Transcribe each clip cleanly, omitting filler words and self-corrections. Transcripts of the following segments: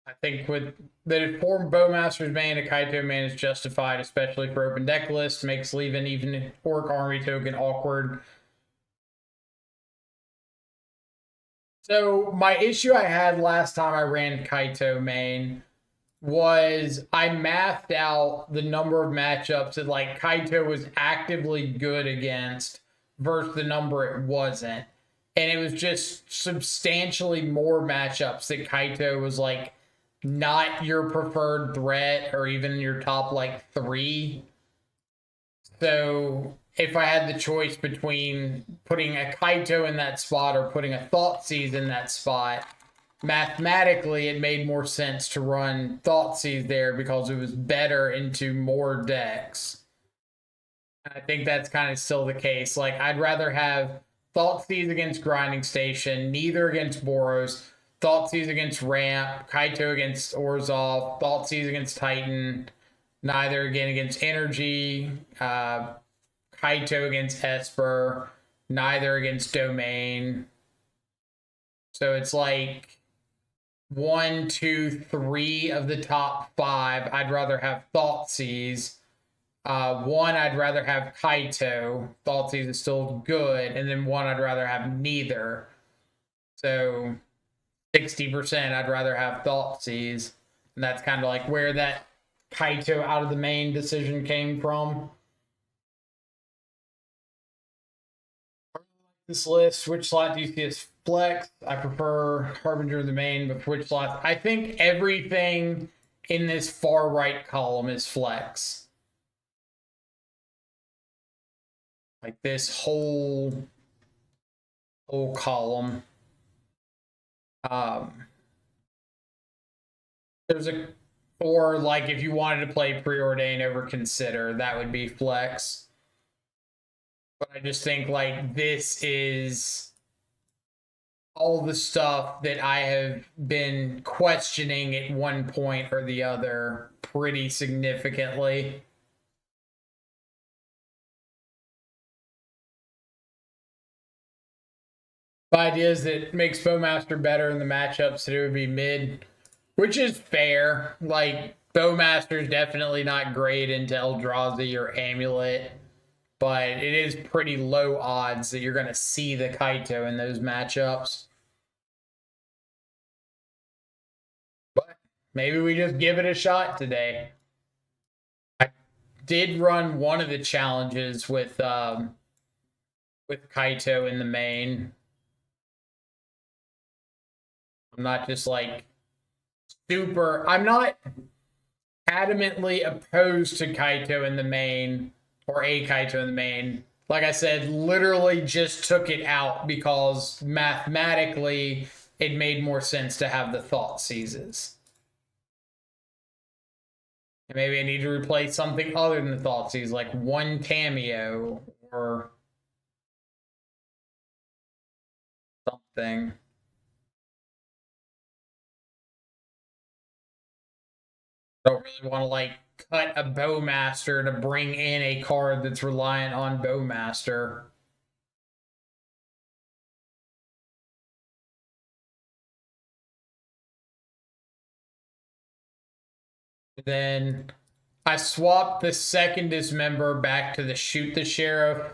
I think with the form Bowmaster's main, a Kaito main is justified, especially for open deck lists. Makes leaving even Orc Army token awkward. So my issue I had last time I ran Kaito main was I mathed out the number of matchups that like Kaito was actively good against versus the number it wasn't. And it was just substantially more matchups that Kaito was like not your preferred threat or even your top like three. So if I had the choice between putting a Kaito in that spot or putting a Thoughtseize in that spot, mathematically it made more sense to run Thoughtseize there because it was better into more decks. And I think that's kind of still the case. Like I'd rather have Thoughtseize against Grinding Station, neither against Boros, Thoughtseize against Ramp, Kaito against Orzhov, Thoughtseize against Titan, neither again against Energy, Kaito against Esper, neither against Domain. So it's like 1, 2, 3 of the top 5. I'd rather have Thoughtseize. One, I'd rather have Kaito. Thoughtseize is still good. And then one, I'd rather have neither. So 60%, I'd rather have Thoughtseize. And that's kind of like where that Kaito out of the main decision came from. This list, which slot do you see as flex? I prefer Harbinger of the main, but for which slot? I think everything in this far right column is flex. Like this whole column. There's a, or like if you wanted to play preordain over consider, that would be flex. But I just think like this is all the stuff that I have been questioning at one point or the other pretty significantly. The idea is that makes Bowmaster better in the matchups that it would be mid, which is fair. Like Bowmaster is definitely not great into Eldrazi or Amulet, but it is pretty low odds that you're going to see the Kaito in those matchups. But maybe we just give it a shot today. I did run one of the challenges with Kaito in the main. I'm not just like super. I'm not adamantly opposed to Kaito in the main or a Kaito in the main. Like I said, literally just took it out because mathematically it made more sense to have the Thoughtseizes. And maybe I need to replace something other than the Thoughtseize, like one Cameo or something. Don't really want to like cut a Bowmaster to bring in a card that's reliant on Bowmaster. Then I swapped the second dismember back to the shoot the sheriff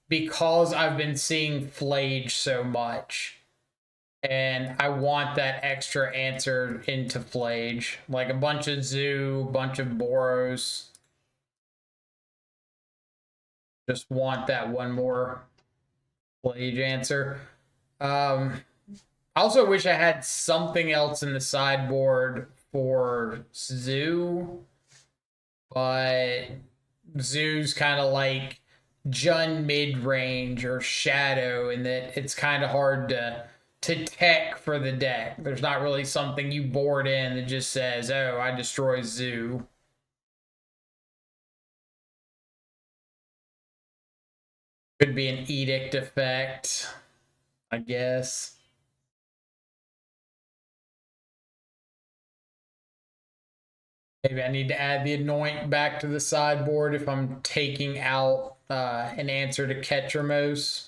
because I've been seeing Flage so much. And I want that extra answer into Flage. Like a bunch of Zoo, bunch of Boros. Just want that one more Flage answer. I also wish I had something else in the sideboard for Zoo, but Zoo's kind of like Jun mid range or Shadow, in that it's kind of hard to tech for the deck. There's not really something you board in that just says, "Oh, I destroy Zoo." Could be an edict effect, I guess. Maybe I need to add the anoint back to the sideboard if I'm taking out an answer to Ketramos.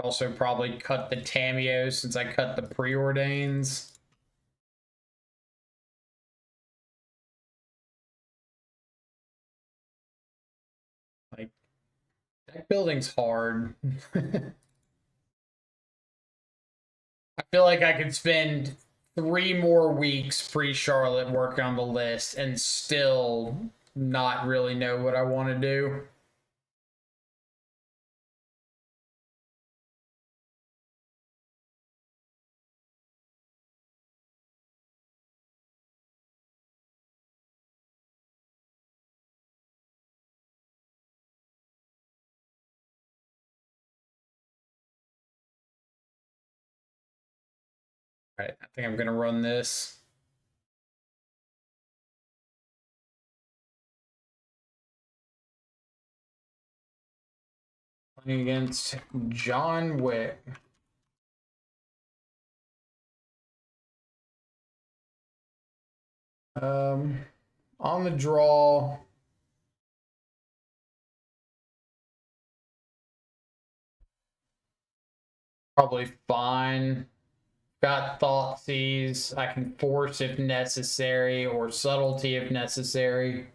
Also probably cut the Tamios since I cut the preordains. Like, deck building's hard. I feel like I could spend 3 more weeks pre-Charlotte working on the list and still not really know what I want to do. All right, I think I'm gonna run this. Playing against John Wick. On the draw. Probably fine. Got Thoughtseize. I can force if necessary, or subtlety if necessary.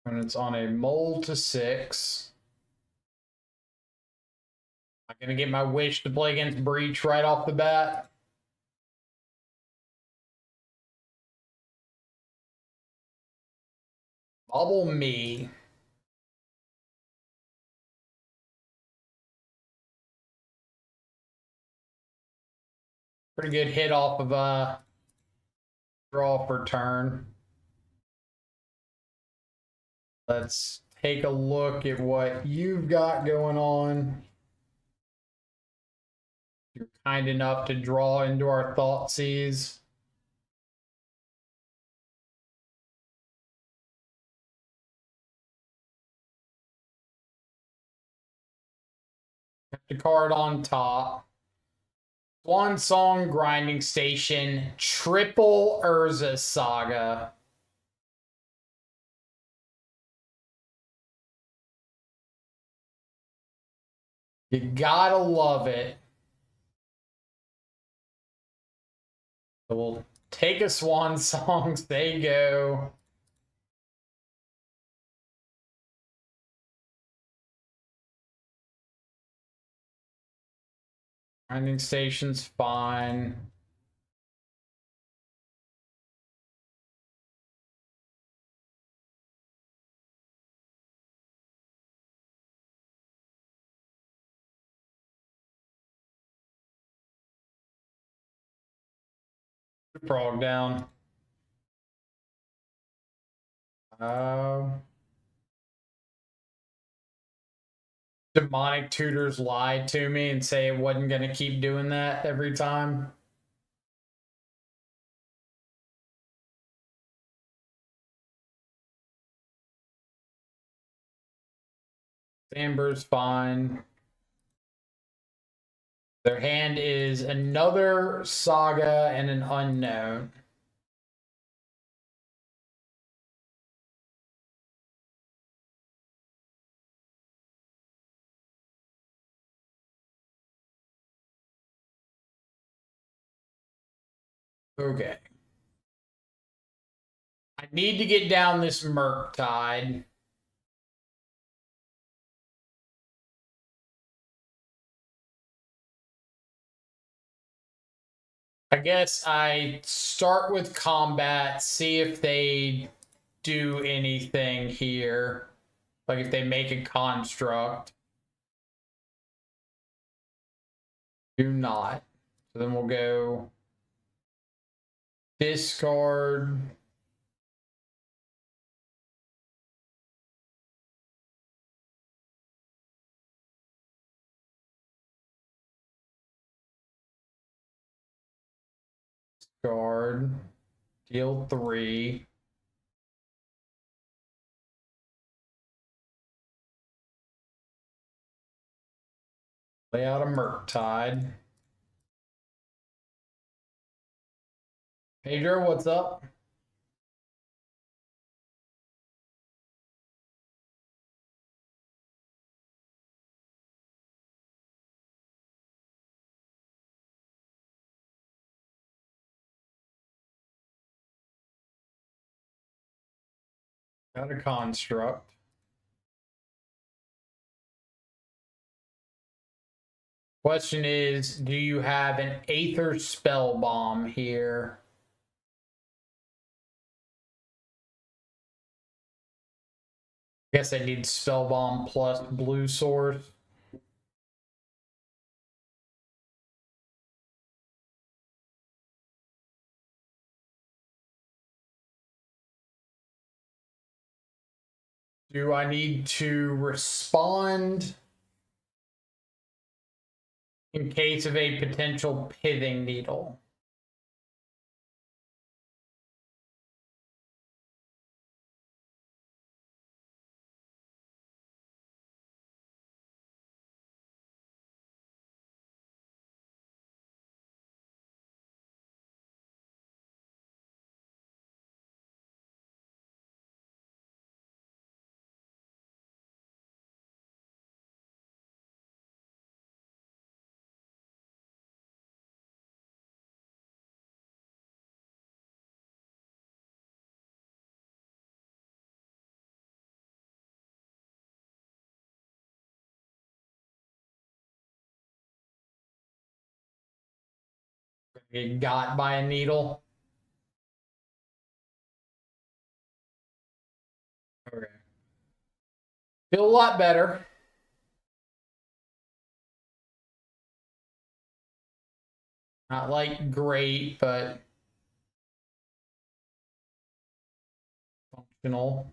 And it's on a mold to 6. I'm gonna get my wish to play against Breach right off the bat. Bubble me. Pretty good hit off of a draw for turn. Let's take a look at what you've got going on. You're kind enough to draw into our Thoughtseize. The card on top. Swan Song Grinding Station, triple Urza Saga. You gotta love it. So we'll take a Swan Songs. There you go. Grinding Station's fine. Frog down. Demonic tutors lied to me and say it wasn't going to keep doing that every time. Amber's fine. Their hand is another Saga and an Unknown. Okay. I need to get down this Murktide. I guess I start with combat, see if they do anything here. Like if they make a construct. Do not. So then we'll go discard. Guard. Deal 3. Lay out a Murktide. Pedro, what's up? Got a construct. Question is, do you have an Aether Spell Bomb here? Guess I need Spell Bomb plus blue source. Do I need to respond in case of a potential pithing needle? Get got by a needle. Okay. Feel a lot better. Not like great, but functional.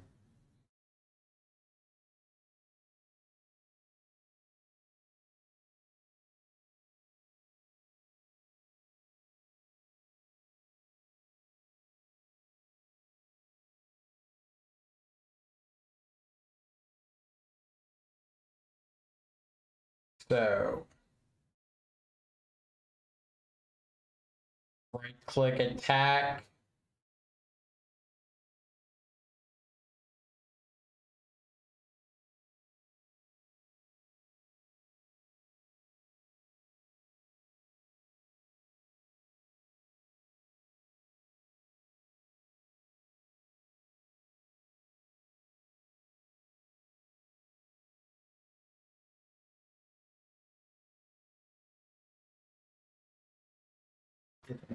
So, right click attack.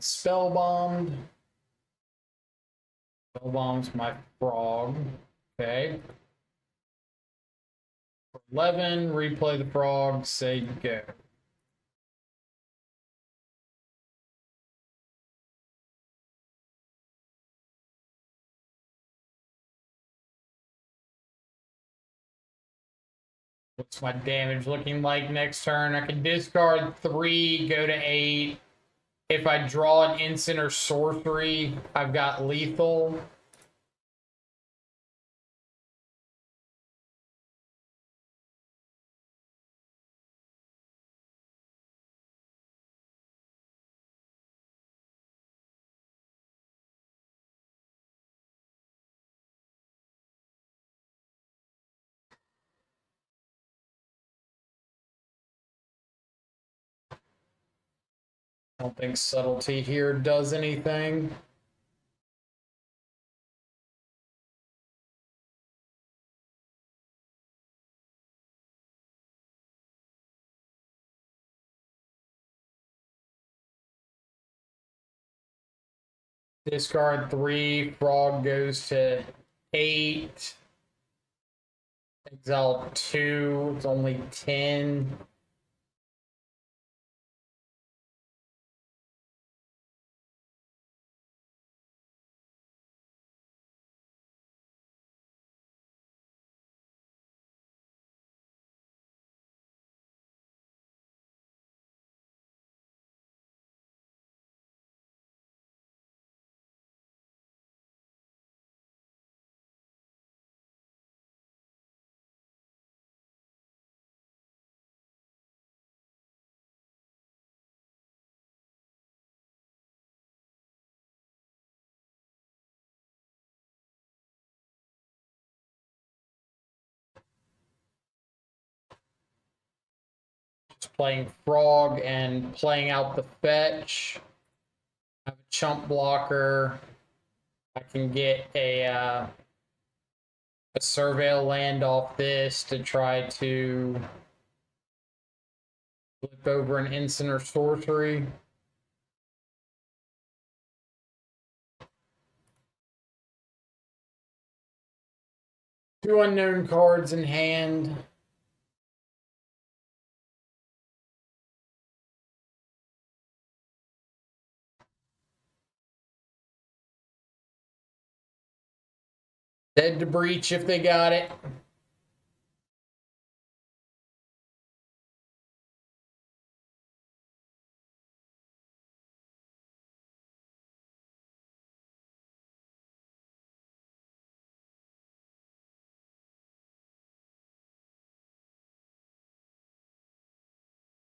Spell bombed. Spell bombs my frog. Okay. 11, replay the frog, say go. What's my damage looking like next turn? I can discard 3, go to 8. If I draw an instant or sorcery, I've got lethal. I don't think subtlety here does anything. Discard 3, frog goes to 8. Exile 2, it's only 10. playing frog and playing out the fetch. I have a chump blocker. I can get a surveil land off this to try to flip over an instant or sorcery. Two unknown cards in hand. Dead to breach if they got it.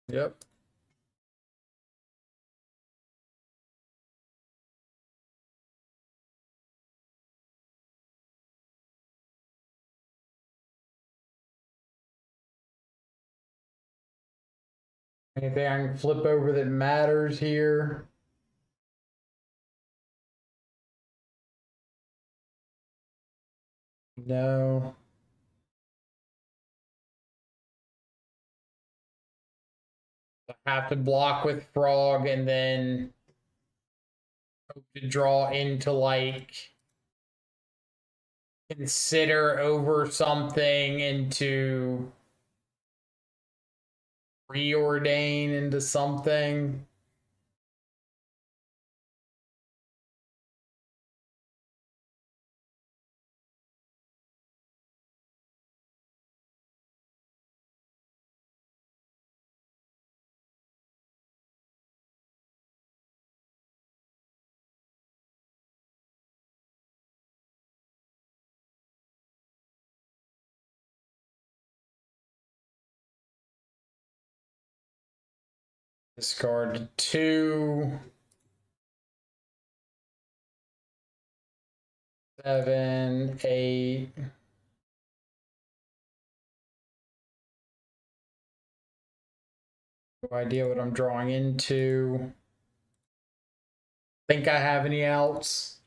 Yep. Anything I can flip over that matters here? No. I have to block with frog and then hope to draw into like consider over something into preordain into something. Discard 2. 7, 8. No idea what I'm drawing into. Think I have any outs?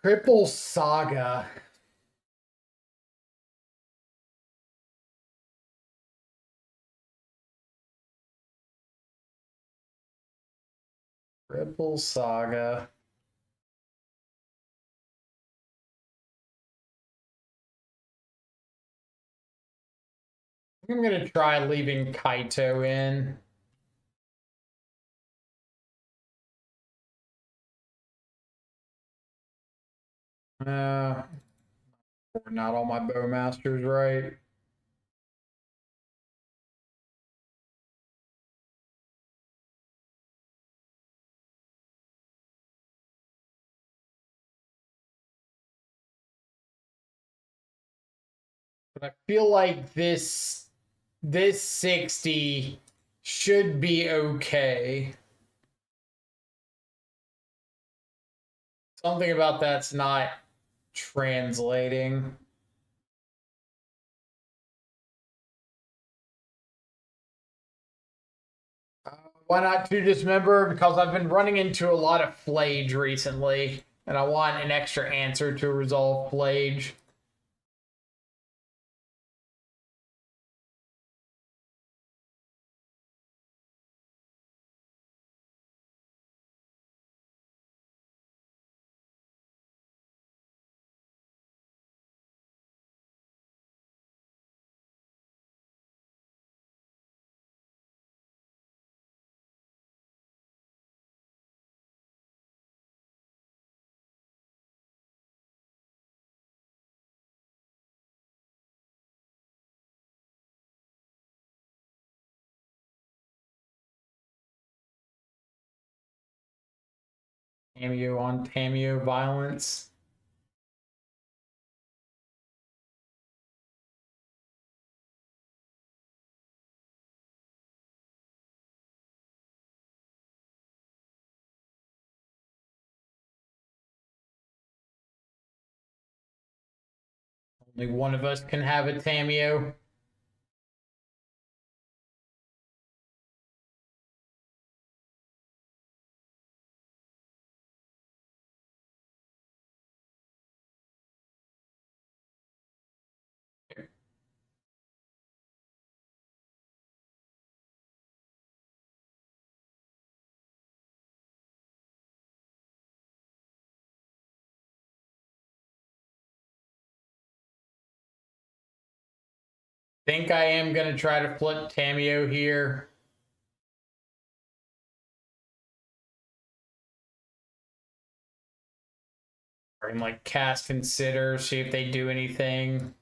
Triple Saga. Triple Saga. I'm gonna try leaving Kaito in. Not all my bowmasters right. But I feel like this 60 should be okay. Something about that's not translating. Why not to dismember? Because I've been running into a lot of flage recently, and I want an extra answer to resolve flage. Cameo on Tameo violence. Only one of us can have a Tamio. Think I am gonna try to flip Tamio here. Or in like cast consider, see if they do anything.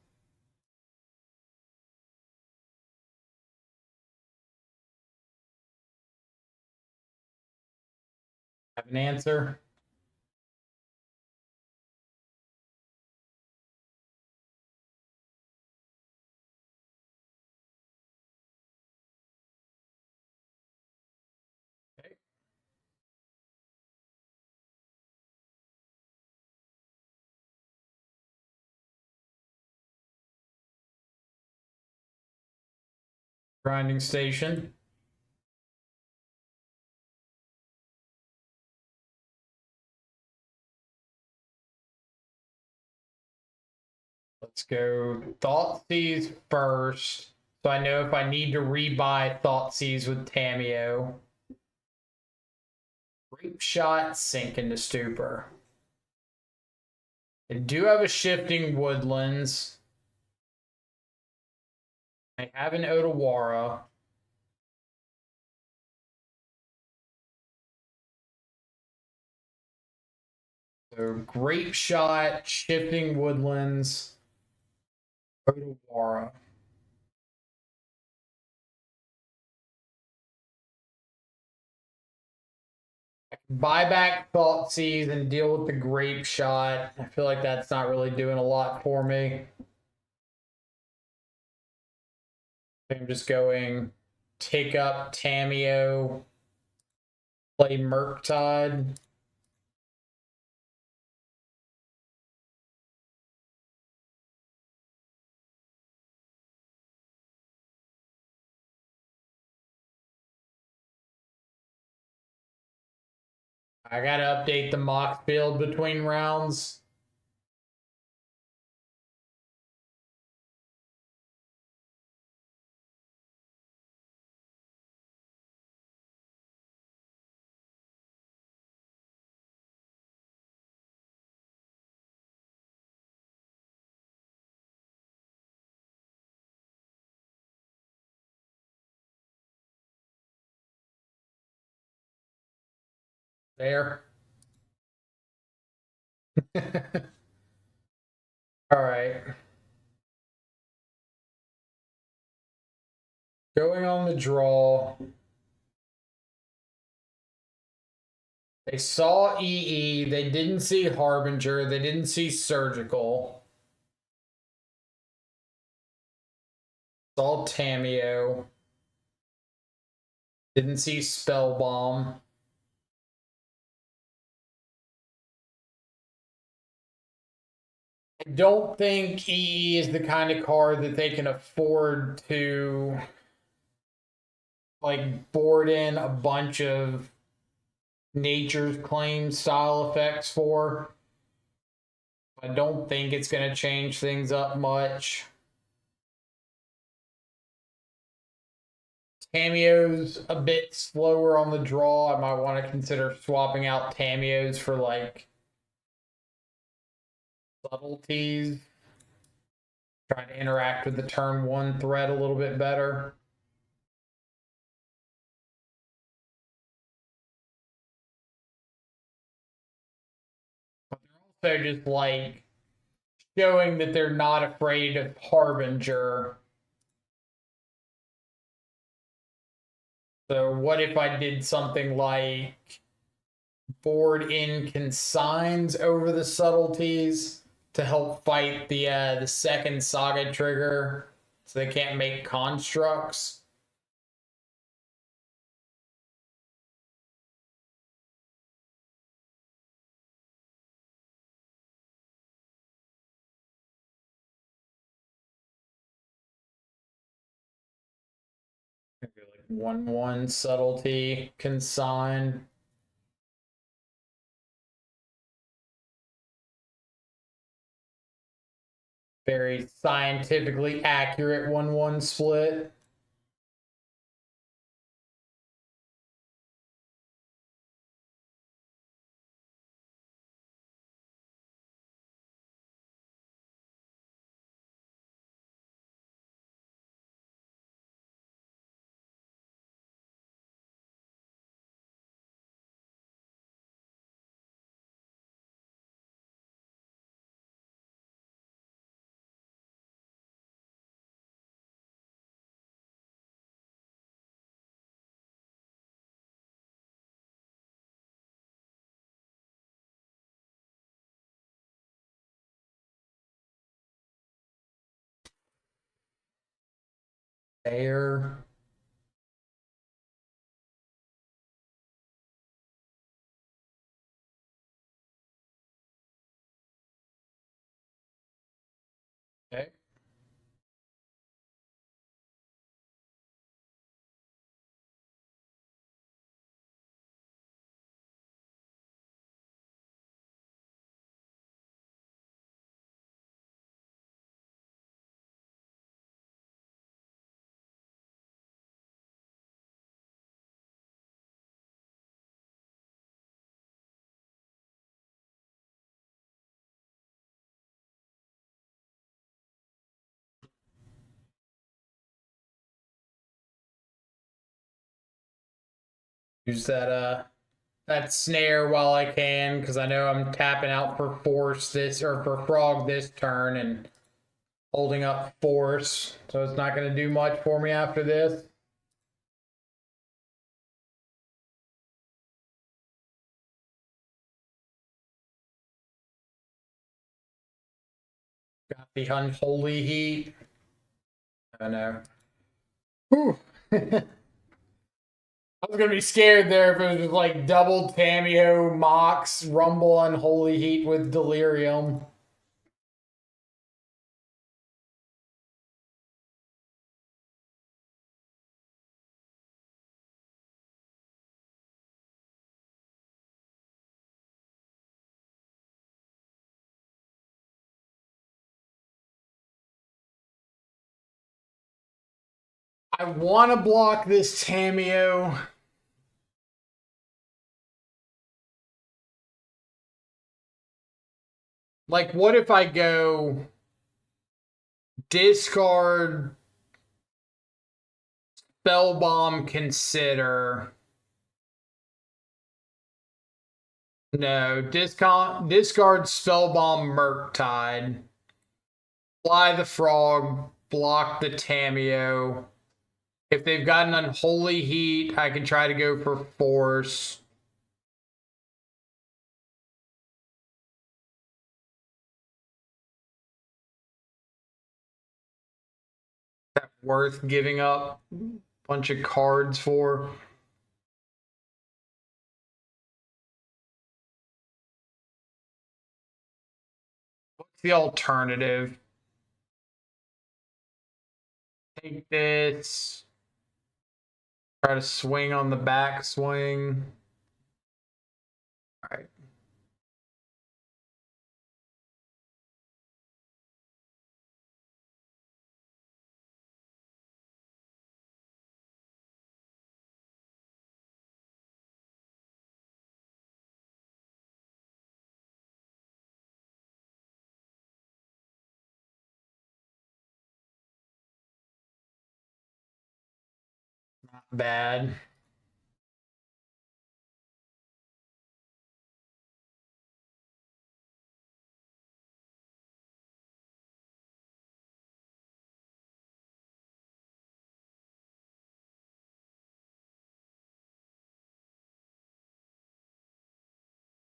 Have an answer. Okay. Grinding station. Let's go Thoughtseize first. So I know if I need to rebuy Thoughtseize with Tamio. Grape Shot, sink into Stupor. I do have a Shifting Woodlands. I have an Otawara. So Grape Shot, Shifting Woodlands, Otawara. Buy back Thoughtseize and deal with the Grape Shot. I feel like that's not really doing a lot for me. I'm just going take up Tamio, play Murktide. I gotta update the mock build between rounds. There. All right. Going on the draw. They saw EE. They didn't see Harbinger. They didn't see Surgical. Saw Tamio. Didn't see Spellbomb. I don't think EE is the kind of card that they can afford to like board in a bunch of Nature's Claim style effects for. I don't think it's going to change things up much. Tamio's a bit slower on the draw. I might want to consider swapping out Tamio's for like subtleties. Trying to interact with the turn one threat a little bit better. But they're also just like showing that they're not afraid of Harbinger. So what if I did something like board in consigns over the subtleties to help fight the second saga trigger so they can't make constructs? 1/1 subtlety consign. Very scientifically accurate 1/1 split. There. Okay. Use that snare while I can, because I know I'm tapping out for force this or for frog this turn and holding up force, so it's not going to do much for me after this. Got the unholy heat. I know. Whew. I was gonna be scared there if it was just like double Tamio, Mox, Rumble, Unholy Heat with Delirium. I want to block this Tamio. Like, what if I go discard, Spellbomb, consider? No, discard Spellbomb, Murktide. Fly the Frog, block the Tamio. If they've got an Unholy Heat, I can try to go for Force. That worth giving up a bunch of cards for? What's the alternative? Take this. Try to swing on the back swing. All right. Not bad.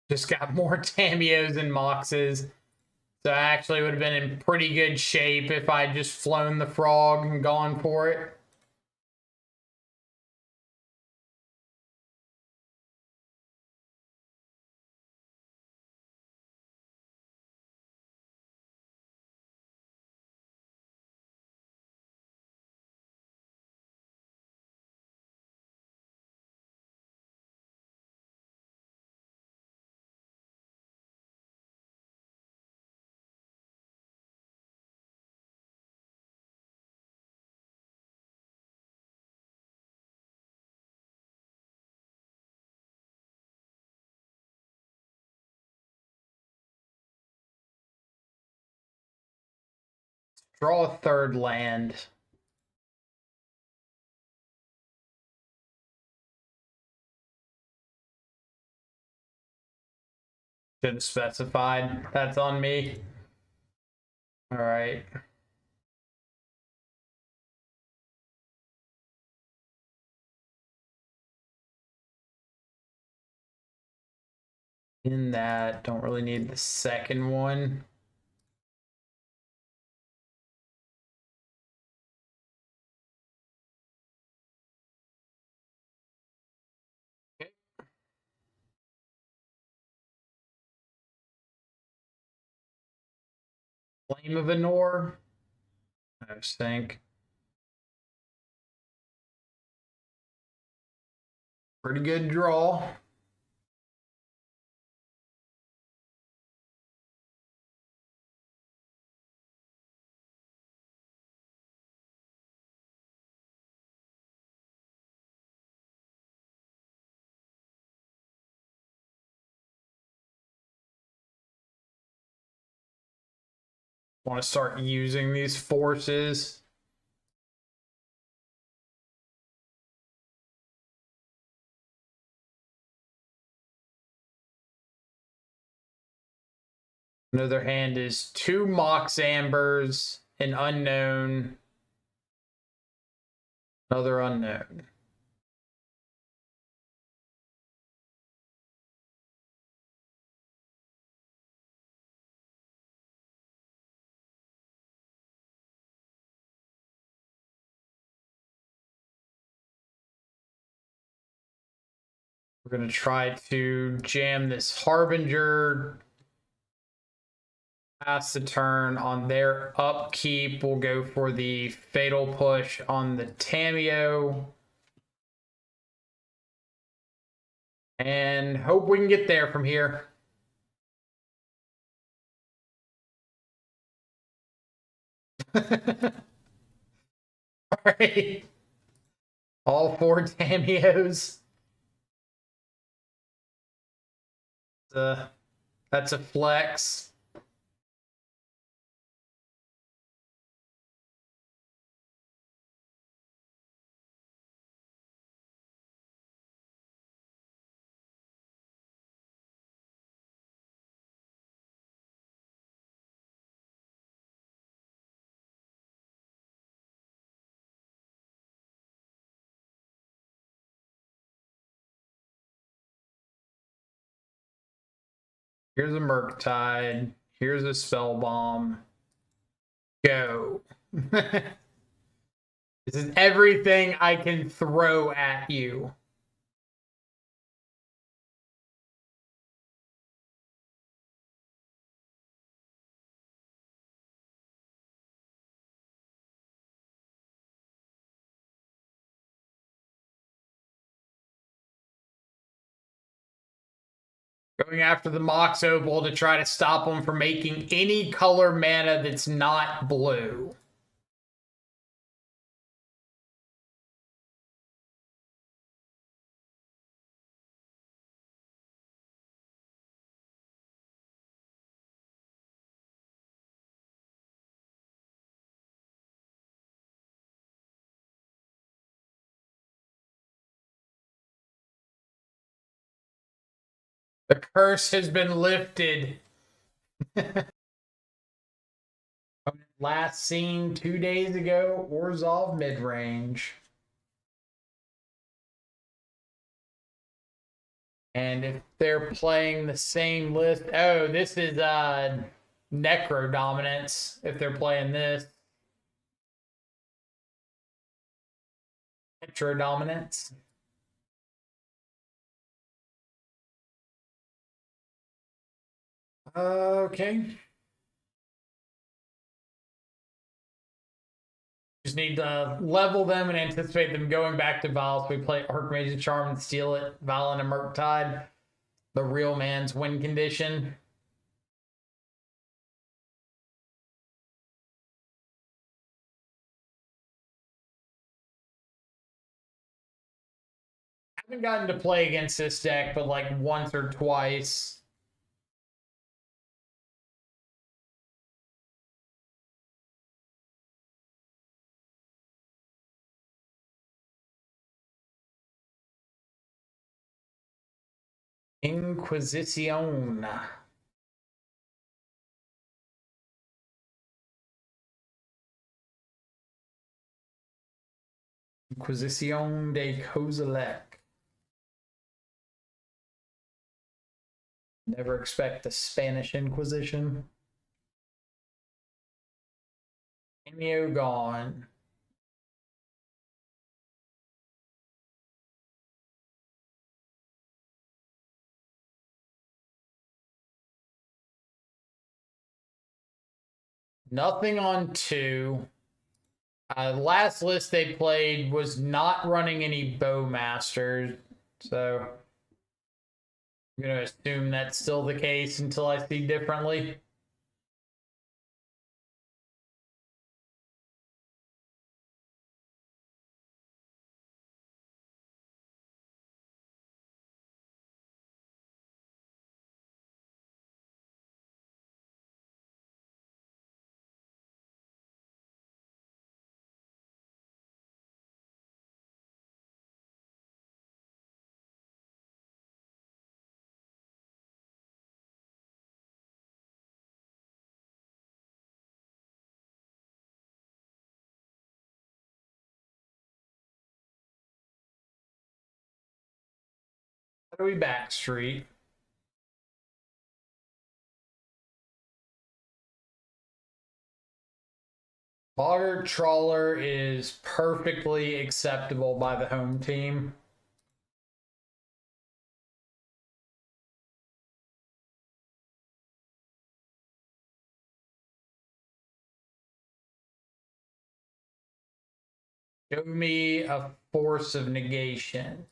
Just got more Tamios and Moxes. So I actually would have been in pretty good shape if I just flown the frog and gone for it. Draw a third land. Should have specified. That's on me. All right. In that, don't really need the second one. Okay. Flame of Anor. I think. Pretty good draw. Want to start using these forces. Another hand is 2 Mox Ambers, an unknown, another unknown. We're going to try to jam this Harbinger. Pass the turn on their upkeep. We'll go for the Fatal Push on the Tameo. And hope we can get there from here. All right. All 4 Tameos. That's a flex. Here's a Murktide. Here's a Spell Bomb. Go. This is everything I can throw at you. Going after the Mox Opal to try to stop them from making any color mana that's not blue. The curse has been lifted. Last seen 2 days ago, Orzhov mid-range. And if they're playing the same list, oh, this is Necro Dominance. If they're playing this, Metro Dominance. Okay. Just need to level them and anticipate them going back to Val. So we play Archmage's Charm and steal it. Val and a Murktide. The real man's win condition. I haven't gotten to play against this deck, but like once or twice. Inquisition. Inquisition de Kozilek. Never expect the Spanish Inquisition. Cameo gone. Nothing on 2. Last list they played was not running any Bowmasters, so I'm going to assume that's still the case until I see differently. How do we backstreet? Boggart Trawler is perfectly acceptable by the home team. Show me a force of negation.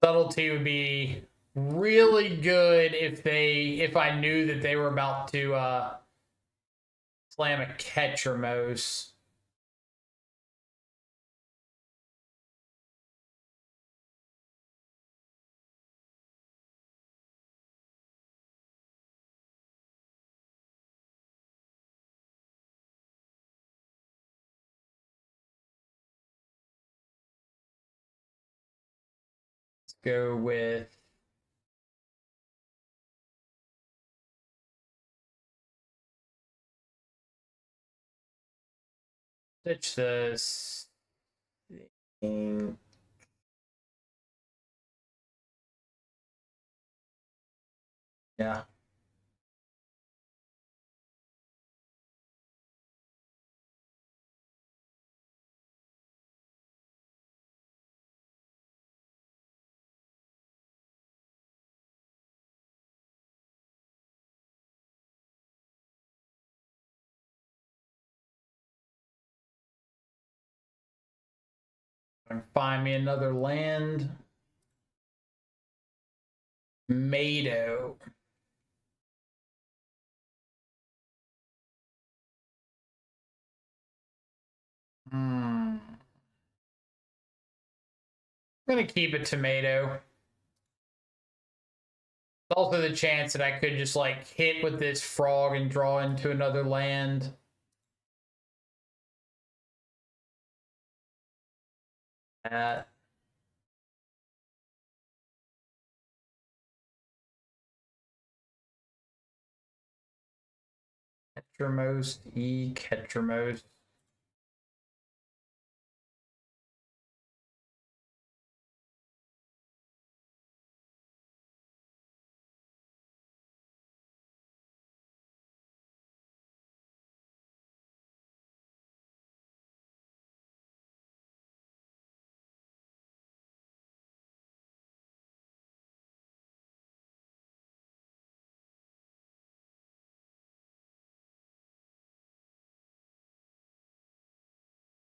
Subtlety would be really good if I knew that they were about to slam a Ketramose. Let's go with stitch this. Yeah. Find me another land. Mado. I'm gonna keep a tomato. Also the chance that I could just like hit with this frog and draw into another land. That. Ketramos, Ketramos.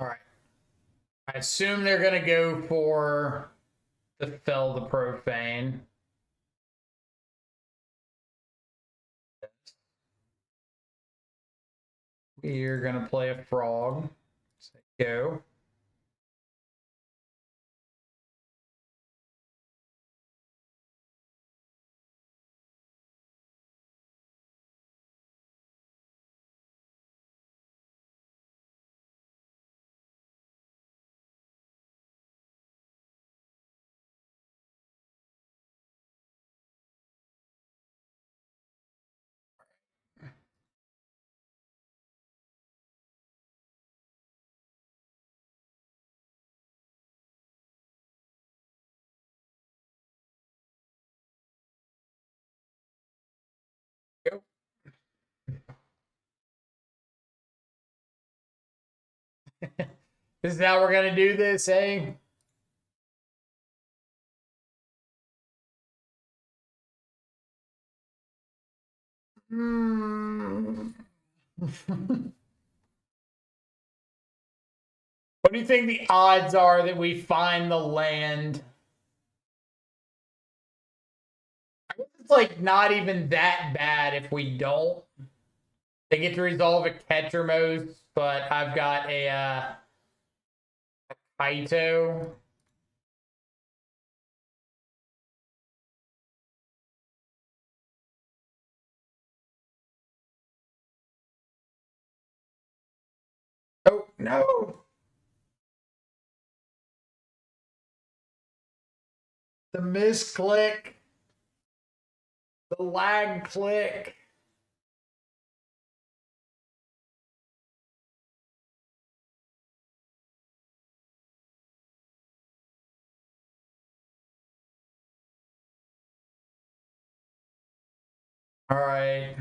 All right. I assume they're gonna go for the Fell the Profane. We're gonna play a frog. So go. Yep. This is how we're gonna do this, eh? Hmm. What do you think the odds are that we find the land? I guess it's like not even that bad if we don't. They get to resolve a Ketchermos, but I've got a Kaito. Oh no! The misclick, the lag click. All right,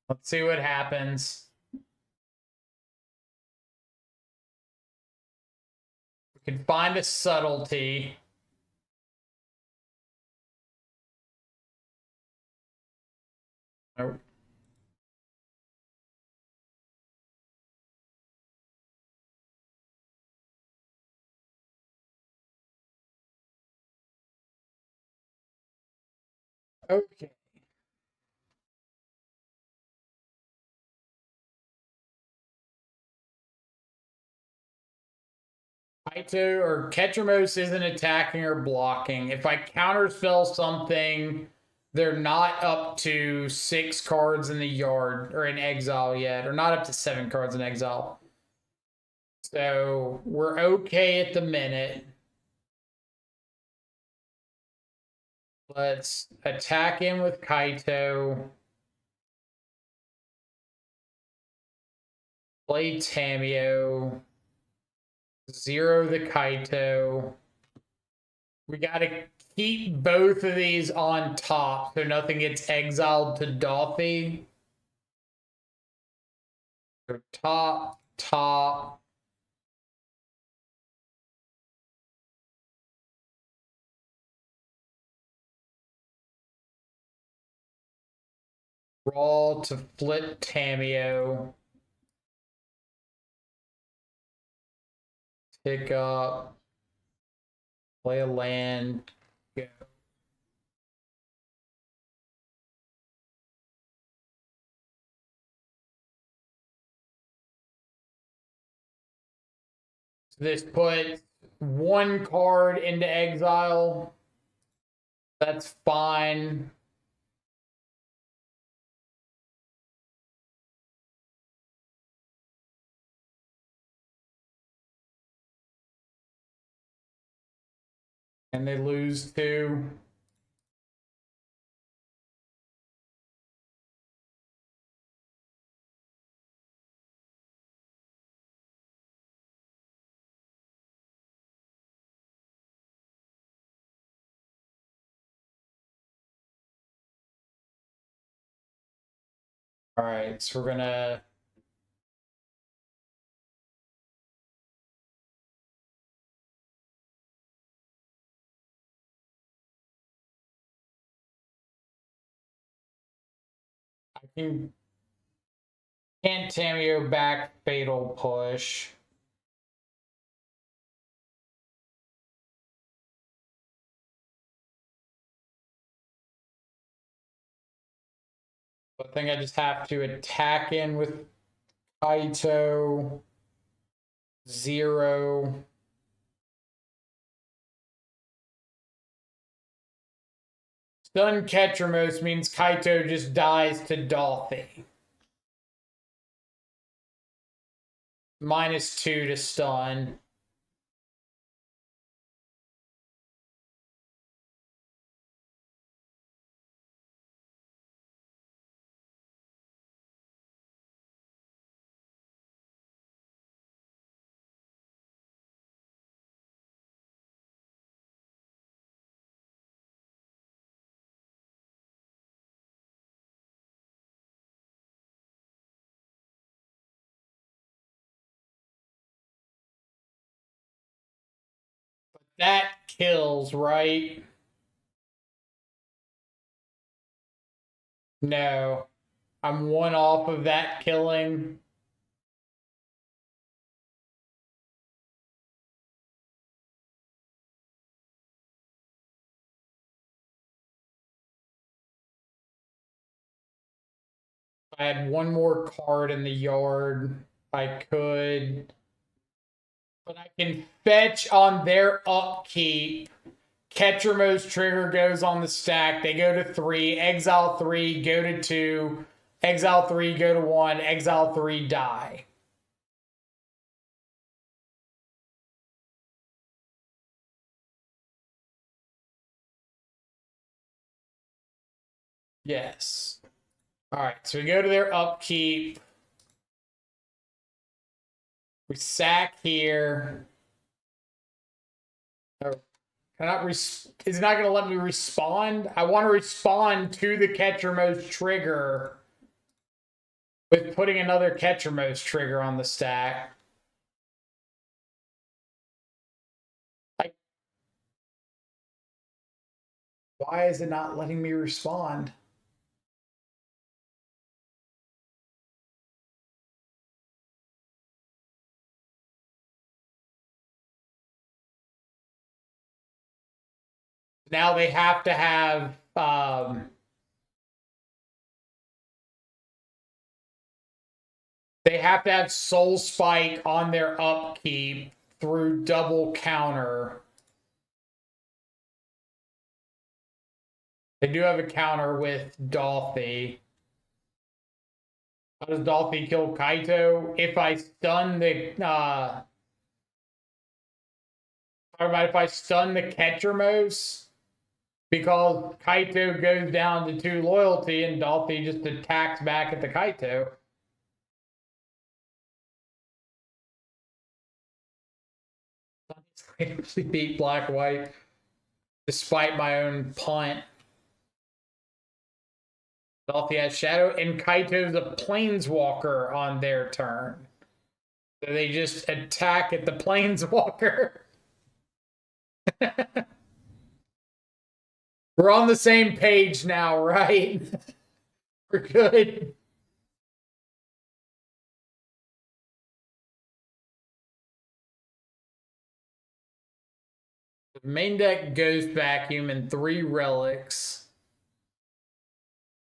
let's see what happens. We can find a subtlety. Oh. Okay. Kaito or Ketchermos isn't attacking or blocking. If I counterspell something, they're not up to 6 cards in the yard or in exile yet, or not up to 7 cards in exile. So we're okay at the minute. Let's attack him with Kaito. Play Tamio. Zero the Kaito. We gotta keep both of these on top so nothing gets exiled to Dolphy. So top, top. Raw to flip Tamio. Pick up. Play a land. Go. So this puts 1 card into exile. That's fine. And they lose 2. All right, so we're gonna I can't Tamio back fatal push. I think I just have to attack in with Kaito. 0. Stun Ketchermos means Kaito just dies to Dolphy. -2 to stun. That kills, right? No. I'm one off of that killing. If I had one more card in the yard, I could. But I can fetch on their upkeep. Ketchermo's trigger goes on the stack. They go to 3, exile 3, go to 2, exile 3, go to 1, exile 3, die. Yes. All right, so we go to their upkeep. We sack here. Oh, cannot it's not going to let me respond. I want to respond to the Ketchermo's trigger with putting another Ketchermo's trigger on the stack. Why is it not letting me respond? Now they have to have Soul Spike on their upkeep through double counter. They do have a counter with Dolphy. How does Dolphy kill Kaito? If I stun the if I stun the Ketchermos, because Kaito goes down to 2 loyalty and Dolphy just attacks back at the Kaito. Actually beat Black White despite my own punt. Dolphy has Shadow, and Kaito's a Planeswalker on their turn. So they just attack at the Planeswalker. We're on the same page now, right? We're good. The main deck Ghost Vacuum and 3 relics.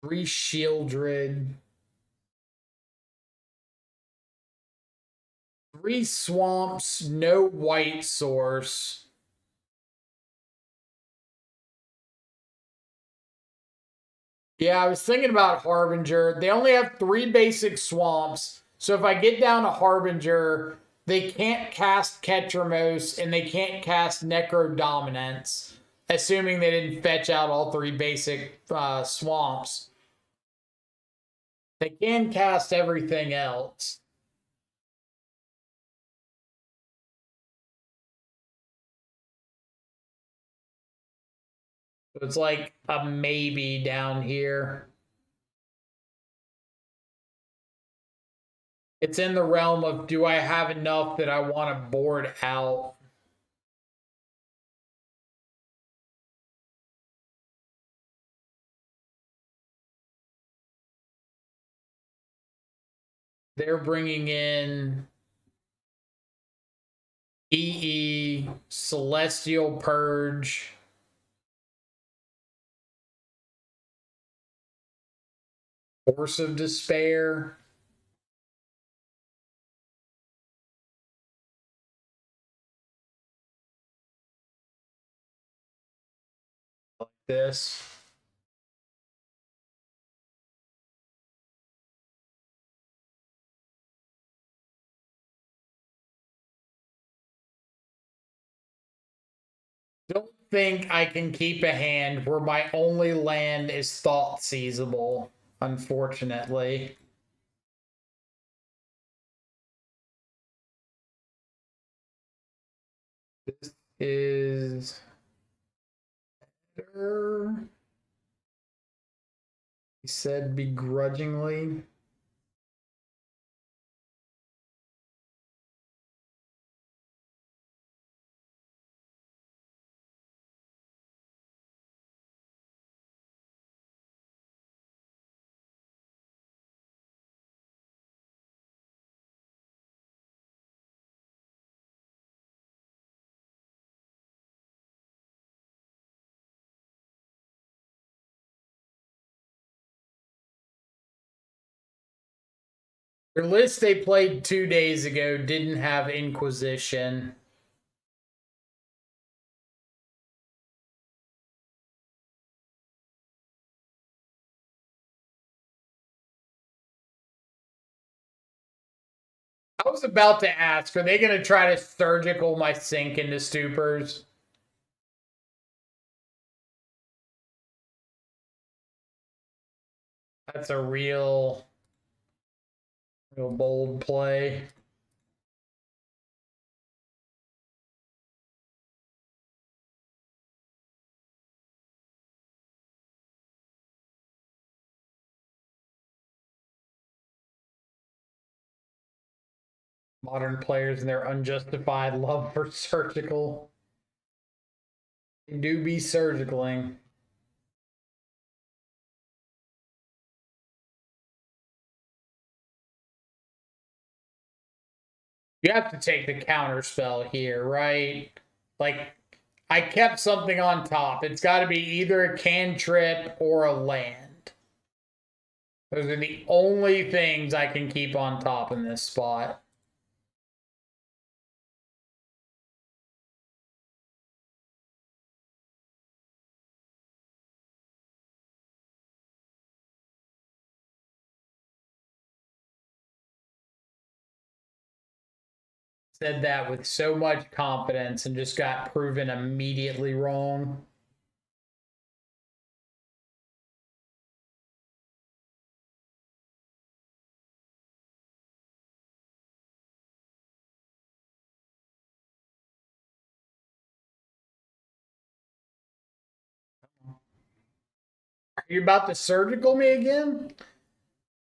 3 Shieldred. 3 swamps, no white source. Yeah, I was thinking about Harbinger. They only have 3 basic swamps. So if I get down to Harbinger, they can't cast Ketchermos and they can't cast Necro Dominance, assuming they didn't fetch out all 3 basic swamps. They can cast everything else. So it's like a maybe down here. It's in the realm of, do I have enough that I want to board out? They're bringing in EE, Celestial Purge. Force of Despair. Like this. Don't think I can keep a hand where my only land is Thought Seizable, unfortunately. This is better. He said begrudgingly. Their list they played 2 days ago didn't have Inquisition. I was about to ask, are they going to try to surgical my sink into stupors? That's a real bold play. Modern players and their unjustified love for surgical. They do be surgicaling. You have to take the counter spell here, right? Like, I kept something on top. It's got to be either a cantrip or a land. Those are the only things I can keep on top in this spot. Said that with so much confidence and just got proven immediately wrong. Are you about to surgical me again?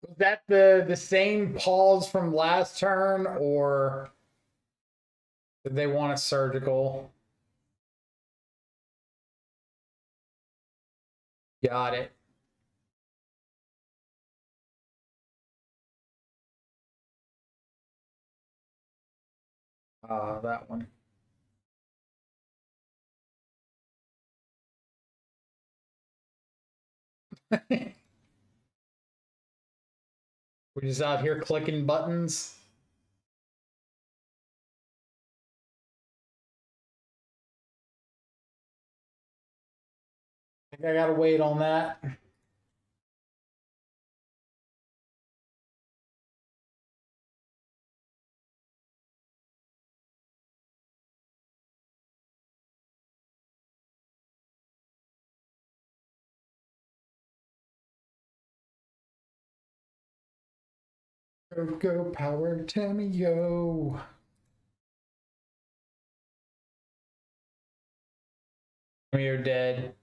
Was that the same pause from last turn, or did they want a surgical? Got it. That one. We're just out here clicking buttons. I think I gotta wait on that. Go, power, Tammy, yo. You're dead.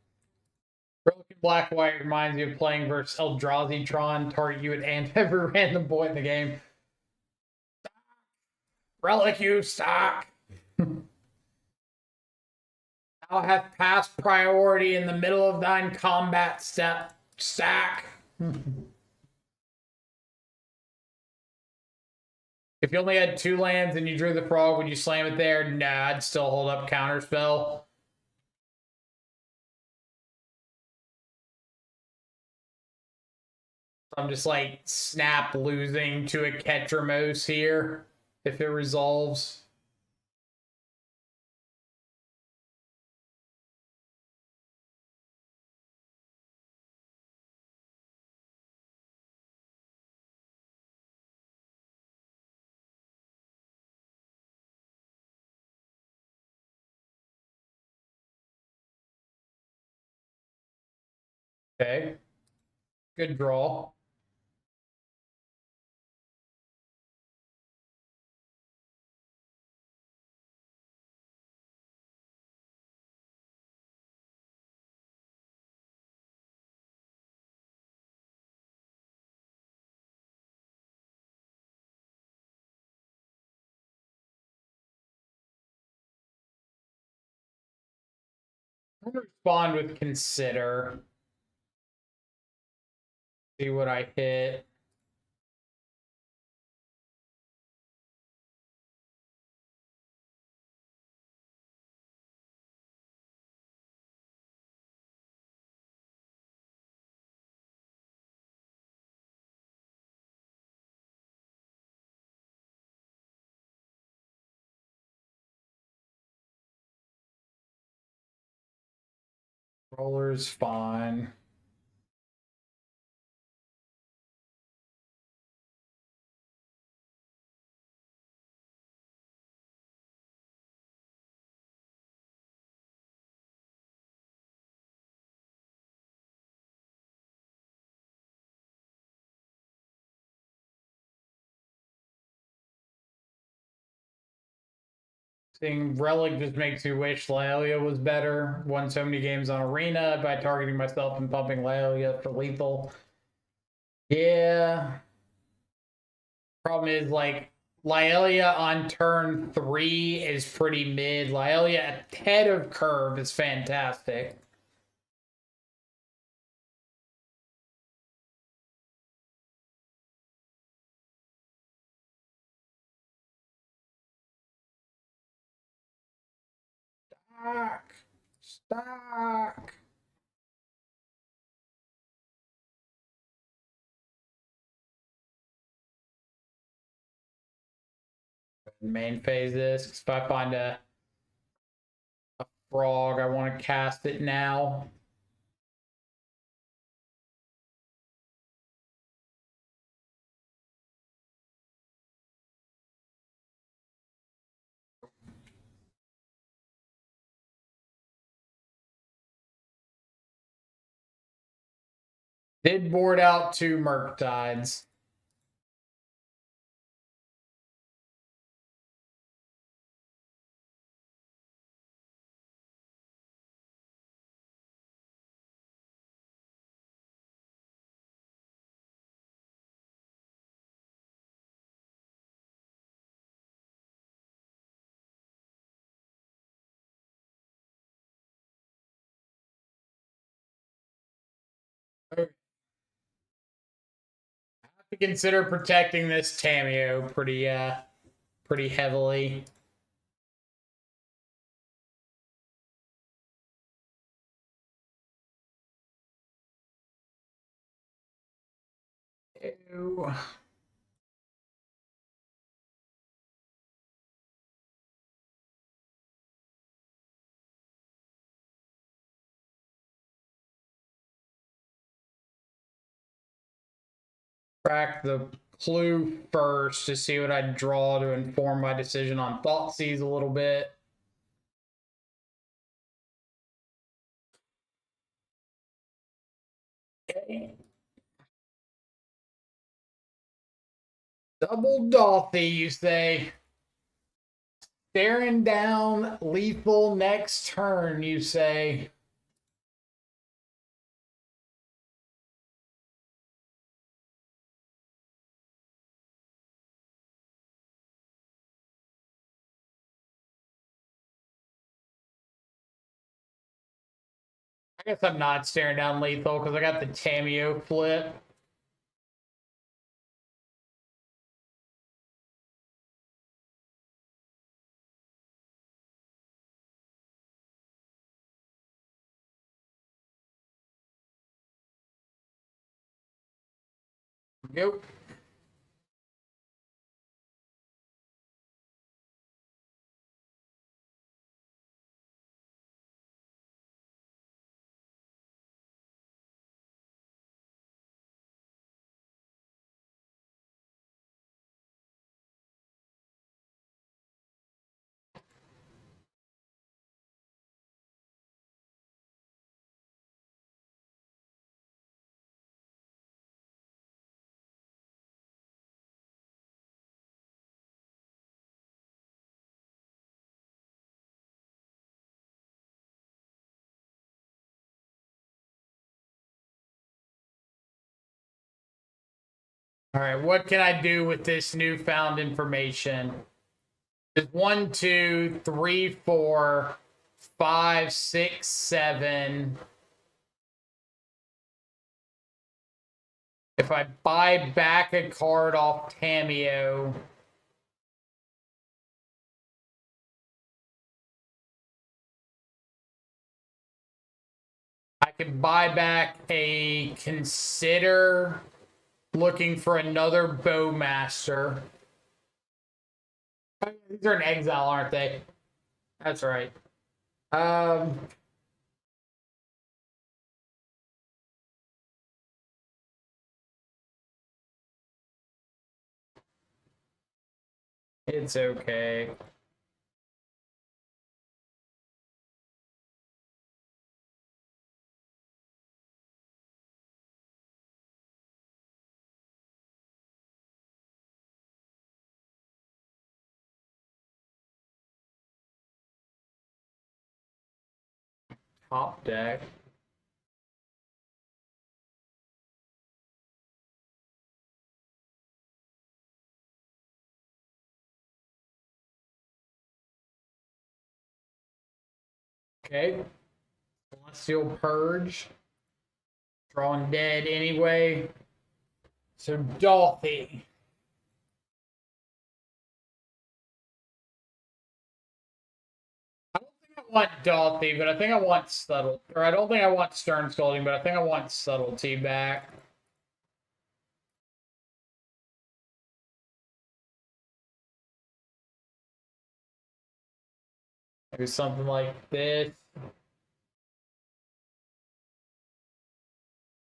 Broken black white reminds me of playing versus Eldrazi Tron. Target you at and every random point in the game. Relic you, stock. Thou hath passed priority in the middle of thine combat step. Stack. If you only had 2 lands and you drew the frog, would you slam it there? Nah, I'd still hold up counterspell. I'm just like snap losing to a Ketramos here if it resolves. Okay. Good draw. I'm gonna respond with consider. See what I hit. Roller's fine. Seeing Relic just makes me wish Laelia was better. Won so many games on Arena by targeting myself and pumping Laelia for lethal. Yeah. Problem is, like, Laelia on turn 3 is pretty mid. Laelia ahead of curve is fantastic. Stock. Stock. Main phase this. If I find a frog, I want to cast it now. Did board out 2 Murktides. Okay. I have to consider protecting this Tamio pretty heavily. Ew. Crack the clue first to see what I draw to inform my decision on Thoughtseize a little bit. Okay. Double Dolphy, you say? Staring down lethal next turn, you say? I guess I'm not staring down lethal because I got the Tamio flip. Go. All right, what can I do with this newfound information? There's 1, 2, 3, 4, 5, 6, 7. If I buy back a card off Tamio, I can buy back a consider looking for another Bowmaster. These are in exile, aren't they? That's right. It's okay. Top deck. Okay. Celestial Purge. Drawing dead anyway. So Dolphy. I don't think I want Dolphy, but I think I want Subtle. Or I don't think I want Stern Scolding, but I think I want Subtlety back. Maybe something like this.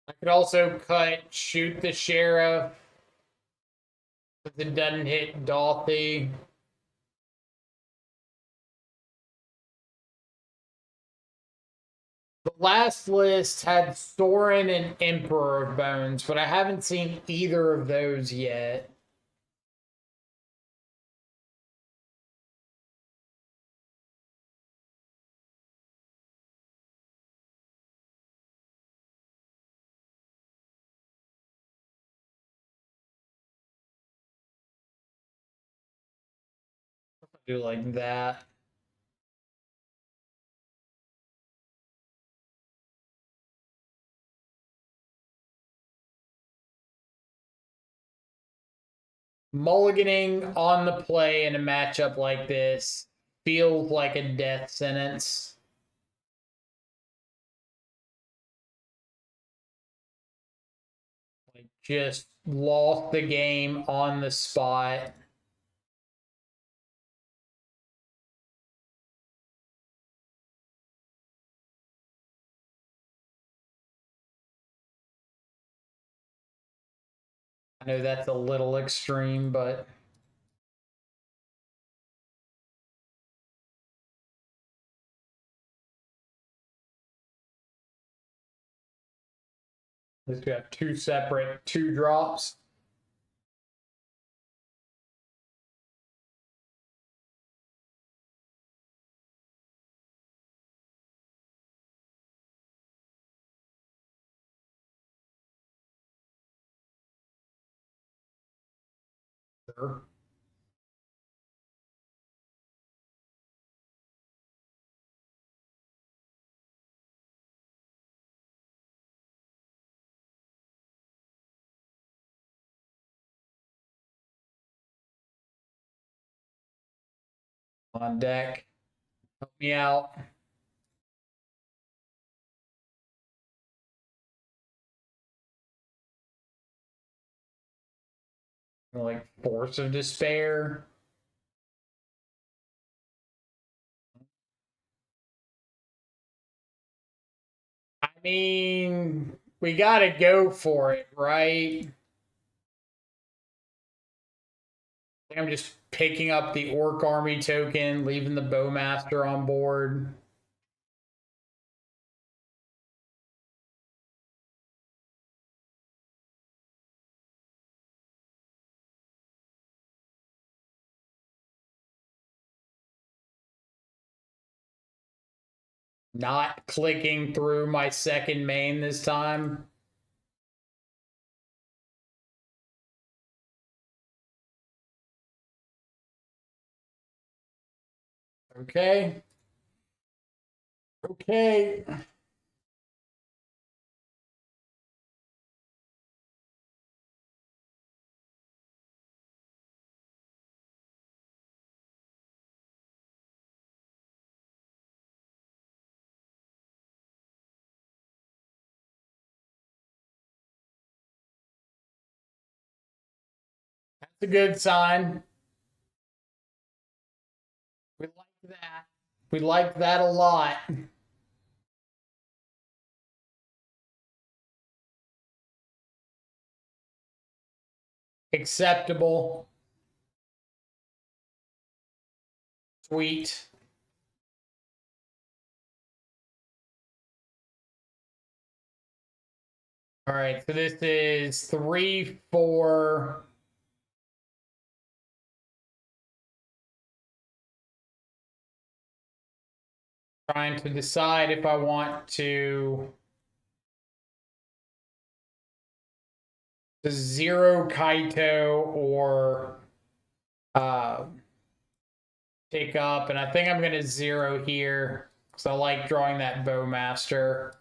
I could also cut Shoot the Sheriff if it doesn't hit Dolphy. The last list had Soren and Emperor of Bones, but I haven't seen either of those yet. Do like that. Mulliganing on the play in a matchup like this feels like a death sentence. Like just lost the game on the spot. I know that's a little extreme, but at least we have two separate 2-drops. Sure. On deck. Help me out. Like Force of Despair. I mean, we gotta go for it, right? I'm just picking up the Orc Army token, leaving the Bowmaster on board. Not clicking through my second main this time. Okay. Okay. That's a good sign. We like that. We like that a lot. Acceptable. Sweet. All right, so this is 3, 4. Trying to decide if I want to zero Kaito or pick up, and I think I'm going to zero here because I like drawing that Bowmaster.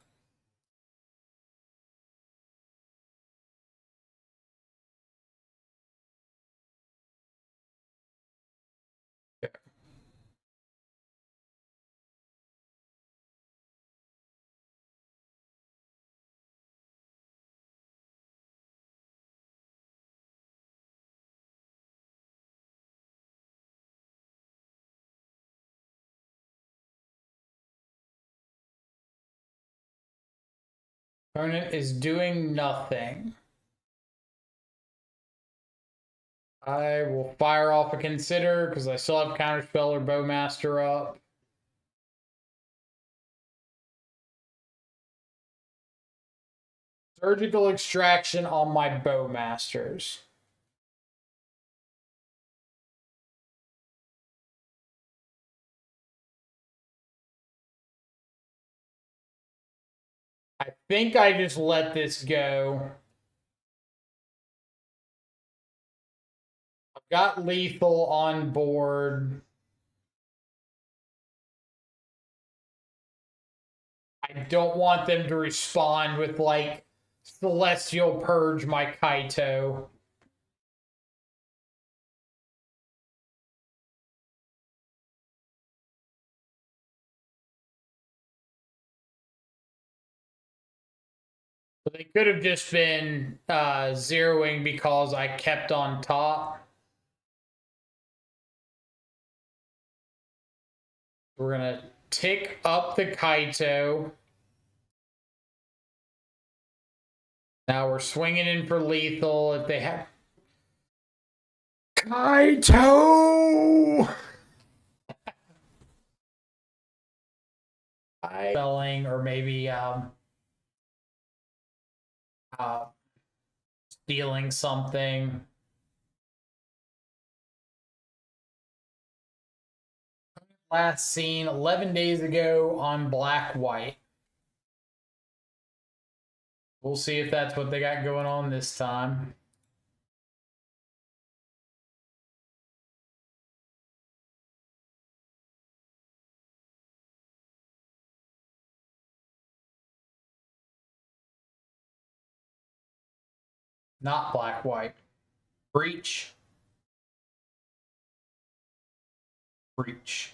Opponent is doing nothing. I will fire off a Consider because I still have Counterspell or Bowmaster up. Surgical Extraction on my Bowmasters. I think I just let this go. I've got lethal on board. I don't want them to respond with like Celestial Purge my Kaito. But they could have just been zeroing because I kept on top. We're gonna tick up the Kaito. Now we're swinging in for lethal if they have Kaito. Spelling or maybe stealing something. Last seen 11 days ago on Black White. We'll see if that's what they got going on this time. Not Black White. Breach. Breach.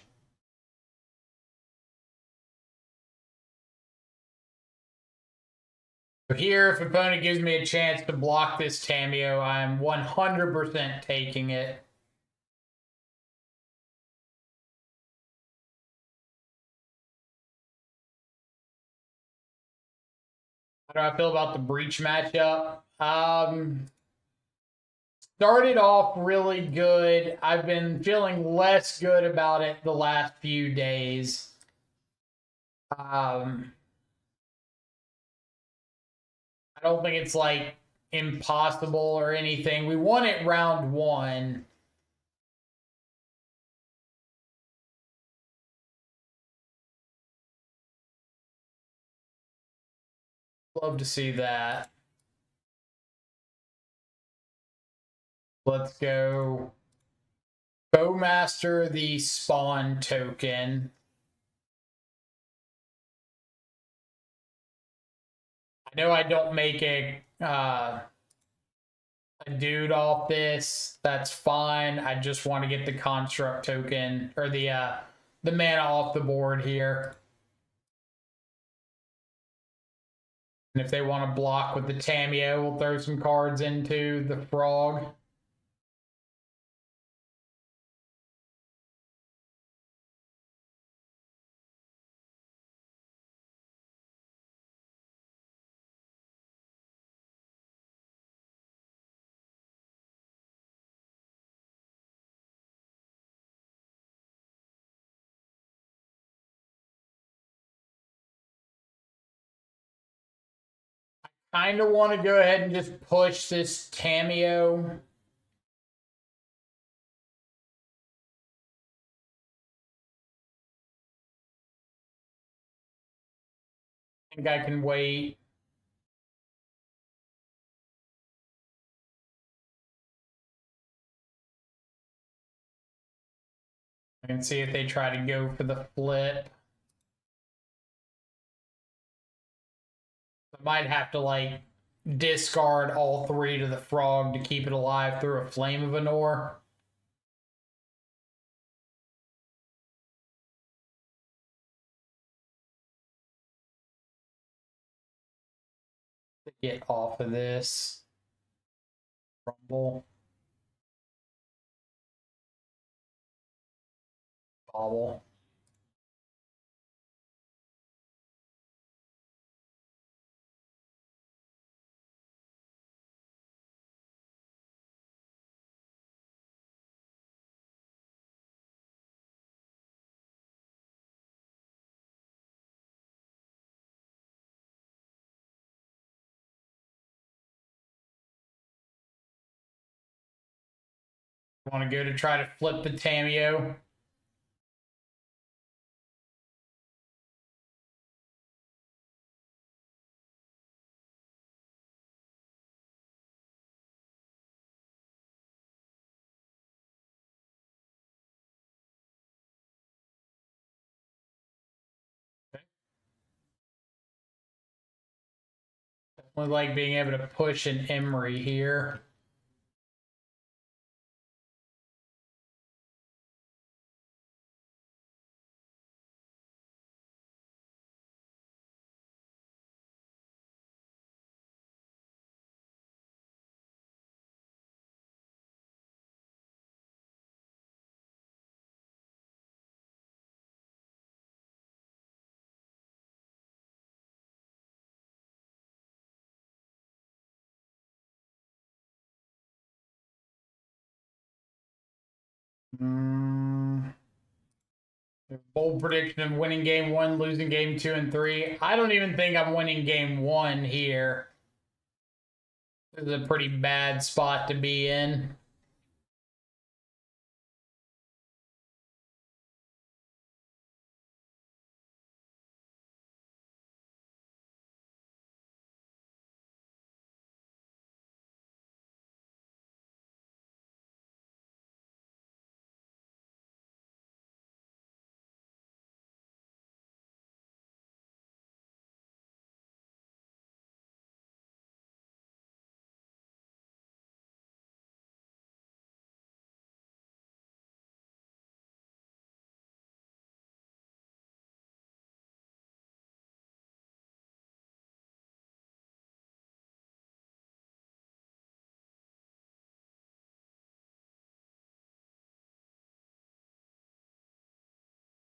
So here, if opponent gives me a chance to block this Tamiyo, I'm 100% taking it. How do I feel about the Breach matchup? Started off really good. I've been feeling less good about it the last few days. I don't think it's like impossible or anything. We won it round 1. Love to see that. Let's go Bowmaster the spawn token. I know I don't make a dude off this. That's fine. I just want to get the construct token or the mana off the board here. And if they want to block with the Tamiyo, we'll throw some cards into the frog. Kind of want to go ahead and just push this Tamio. I think I can wait. I can see if they try to go for the flip. I might have to like discard all three to the frog to keep it alive through a Flame of Anor. To get off of this. Rumble. Bobble. Want to go to try to flip the Tamio? Definitely like being able to push an Emery here. Bold prediction of winning game one, losing game two and three. I don't even think I'm winning game one here. This is a pretty bad spot to be in.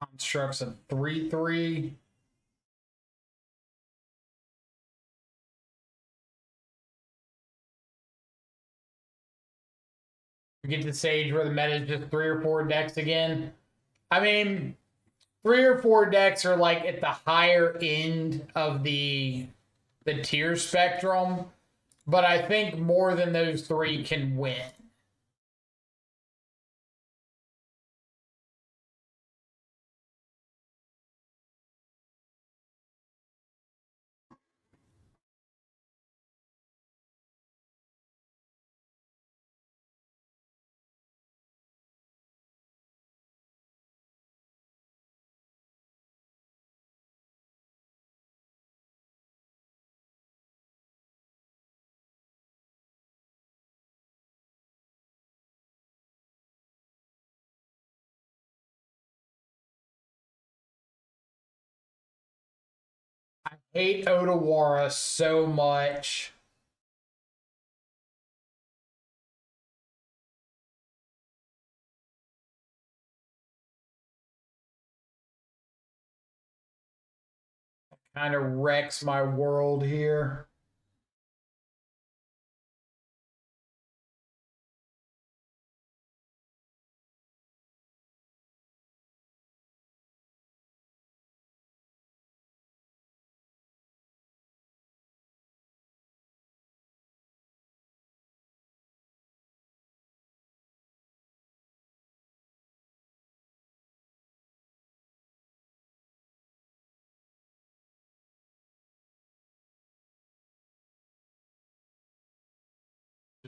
Constructs a 3/3. We get to the stage where the meta is just 3 or 4 decks again. I mean, 3 or 4 decks are like at the higher end of the tier spectrum, but I think more than those three can win. I hate Otawara so much. Kind of wrecks my world here.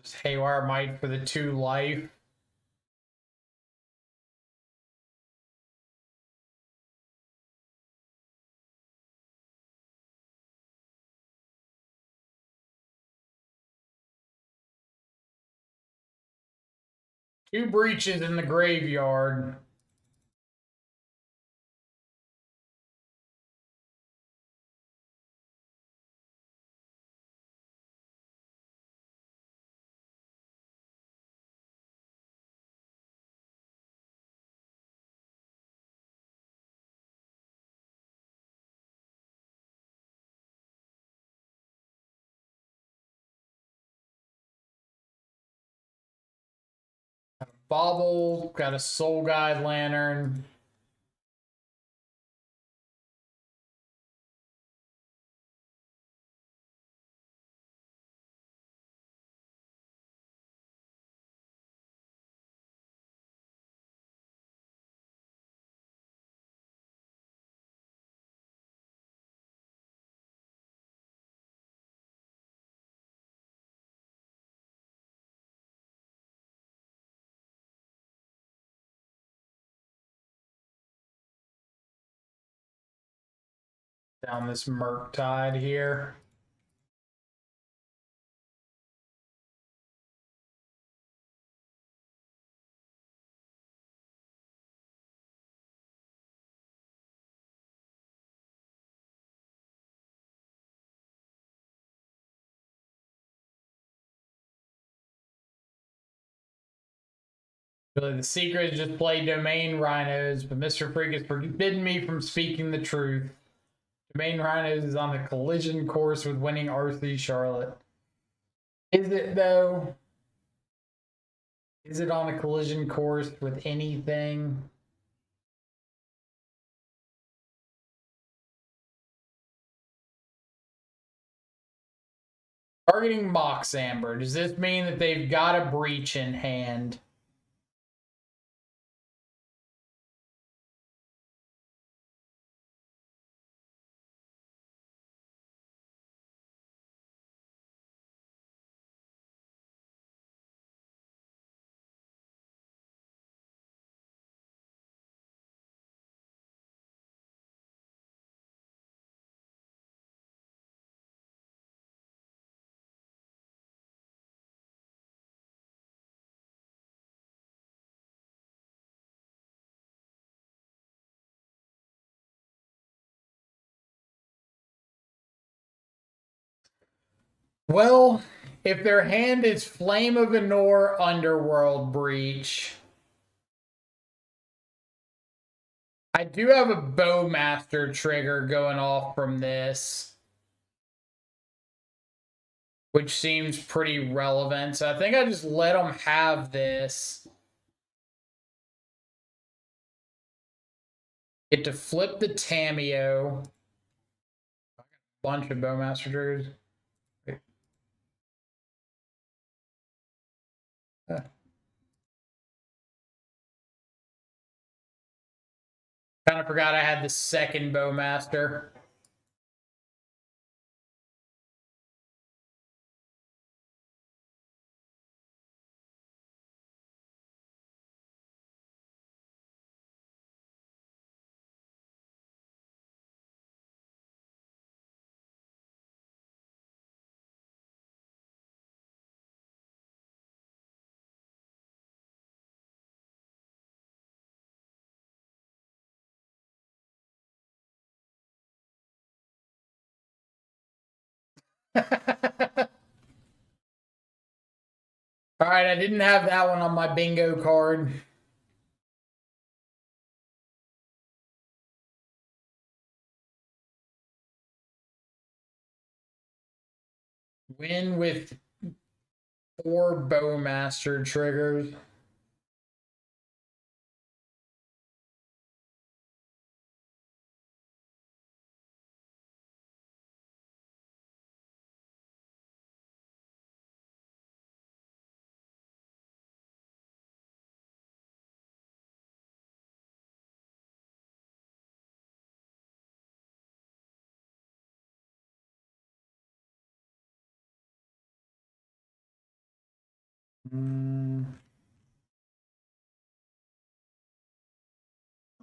Just Haywire Might for the 2 life. Two breaches in the graveyard. Bobble, got a Soul Guide Lantern. Down this Murktide here. Really, the secret is just play Domain Rhinos, but Mr. Freak has forbidden me from speaking the truth. Domain Rhinos is on a collision course with winning R3 Charlotte. Is it, though? Is it on a collision course with anything? Targeting Mox Amber. Does this mean that they've got a breach in hand? Well, if their hand is Flame of Anor Underworld Breach, I do have a Bowmaster trigger going off from this, which seems pretty relevant. So I think I just let them have this. Get to flip the Tameo. Bunch of Bowmaster triggers. Kind of forgot I had the second Bowmaster. All right, I didn't have that one on my bingo card. Win with 4 Bowmaster triggers.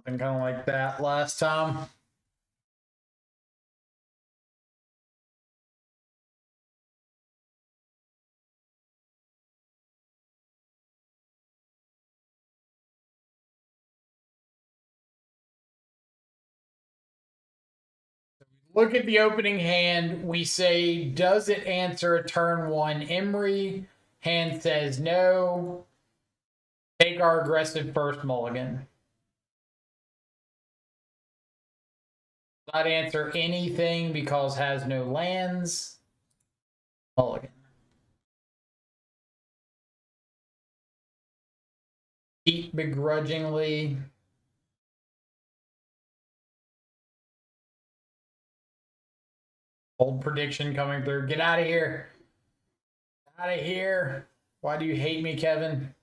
Something kind of like that last time. Look at the opening hand. We say, does it answer a turn one Emery? Hand says no. Take our aggressive first mulligan. Not answer anything because has no lands. Mulligan. Eat begrudgingly. Old prediction coming through. Get out of here. Out of here. Why do you hate me, Kevin?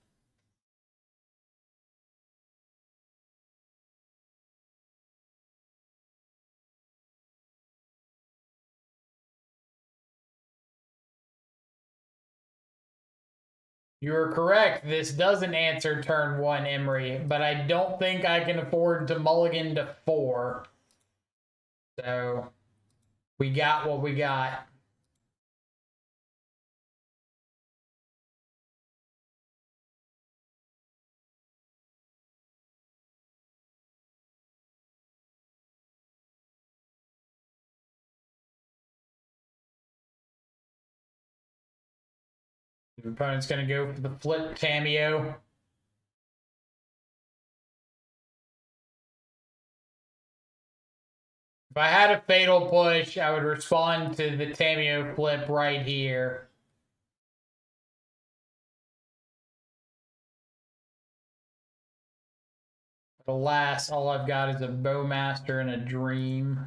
You're correct. This doesn't answer turn one Emery, but I don't think I can afford to mulligan to 4. So we got what we got. The opponent's going to go for the flip cameo. If I had a fatal push, I would respond to the Tameo flip right here. But alas, all I've got is a Bowmaster and a Dream.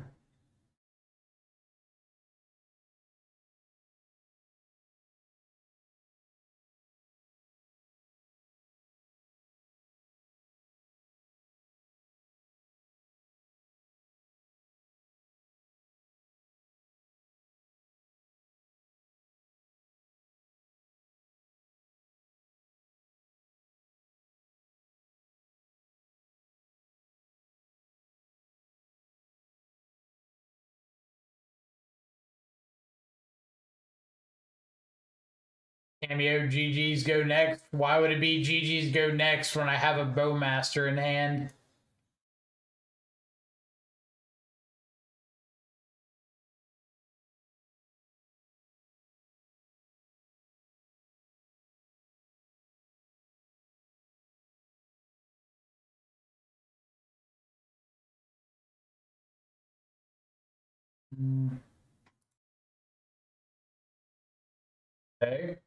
Cameo GG's go next. Why would it be GG's go next when I have a Bowmaster in hand? Okay.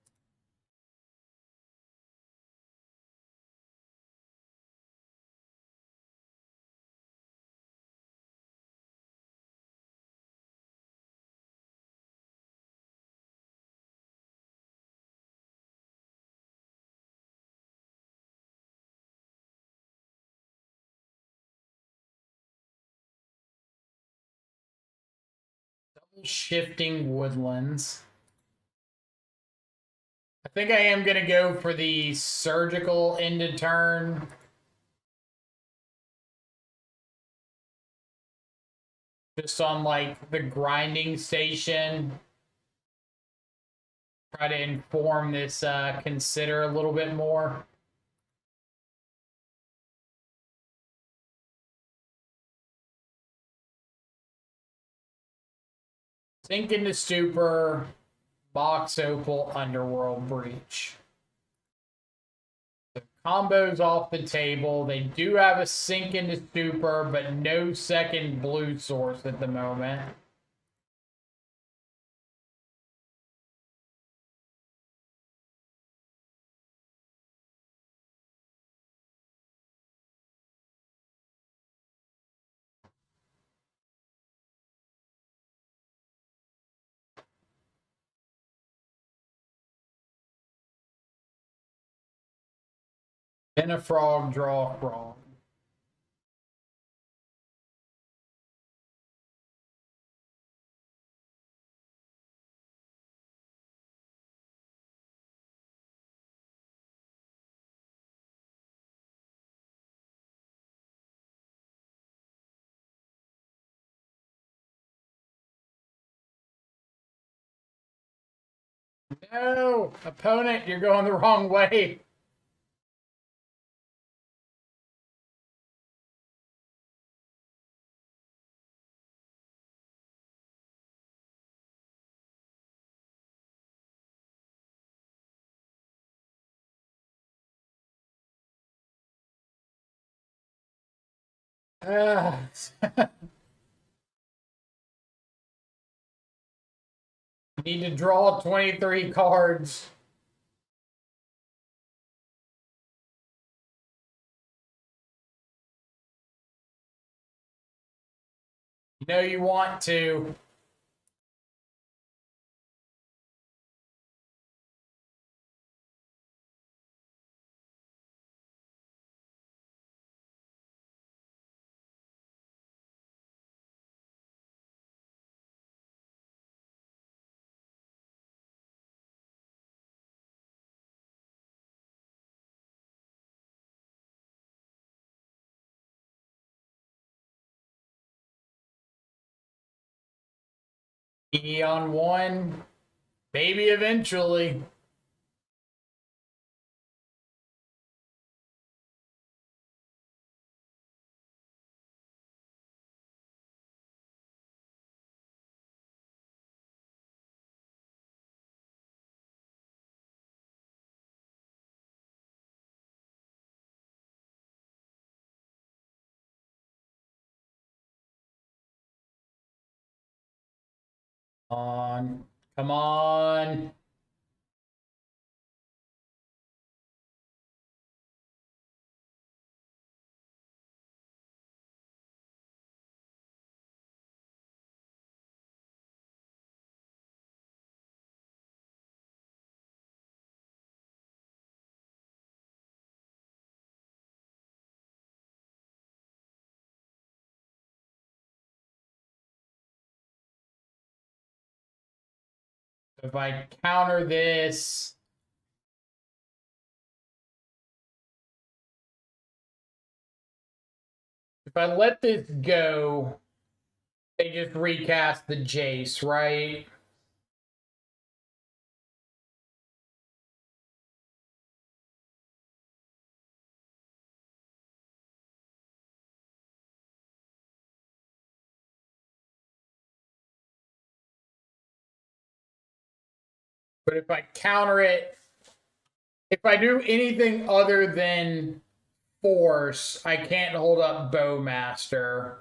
Shifting Woodlands. I think I am going to go for the surgical end of turn. Just on like the grinding station. Try to inform this consider a little bit more. Sink into Stupor, Box Opal, Underworld Breach. The combo's off the table. They do have a Sink into Stupor, but no second blue source at the moment. Then a frog, draw a frog. No, opponent, you're going the wrong way. Ah. Need to draw 23 cards. You know you want to. E on one. Maybe eventually. On. Come on. If I counter this, if I let this go, they just recast the Jace, right? But if I counter it, if I do anything other than force, I can't hold up Bowmaster.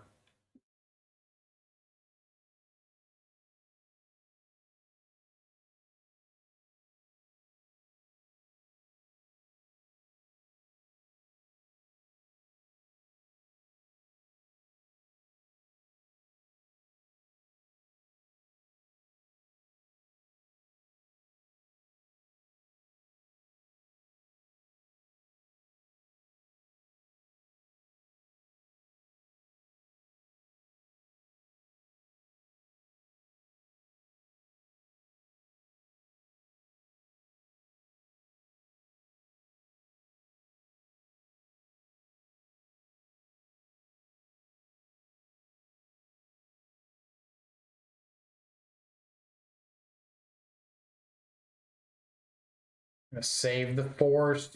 I'm gonna save the force.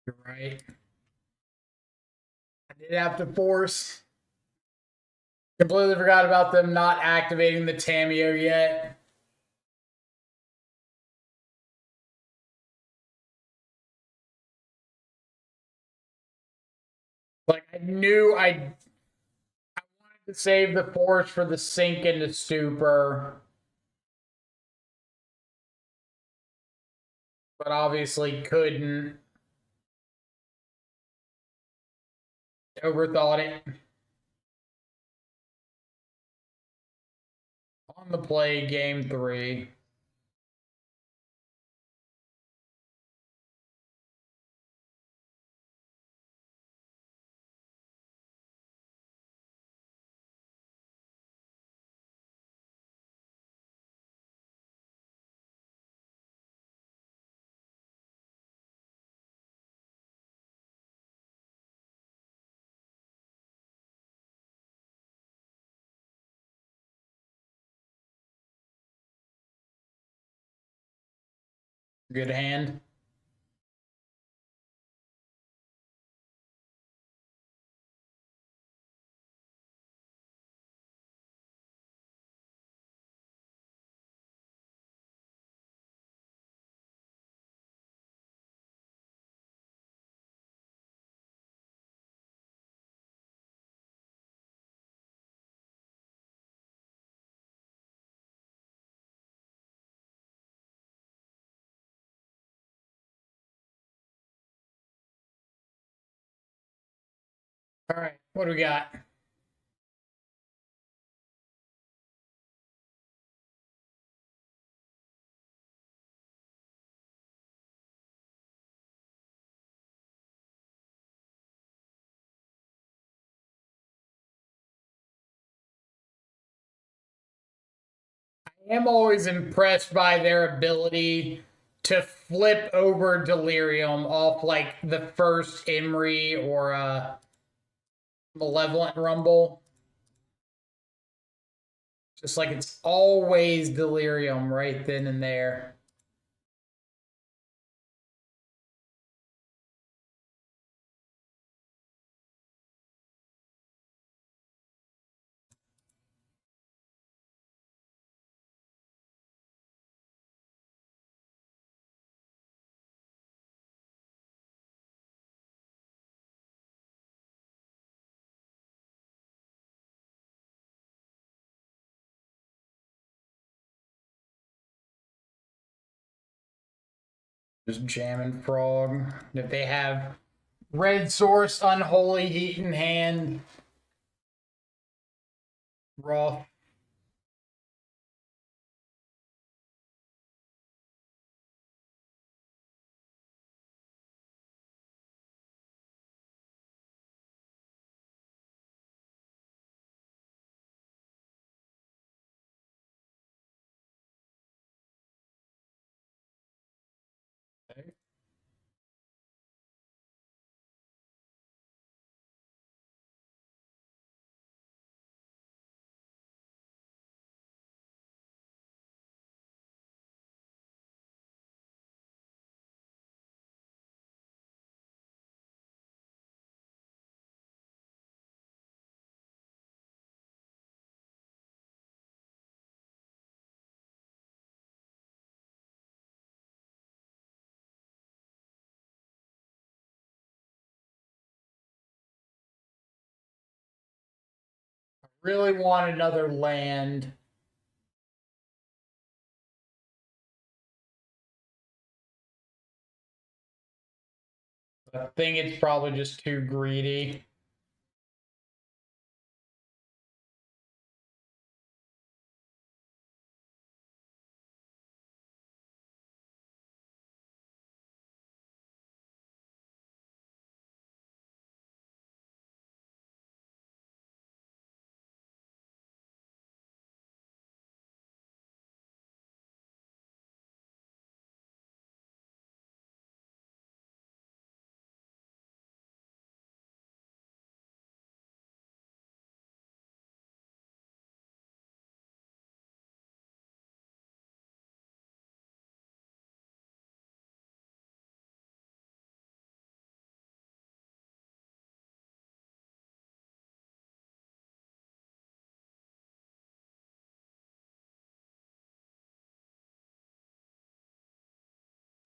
You're right. I did have to force. Completely forgot about them not activating the Tamio yet. Like I knew I wanted to save the force for the sink into stupor, but obviously couldn't. Overthought it. On the play, game 3. Good hand. All right, what do we got? I am always impressed by their ability to flip over Delirium off like the first Emery or Malevolent Rumble. Just like it's always Delirium right then and there. Just jamming Frog. If they have Red Source, Unholy Heat in hand, Roth. Really want another land. I think it's probably just too greedy.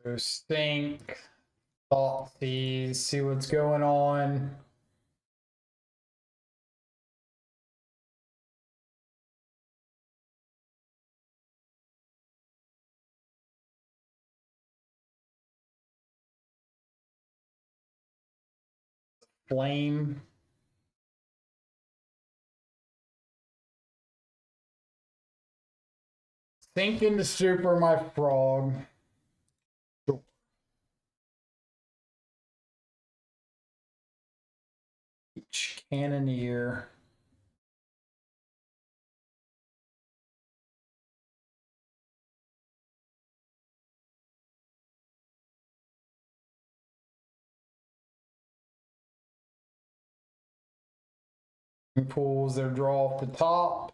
So Stink, Thoughtseize, see what's going on. Flame. Sink into Super, my frog. Cannoneer. Pulls their draw off the top.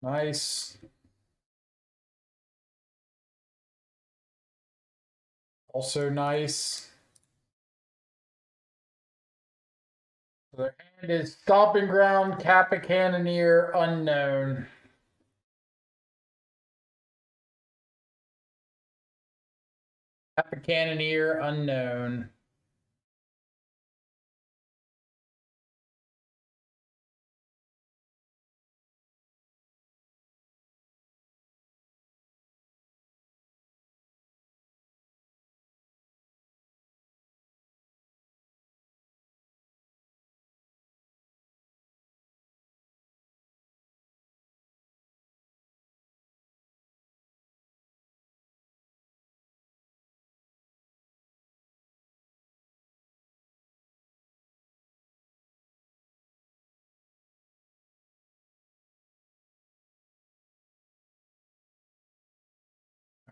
Nice. Also nice. Their hand is Stomping Ground, Kappa Cannoneer, Unknown. Kappa Cannoneer, Unknown.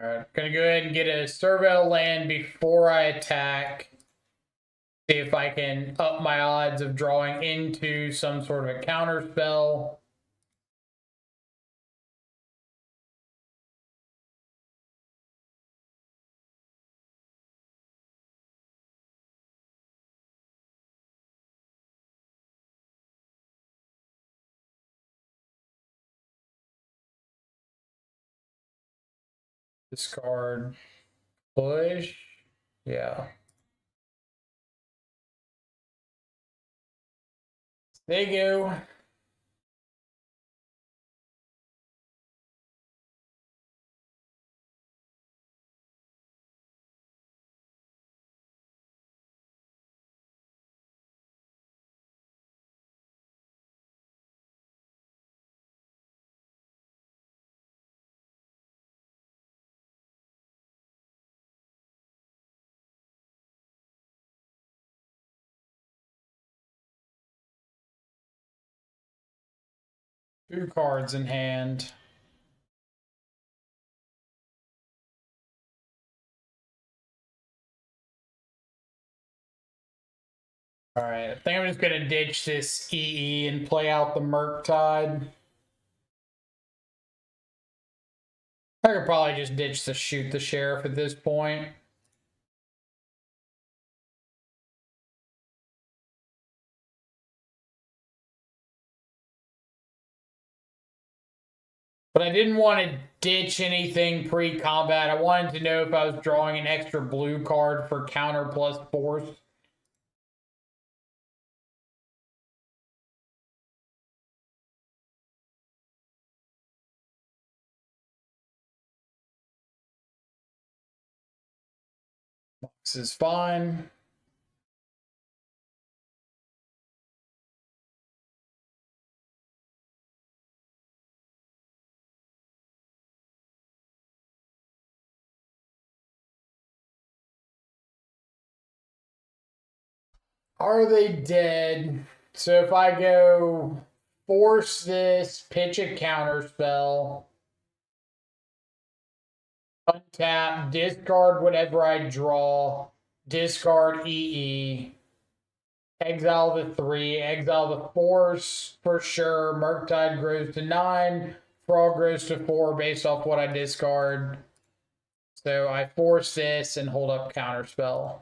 Alright, gonna go ahead and get a Surveil land before I attack. See if I can up my odds of drawing into some sort of a counter spell. Discard, push. Yeah. There you go. Two cards in hand. Alright, I think I'm just gonna ditch this EE and play out the Murktide. I could probably just ditch the Shoot the Sheriff at this point. But I didn't want to ditch anything pre-combat. I wanted to know if I was drawing an extra blue card for counter plus force. This is fine. Are they dead? So if I go force this, pitch a counter spell, untap, discard whatever I draw, discard EE, exile the 3, exile the force for sure. Murktide grows to 9, Frog grows to 4 based off what I discard. So I force this and hold up counterspell.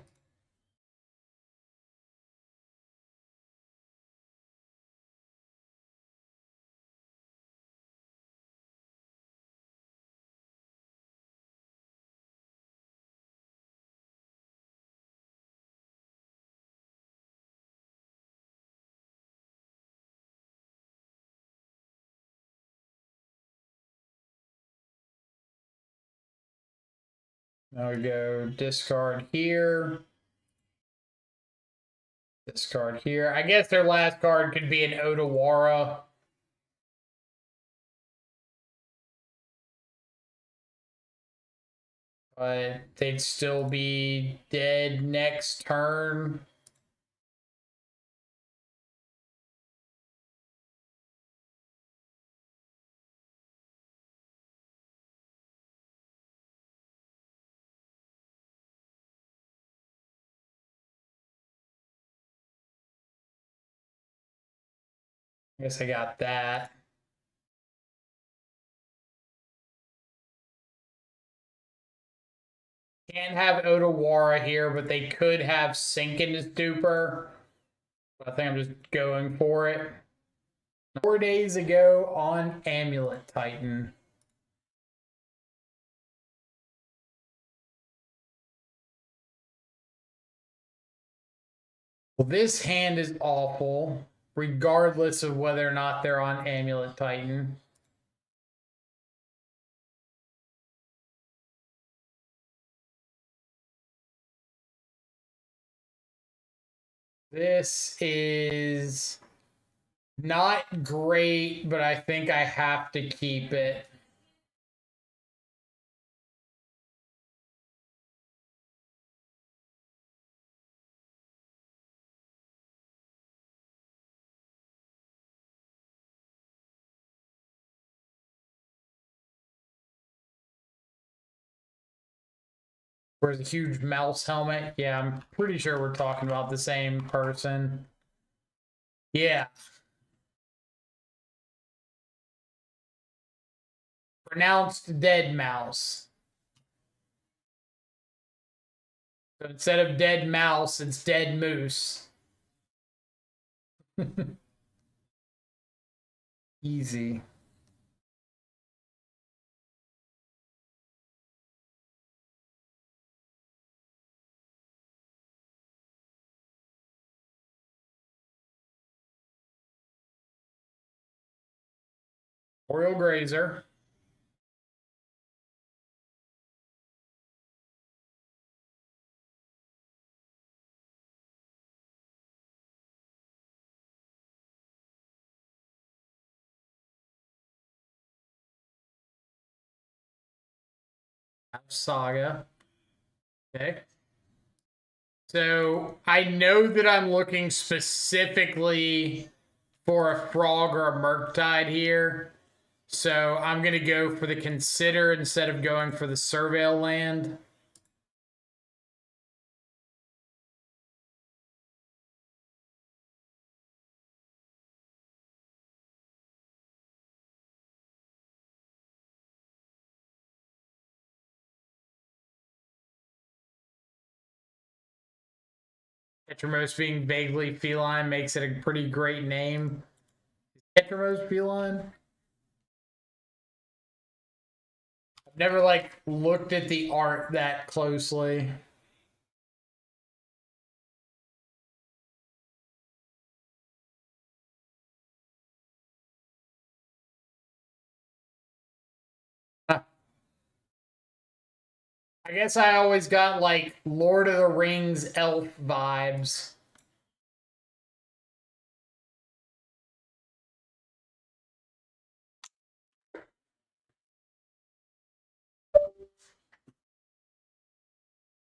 Now we go discard here. Discard here. I guess their last card could be an Odawara. But they'd still be dead next turn. I guess I got that. Can't have Otawara here, but they could have Sink into Stupor. I think I'm just going for it. 4 days ago on Amulet Titan. Well, this hand is awful, regardless of whether or not they're on Amulet Titan. This is not great, but I think I have to keep it. Where's a huge mouse helmet? Yeah, I'm pretty sure we're talking about the same person. Yeah. Pronounced dead mouse. So instead of dead mouse, it's dead moose. Easy. Oriole Grazer. Saga. Okay. So I know that I'm looking specifically for a frog or a Murktide here. So I'm going to go for the Consider instead of going for the Surveil land. Tetramos being vaguely feline makes it a pretty great name. Tetramos feline? I've never like looked at the art that closely. Huh. I guess I always got like Lord of the Rings elf vibes.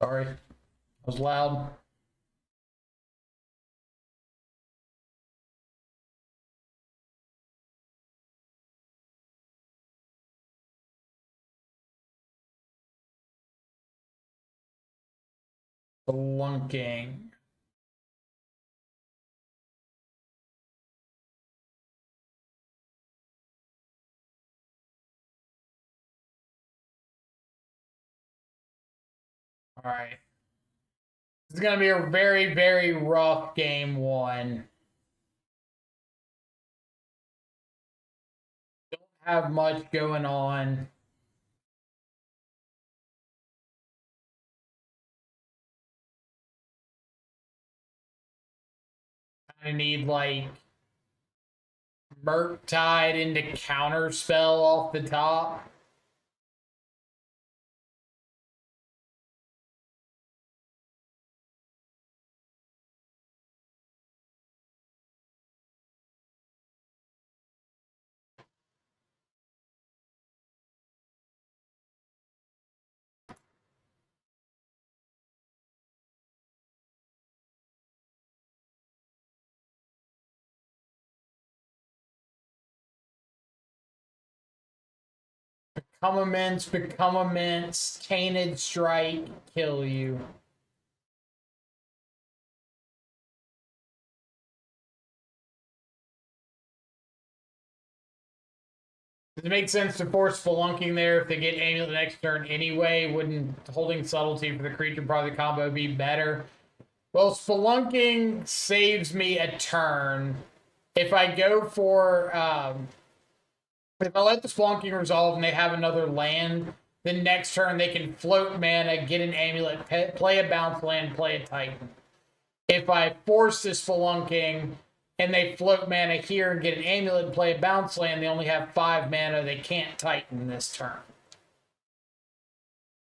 Sorry, I was loud. Flunking. All right. It's going to be a very, very rough game one. Don't have much going on. I need like Murktide into Counterspell off the top. Become immense, Tainted Strike, kill you. Does it make sense to force Spelunking there if they get Amulet next turn anyway? Wouldn't holding Subtlety for the creature part of the combo be better? Well, Spelunking saves me a turn. If I go for, if I let the Spelunking resolve and they have another land, then next turn they can float mana, get an Amulet, play a bounce land, play a Titan. If I force the Spelunking and they float mana here and get an Amulet and play a bounce land, they only have 5 mana, they can't Titan this turn.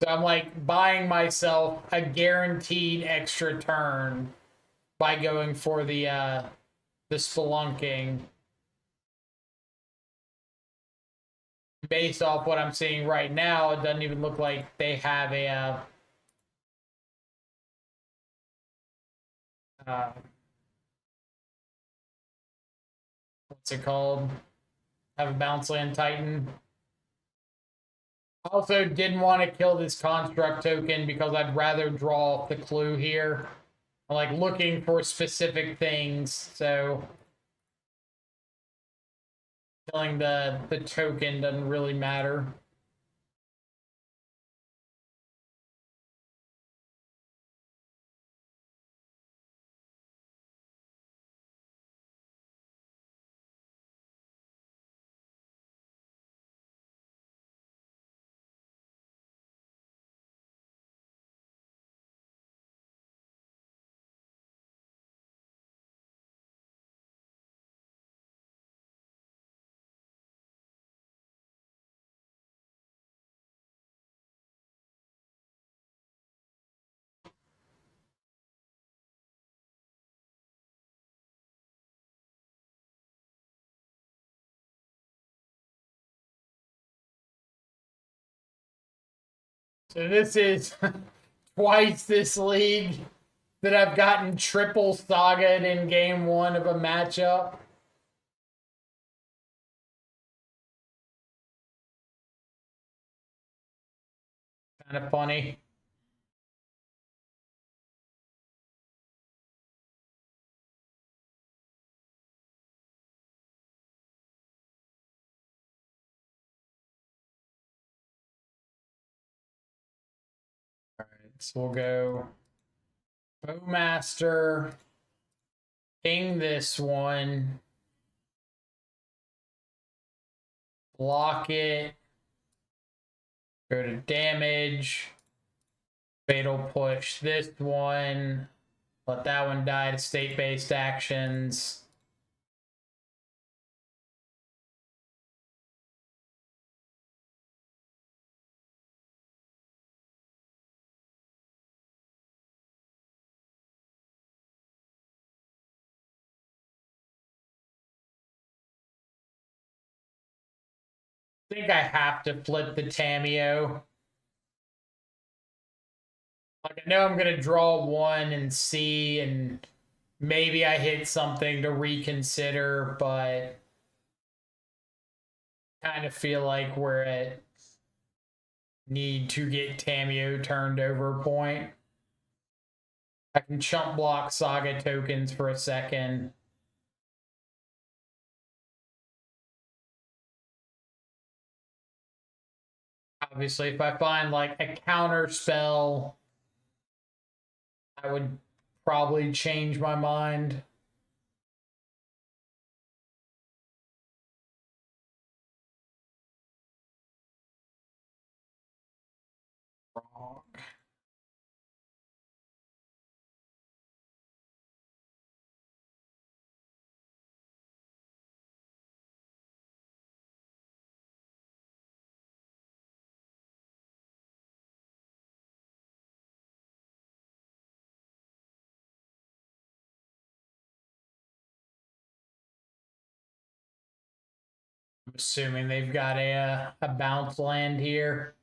So I'm like buying myself a guaranteed extra turn by going for the Spelunking. Based off what I'm seeing right now, it doesn't even look like they have a what's it called? Have a bounce land Titan. Also didn't want to kill this construct token because I'd rather draw the clue here. I'm like looking for specific things, so killing the token doesn't really matter. So this is twice this league that I've gotten triple Saga'd in game 1 of a matchup. Kind of funny. All right, so we'll go Bowmaster, ping this one, block it, go to damage, fatal push this one, let that one die to state-based actions. I think I have to flip the Tameo. Like, I know I'm going to draw one and see, and maybe I hit something to reconsider, but kind of feel like we're at need to get Tameo turned over point. I can chump block Saga tokens for a second. Obviously, if I find like a counter spell, I would probably change my mind. Wrong. I'm assuming they've got a bounce land here.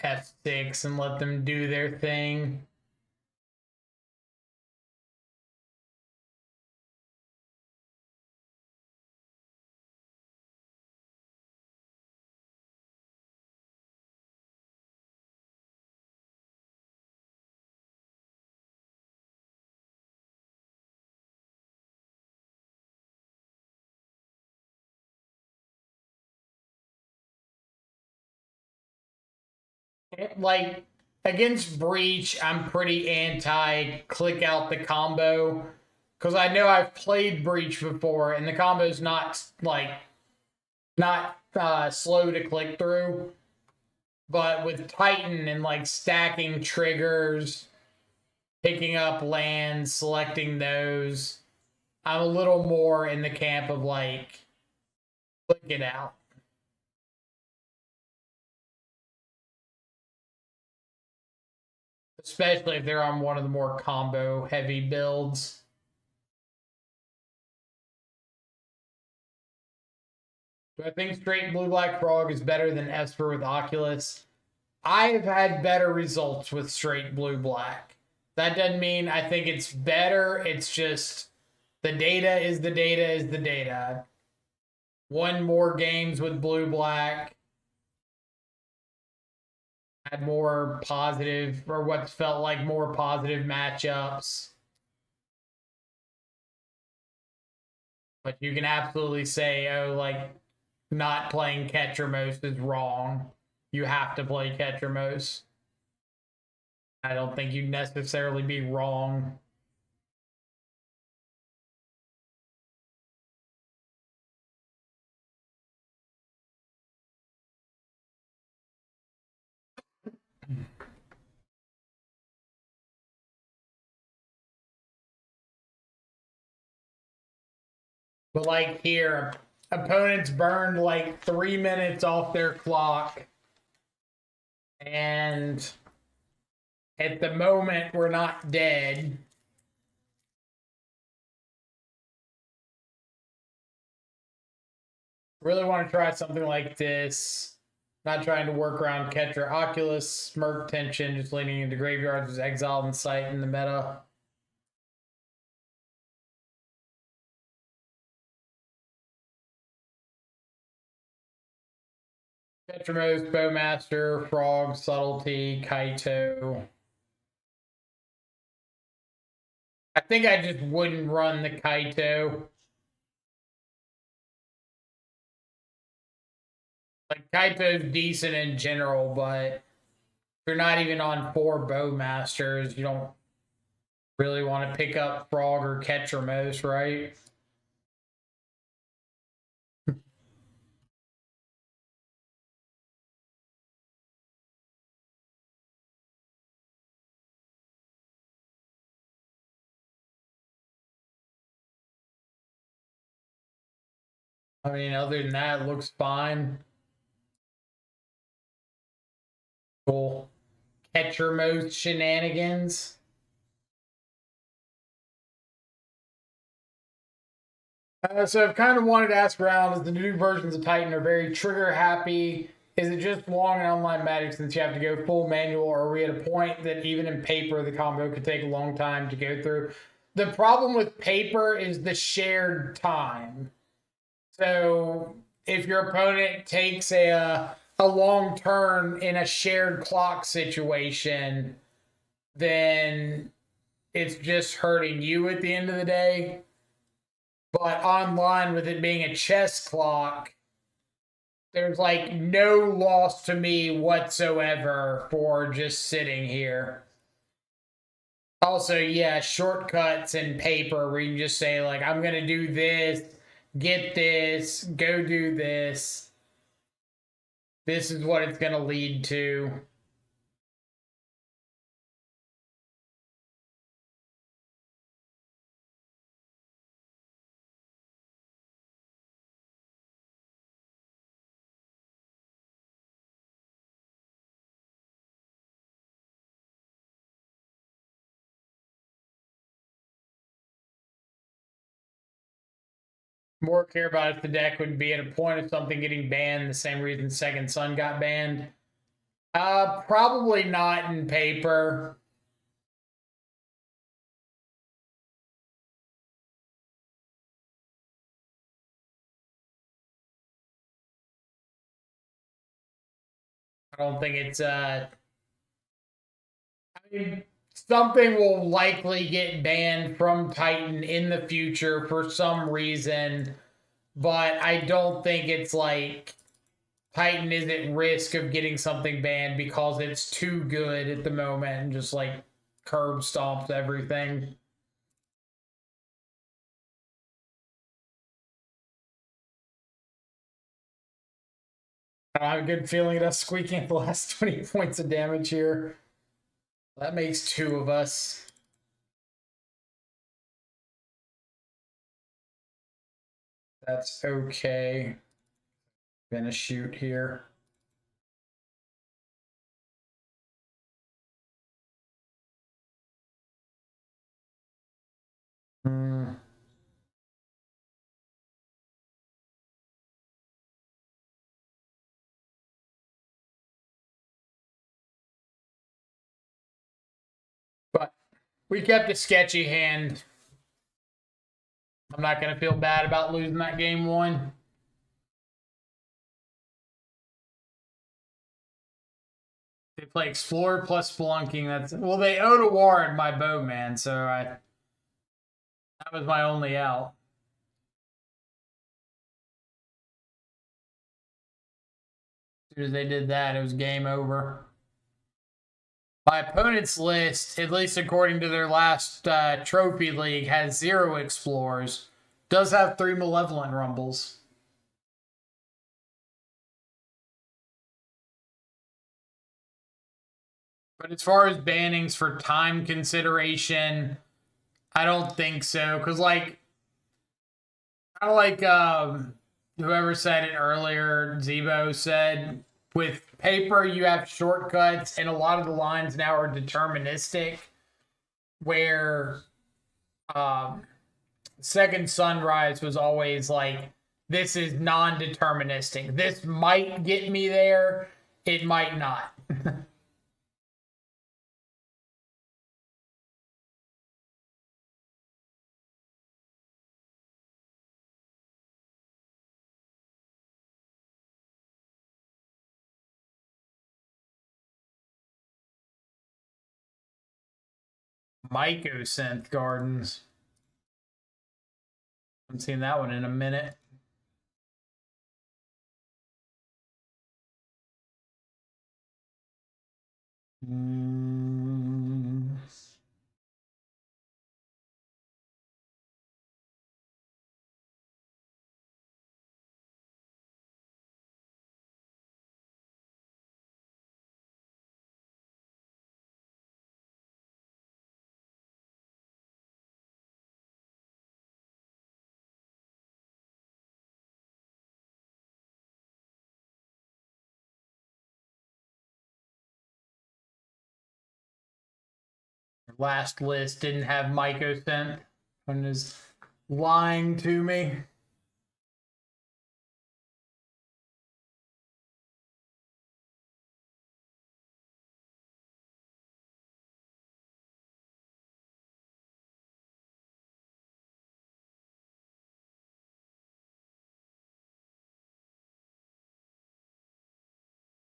F6 and let them do their thing. Like against Breach, I'm pretty anti click out the combo because I know I've played Breach before and the combo is not not slow to click through. But with Titan and like stacking triggers, picking up lands, selecting those, I'm a little more in the camp of like click it out. Especially if they're on one of the more combo heavy builds. Do I think straight blue black frog is better than Esper with Oculus? I've had better results with straight blue black. That doesn't mean I think it's better. It's just the data is the data is the data. Won more games with blue black. Had more positive, or what felt like more positive matchups. But you can absolutely say, oh, like, not playing Ketchermos is wrong. You have to play Ketchermos. I don't think you'd necessarily be wrong. But like here, opponents burned like 3 minutes off their clock. And at the moment, we're not dead. Really want to try something like this. Not trying to work around Catcher Oculus, Smirk Tension, just leaning into graveyards with Exile and Sight in the meta. Petramos, Bowmaster, Frog, Subtlety, Kaito. I think I just wouldn't run the Kaito. Like, Kaito's decent in general, but if you're not even on 4 Bowmasters, you don't really want to pick up Frog or Ketchermos, right? I mean, other than that, it looks fine. Cool. Ketchermos shenanigans. So I've kind of wanted to ask around, as the new versions of Titan are very trigger happy. Is it just long and online magic since you have to go full manual, or are we at a point that even in paper the combo could take a long time to go through? The problem with paper is the shared time. So if your opponent takes a long turn in a shared clock situation, then it's just hurting you at the end of the day. But online, with it being a chess clock, there's like no loss to me whatsoever for just sitting here. Also, yeah, shortcuts and paper where you can just say, like, I'm going to do this, get this, go do this. This is what it's going to lead to. More care about if the deck would be at a point of something getting banned, the same reason Second Son got banned. Probably not in paper. I don't think it's I mean, something will likely get banned from Titan in the future for some reason, but I don't think it's like Titan is at risk of getting something banned because it's too good at the moment and just like curb stomps everything. I have a good feeling of us squeaking at the last 20 points of damage here. That makes two of us. That's okay. Gonna shoot here. Hmm. But we kept a sketchy hand. I'm not gonna feel bad about losing that game one. They play Explorer plus Spelunking. That's well, they owed a war in my bowman, so that was my only out. As soon as they did that, it was game over. My opponent's list, at least according to their last trophy league, has 0 explorers. Does have 3 malevolent rumbles. But as far as bannings for time consideration, I don't think so. Because, like, I like whoever said it earlier, Zebo said, with paper, you have shortcuts, and a lot of the lines now are deterministic, where um, Second Sunrise was always like, this is non deterministic. This might get me there, it might not. Mycosynth Gardens. Haven't seen that one in a minute. Mm. Last list didn't have Mycosynth and is lying to me.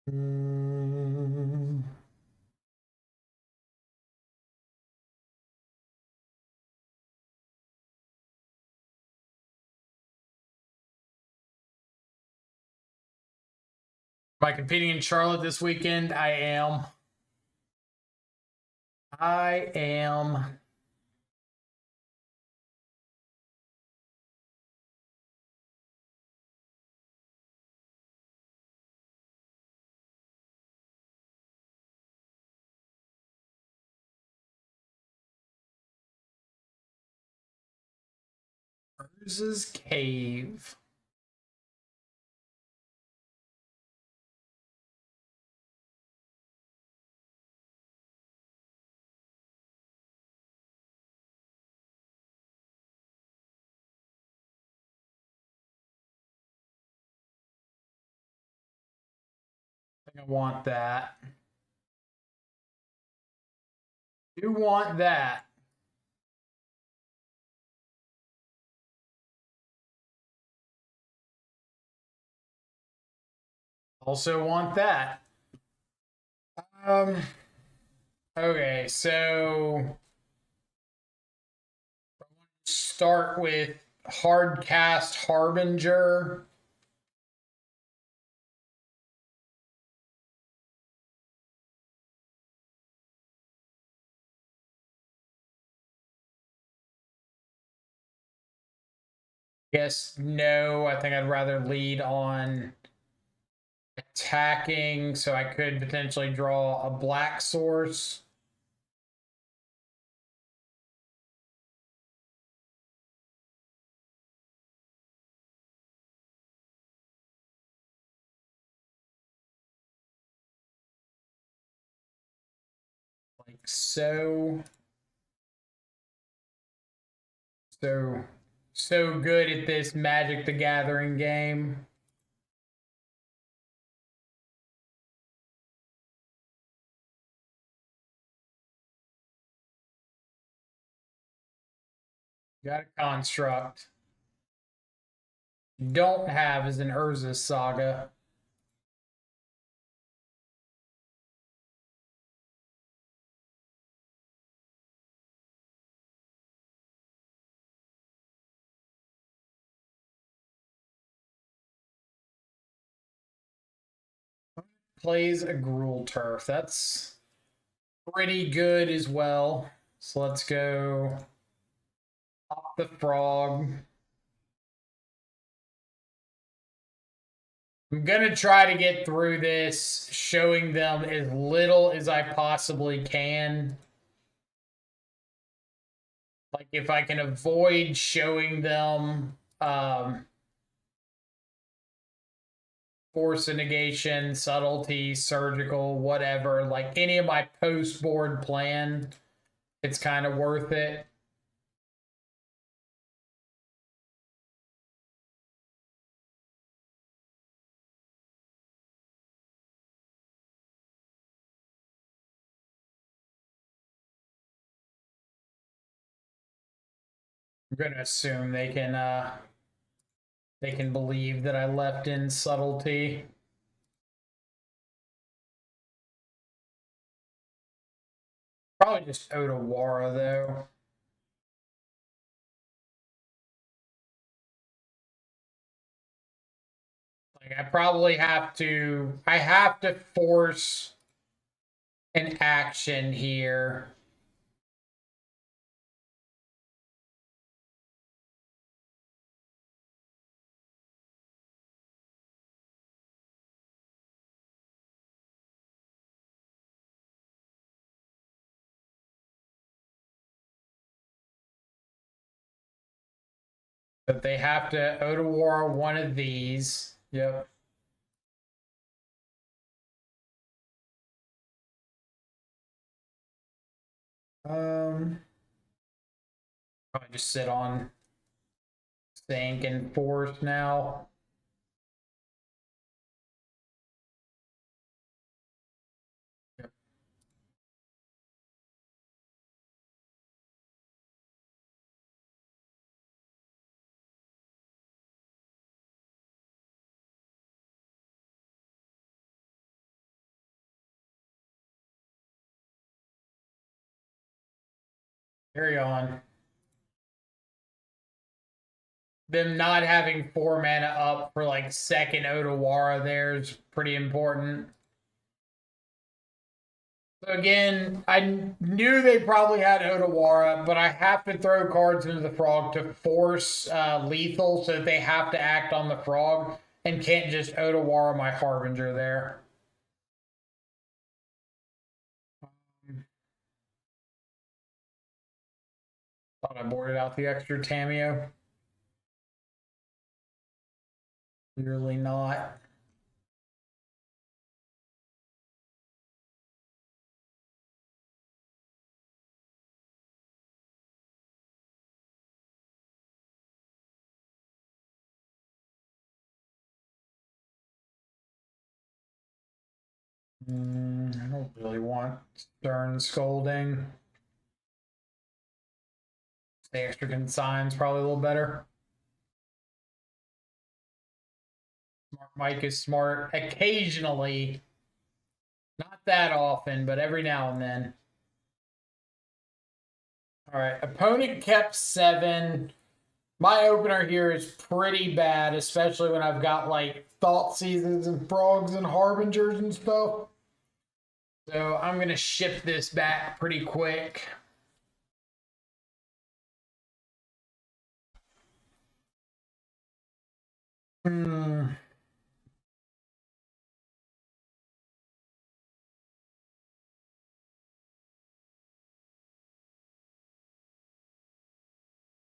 Mm. Am I competing in Charlotte this weekend? I am. I am. Urza's Cave. I want that. Do want that. Also want that. Um. Okay, so start with Hardcast Harbinger. Guess no. I think I'd rather lead on attacking, so I could potentially draw a black source. Like so. So so good at this Magic the Gathering game. Got a construct. Don't have is an Urza Saga. Plays a Gruul Turf. That's pretty good as well. So let's go Pop the Frog. I'm gonna try to get through this, showing them as little as I possibly can. Like if I can avoid showing them force and negation, subtlety, surgical, whatever, like any of my post board plan, it's kind of worth it. I'm gonna assume they can believe that I left in subtlety. Probably just Odawara though. Like I have to force an action here. But they have to Odawara one of these. Yep. Probably just sit on Sink and Force now. Yep. Carry on. Them not having 4 mana up for like second Odawara there is pretty important. So again, I knew they probably had Odawara, but I have to throw cards into the frog to force lethal so that they have to act on the frog and can't just Odawara my Harbinger there. Thought I boarded out the extra Tameo. Clearly not. I don't really want stern scolding. The extra consign's probably a little better. Smart Mike is smart occasionally. Not that often, but every now and then. All right, opponent kept 7. My opener here is pretty bad, especially when I've got like Thought Seasons and Frogs and Harbingers and stuff. So I'm going to ship this back pretty quick.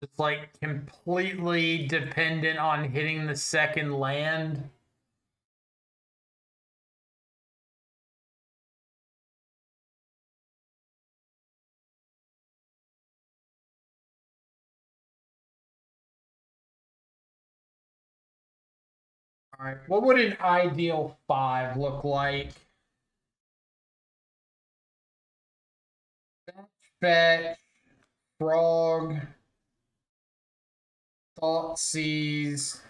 It's like completely dependent on hitting the second land. All right, what would an ideal 5 look like? Fetch, frog, thought seize.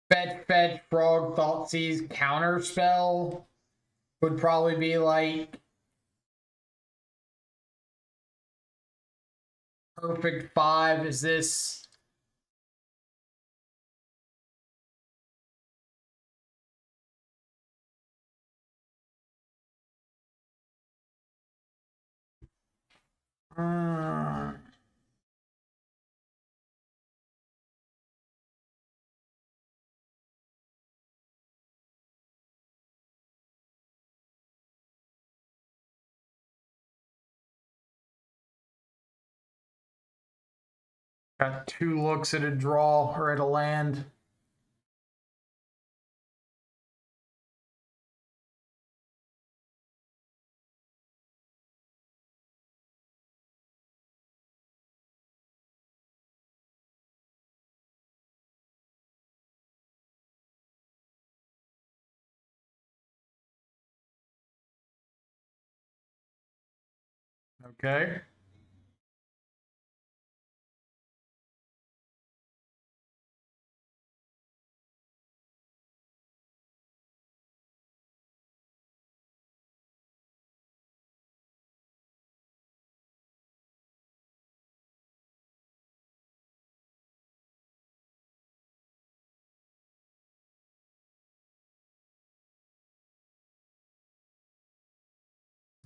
Fetch, frog, thought seize, counter spell would probably be like perfect 5. Is this? Got 2 looks at a draw or at a land. Okay.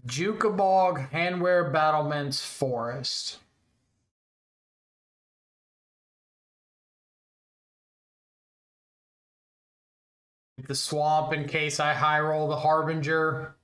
Jukabog, Handwear, Battlements, Forest. The swamp in case I high roll the Harbinger.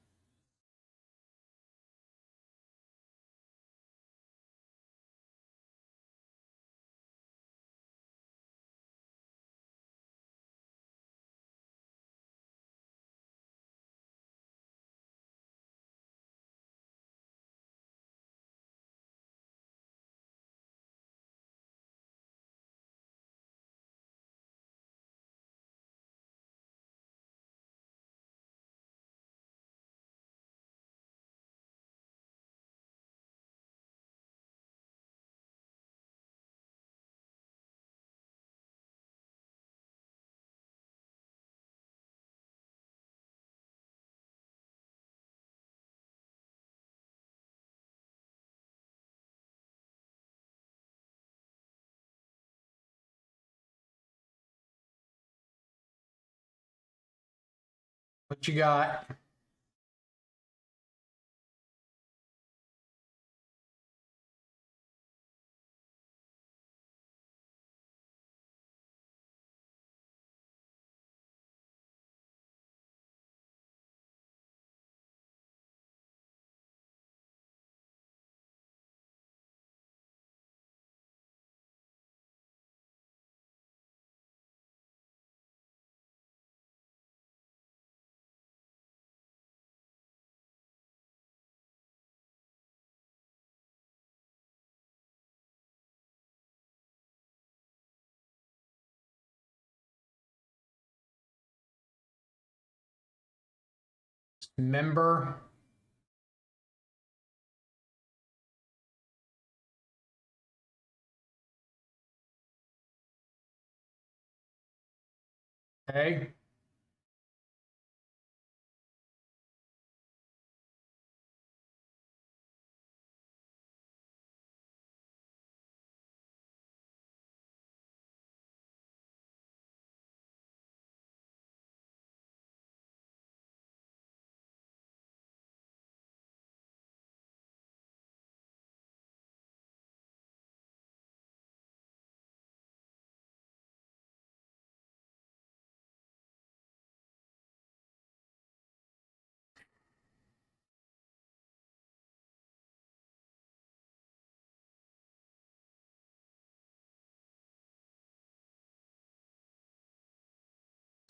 What you got? Member. Okay.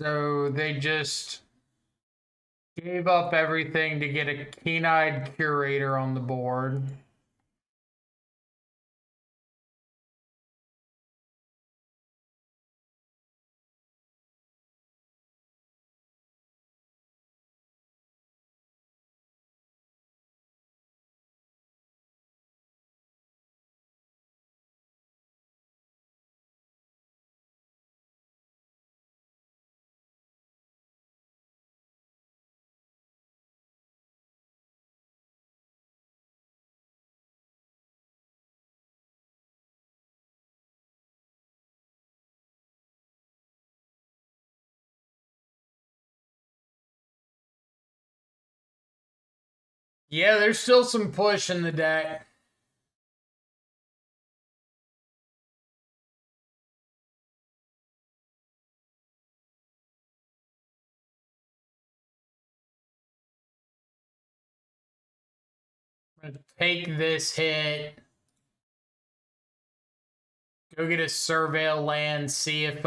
So they just gave up everything to get a keen-eyed curator on the board. Yeah, there's still some push in the deck. I'm gonna take this hit. Go get a surveil land, see if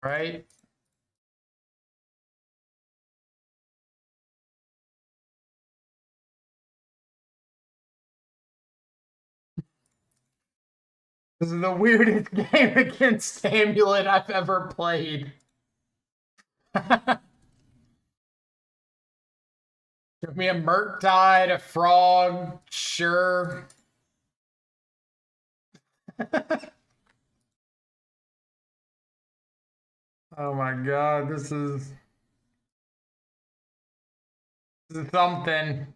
right? This is the weirdest game against Amulet I've ever played. Give me a Murktide, a frog, sure. Oh my god, this is something.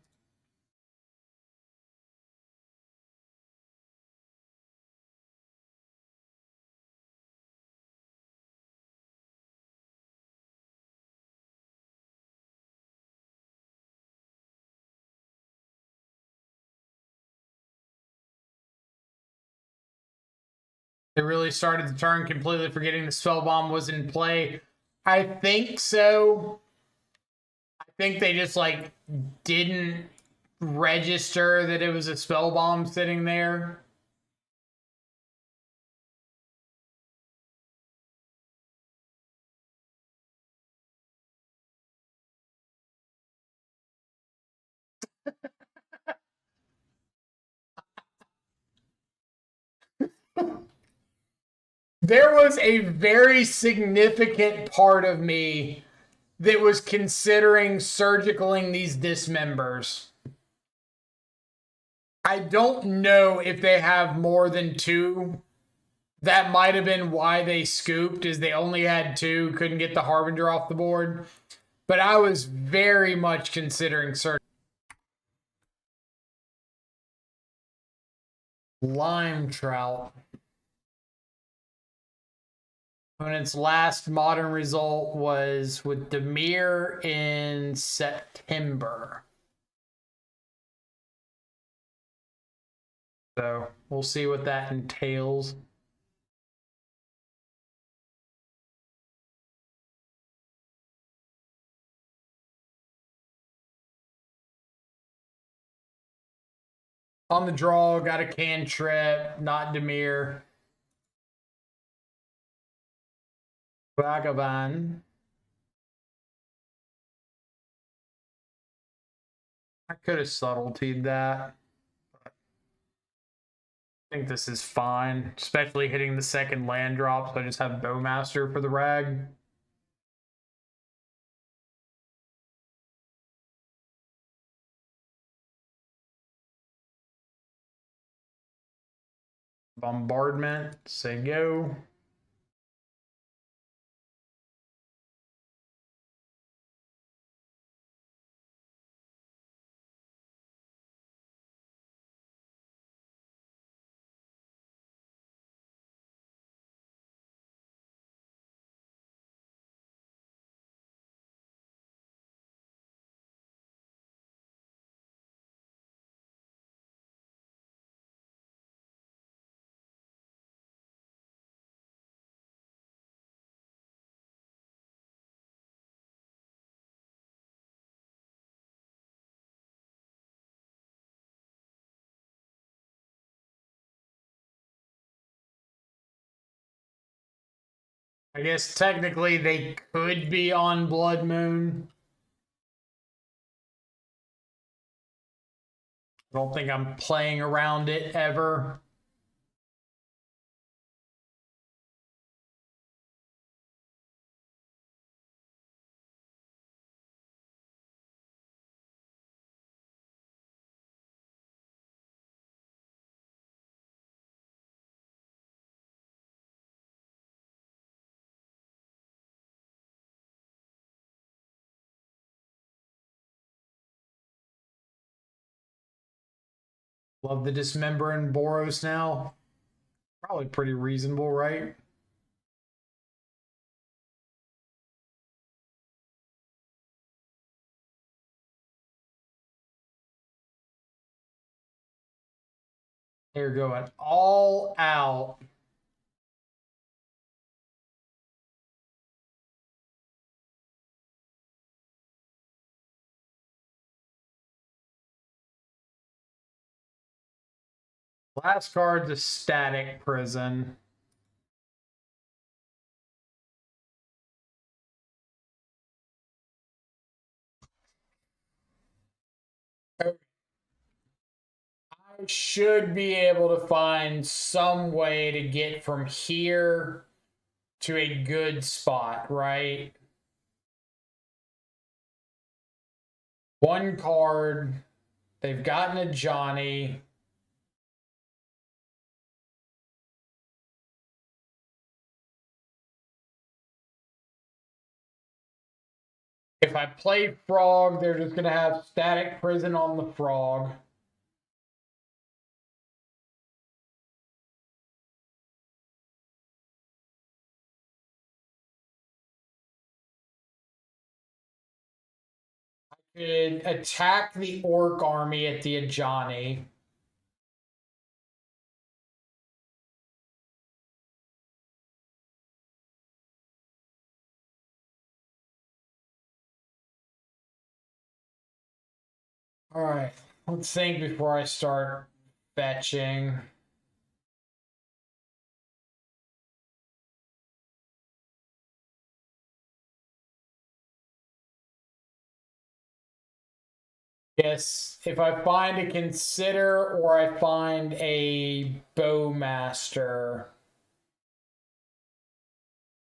They really started the turn completely forgetting the spell bomb was in play. I think so. I think they just like didn't register that it was a spell bomb sitting there. There was a very significant part of me that was considering surgicaling these dismembers. I don't know if they have more than two. That might have been why they scooped, is they only had two, couldn't get the Harbinger off the board. But I was very much considering surgical. Lime trout. When its last modern result was with Temur in September. So we'll see what that entails. On the draw, got a cantrip, not Temur. Vagabond. I could have subtletied that. I think this is fine, especially hitting the second land drop, so I just have Bowmaster for the rag. Bombardment, say go. I guess technically they could be on Blood Moon. I don't think I'm playing around it ever. Love the Dismembering Boros now. Probably pretty reasonable, right? They're going all out. Last card's a Static Prison. I should be able to find some way to get from here to a good spot, right? One card. They've gotten a Johnny. If I play Frog, they're just going to have Static Prison on the Frog. I could attack the Orc army at the Ajani. All right, let's think before I start fetching. Yes, if I find a Consider or I find a Bowmaster,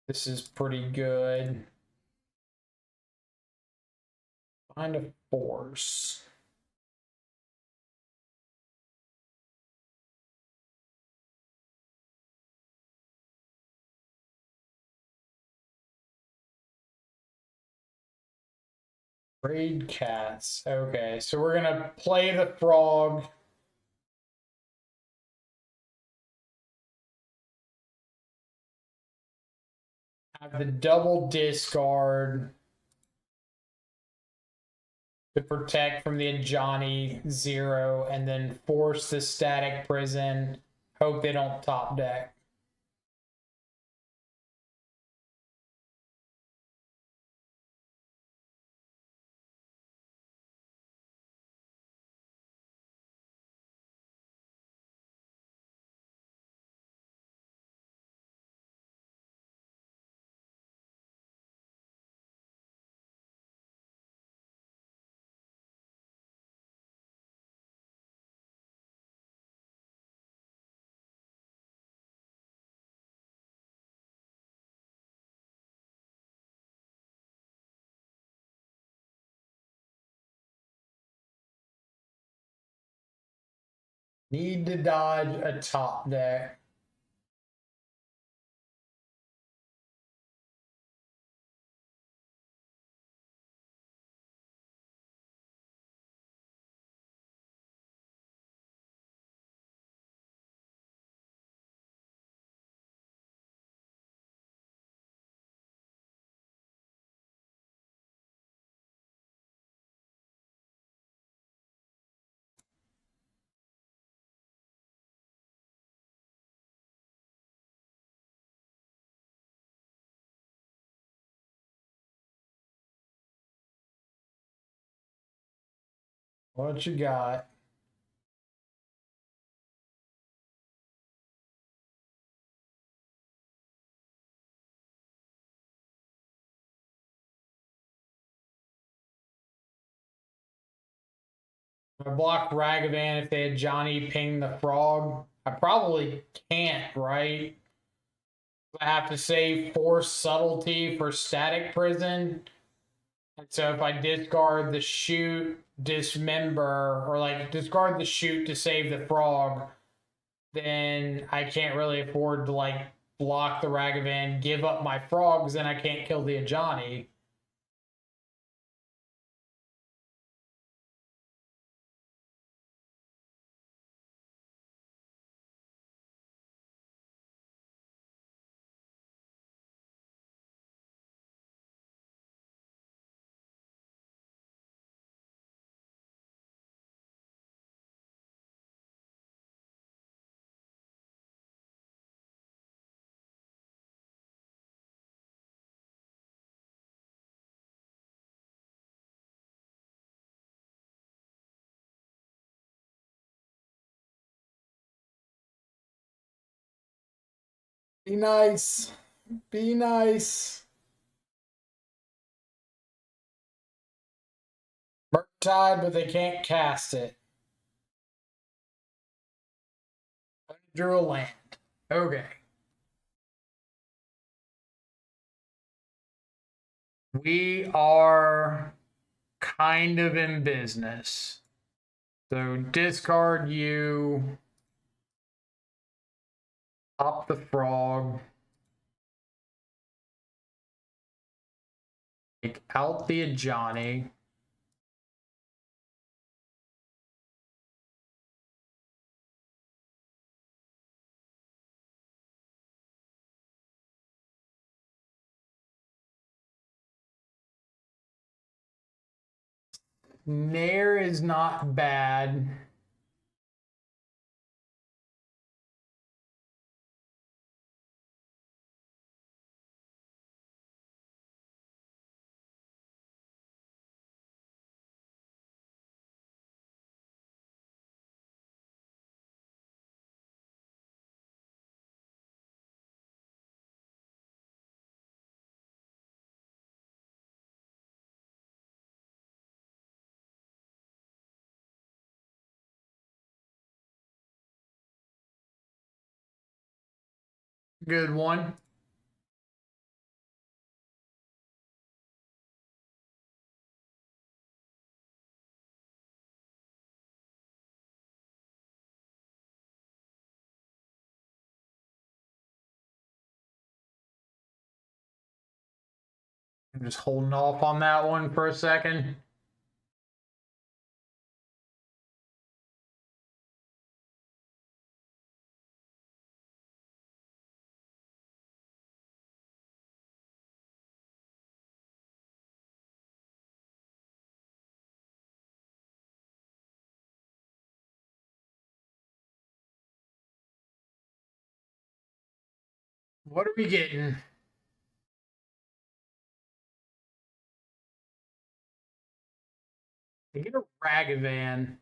this is pretty good. Find a Force. Trade cats. Okay, so we're gonna play the Frog. Have the double discard to protect from the Ajani 0, and then force the Static Prison. Hope they don't top deck. Need to dodge a top deck. What you got? I block Ragavan if they had Johnny ping the frog. I probably can't, right? I have to save Force Subtlety for Static Prison. And so if I discard the shoot, dismember, or like discard the shoot to save the frog, then I can't really afford to like block the Ragavan, give up my frogs, then I can't kill the Ajani. Be nice. Be nice. Murktide, but they can't cast it. Drew a land. Okay. We are kind of in business. So discard you. Pop the frog. Take out the Ajani. Nair is not bad. Good one. I'm just holding off on that one for a second. What are we getting? I get a Ragavan.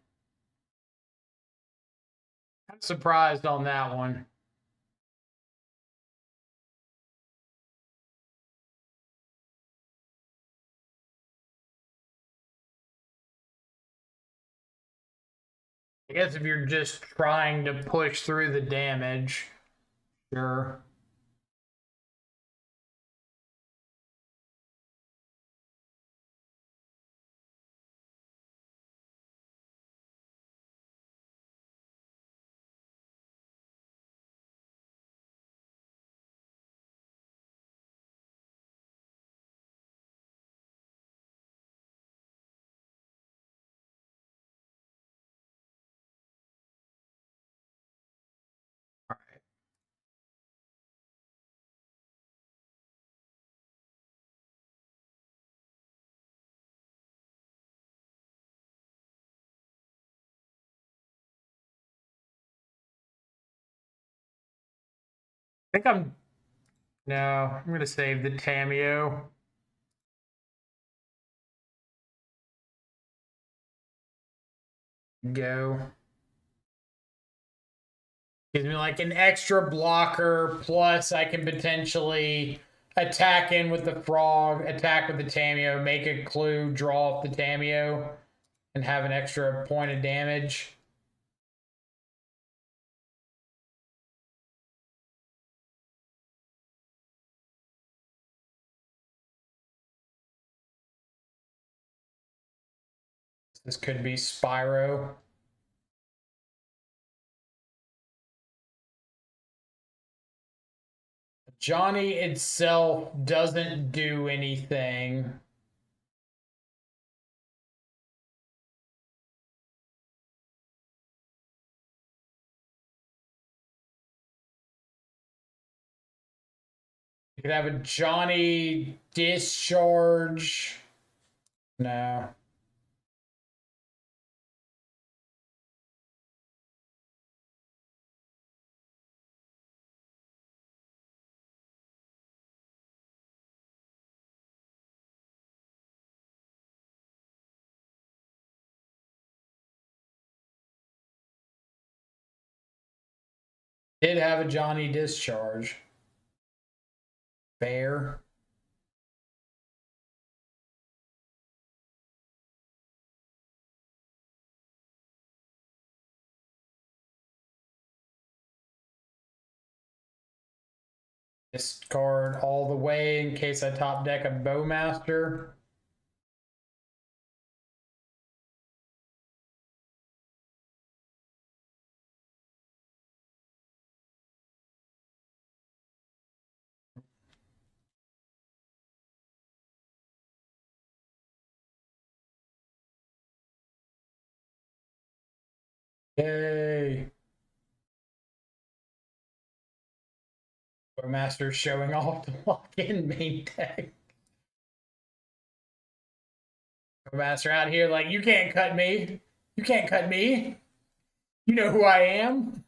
I'm surprised on that one. I guess if you're just trying to push through the damage, sure. I think I'm... No, I'm going to save the Tameo. Go. Gives me like an extra blocker, plus I can potentially attack in with the frog, attack with the Tameo, make a clue, draw off the Tameo, and have an extra point of damage. This could be Spyro. Johnny itself doesn't do anything. You could have a Johnny discharge. No. Did have a Johnny discharge. Fair. Discard all the way in case I top deck a Bowmaster. Yay. Bowmaster showing off the lock-in main deck. Bowmaster out here like, you can't cut me. You can't cut me. You know who I am.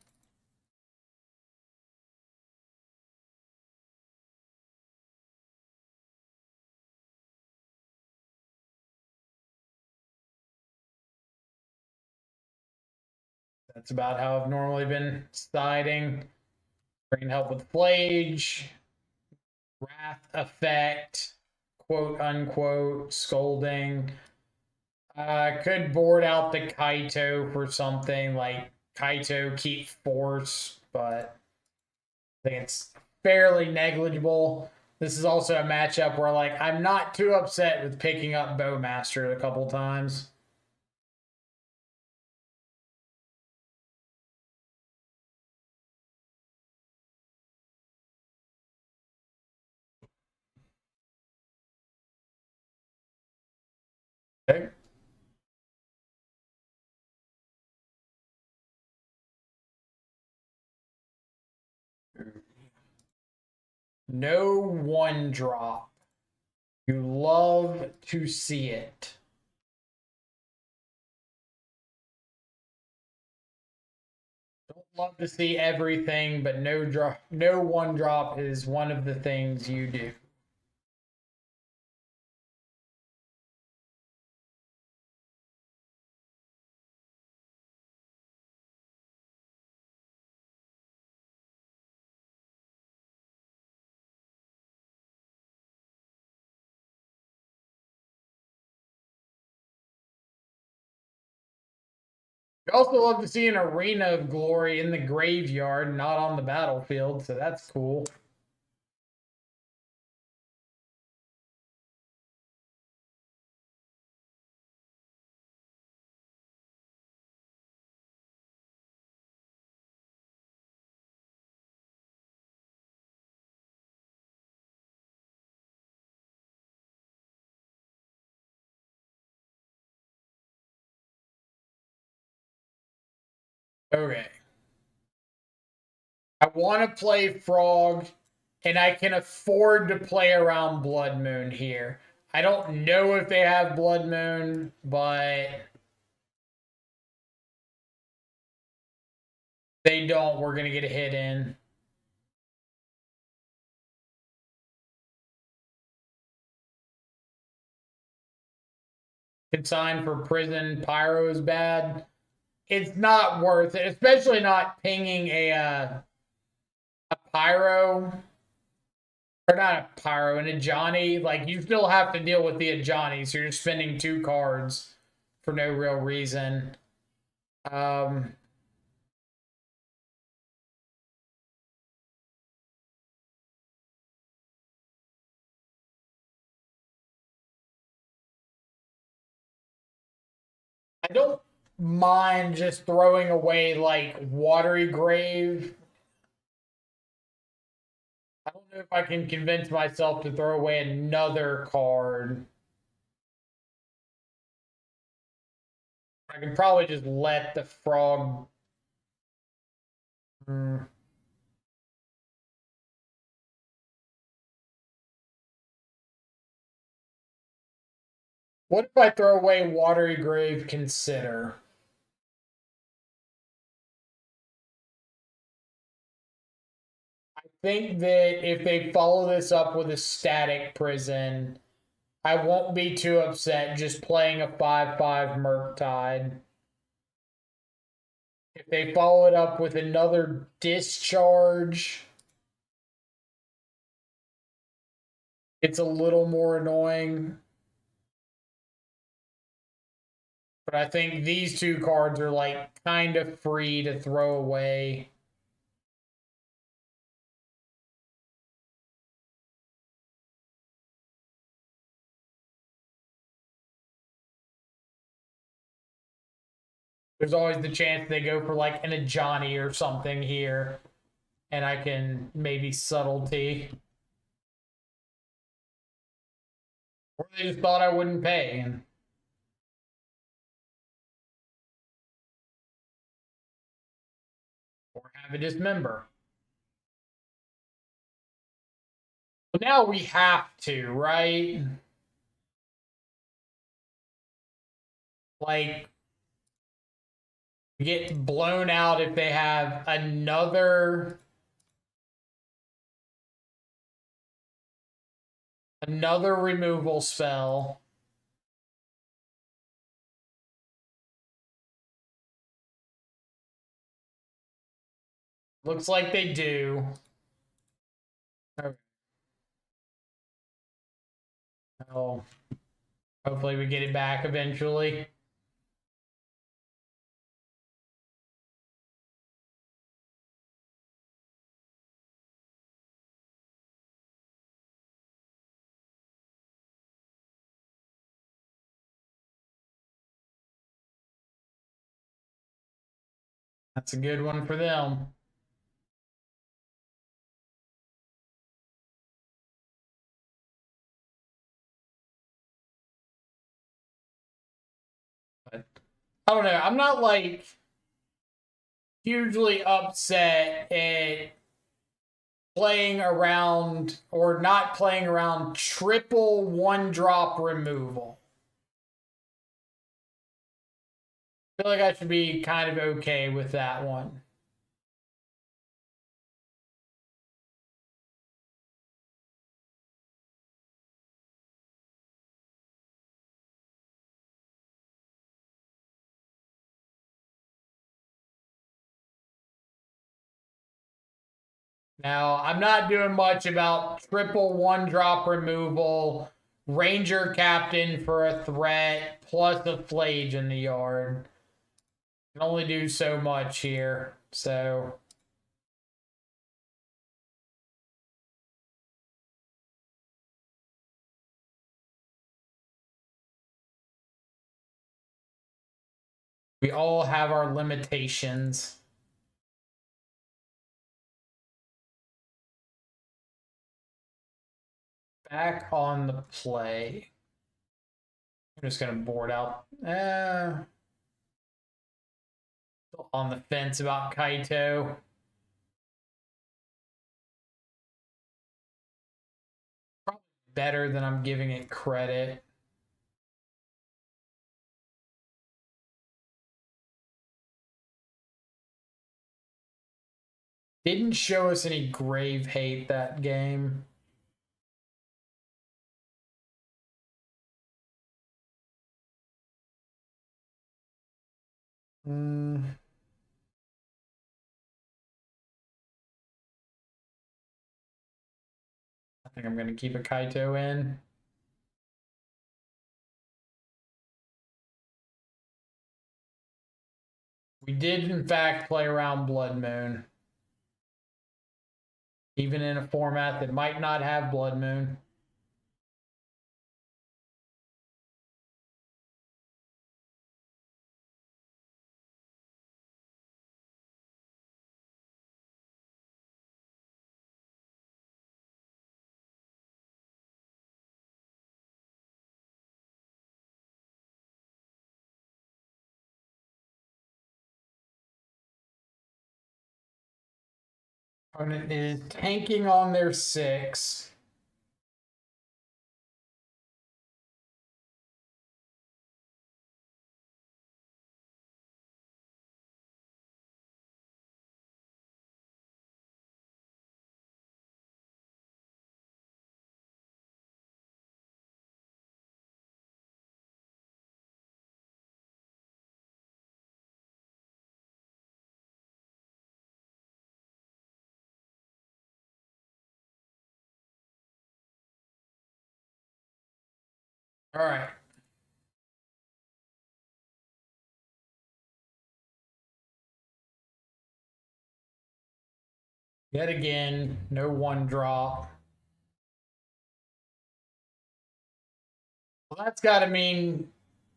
That's about how I've normally been siding. Bringing help with Flage, Wrath Effect, quote unquote, Scolding. Could board out the Kaito for something like Kaito keep force, but I think it's fairly negligible. This is also a matchup where like I'm not too upset with picking up Bowmaster a couple times. Okay. No one drop. You love to see it. Don't love to see everything, but no one drop is one of the things you do. You also love to see an arena of glory in the graveyard, not on the battlefield, so that's cool. Okay. I want to play Frog, and I can afford to play around Blood Moon here. I don't know if they have Blood Moon, but they don't. We're going to get a hit in. consign for prison pyro is bad. It's not worth it, especially not pinging a pyro, or not a pyro, an Ajani. Like, you still have to deal with the Ajani, so you're spending 2 cards for no real reason. I don't mind just throwing away like Watery Grave. I don't know if I can convince myself to throw away another card. I can probably just let the frog. What if I throw away Watery Grave Consider? I think that if they follow this up with a Static Prison, I won't be too upset just playing a 5/5 Murktide. If they follow it up with another Discharge, it's a little more annoying. But I think these 2 cards are like kind of free to throw away. There's always the chance they go for like an Ajani or something here, and I can maybe subtlety. Or they just thought I wouldn't pay. Or have a dismember. But now we have to, right? Like, get blown out if they have another removal spell. Looks like they do. Okay. Oh, hopefully we get it back eventually. That's a good one for them. But I don't know. I'm not like hugely upset at playing around or not playing around triple 1-drop removal. I feel like I should be kind of okay with that one. Now, I'm not doing much about triple 1-drop removal, Ranger Captain for a threat, plus a Flage in the yard. Can only do so much here, so. We all have our limitations. Back on the play. I'm just gonna board out. On the fence about Kaito. Probably better than I'm giving it credit. Didn't show us any grave hate that game. I think I'm going to keep a Kaito in. We did, in fact, play around Blood Moon. Even in a format that might not have Blood Moon. Opponent is tanking on their 6. All right. Yet again, no 1-drop. Well, that's got to mean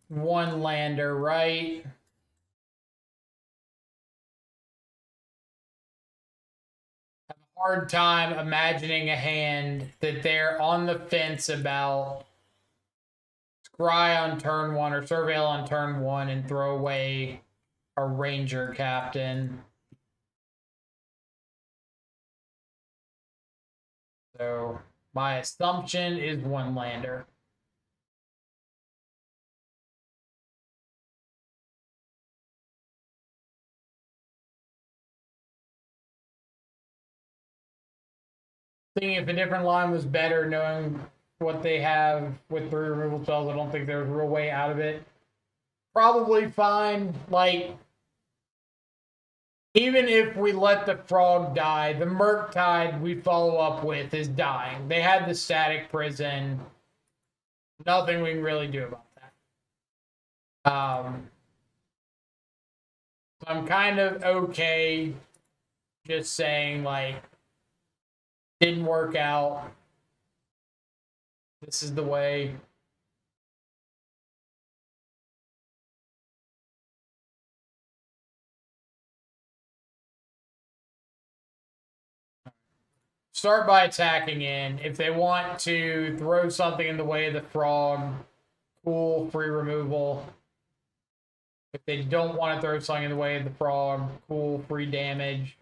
1 lander, right? Have a hard time imagining a hand that they're on the fence about scry on turn 1 or surveil on turn 1 and throw away a ranger captain. So my assumption is 1 lander. Thinking if a different line was better, knowing what they have with 3 removal spells, I don't think there's a real way out of it. Probably fine. Like, even if we let the frog die, the Murktide we follow up with is dying. They had the static prison. Nothing we can really do about that. So I'm kind of okay just saying, like, didn't work out. This is the way. Start by attacking in. If they want to throw something in the way of the frog, cool, free removal. If they don't want to throw something in the way of the frog, cool, free damage.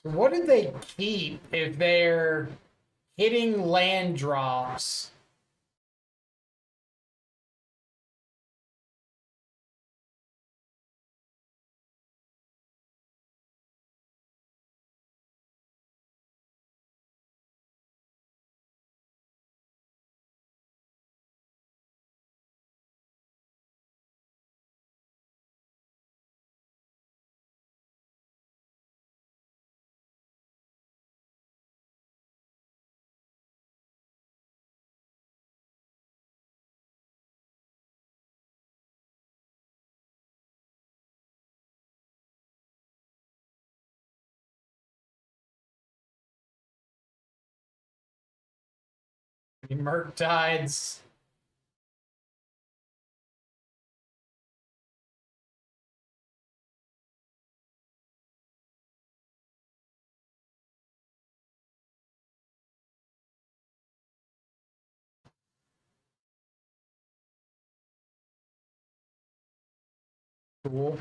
So what do they keep if they're hitting land drops? The Murktides. Cool.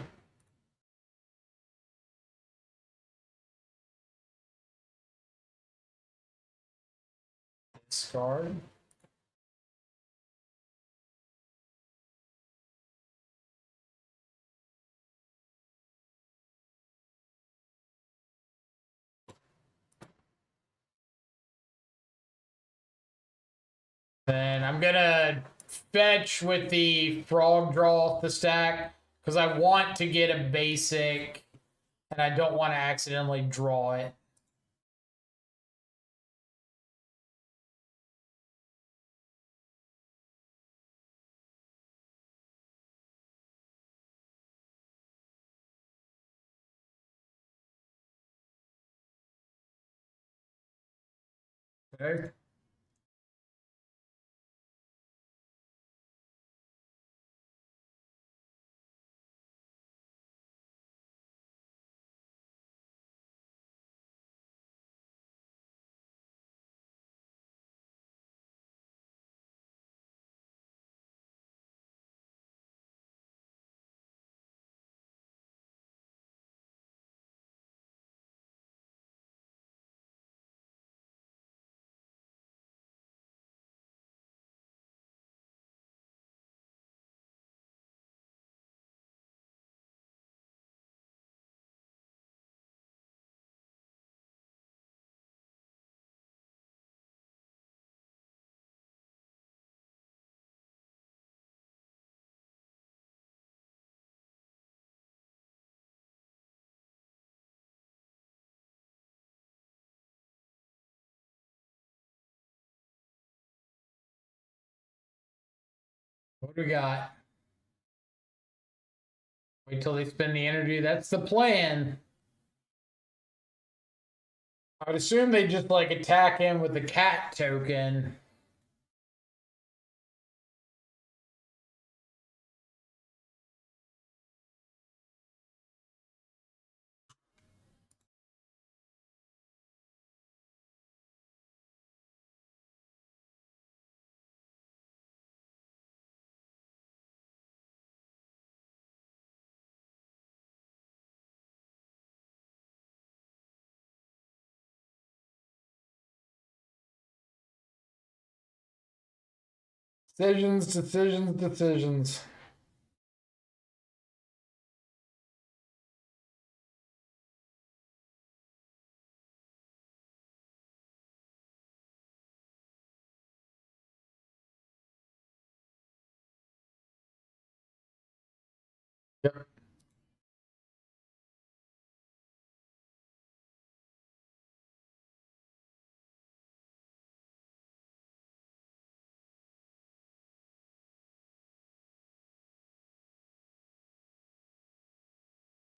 Discard. Then I'm gonna fetch with the frog draw off the stack because I want to get a basic and I don't want to accidentally draw it. Okay. What do we got? Wait till they spend the energy. That's the plan. I would assume they just like attack him with the cat token. Decisions, decisions, decisions. Yep.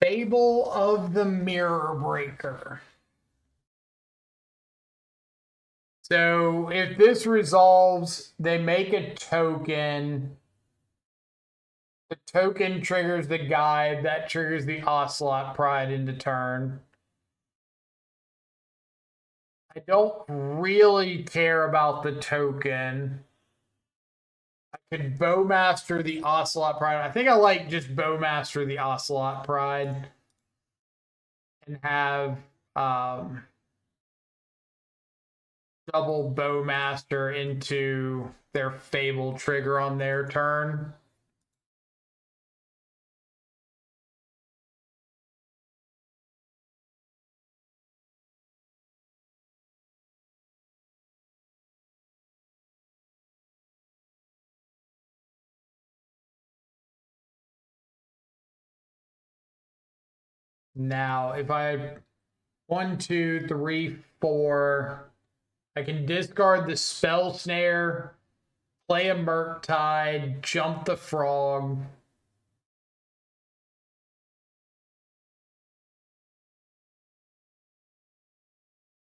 Fable of the Mirror Breaker. So if this resolves, they make a token. The token triggers the guide. That triggers the Ocelot Pride into turn. I don't really care about the token. I could Bowmaster the Ocelot Pride. I think I like just Bowmaster the Ocelot Pride and have double Bowmaster into their Fable trigger on their turn. Now, if I 1, 2, 3, 4, I can discard the Spell Snare, play a Murktide, jump the Frog.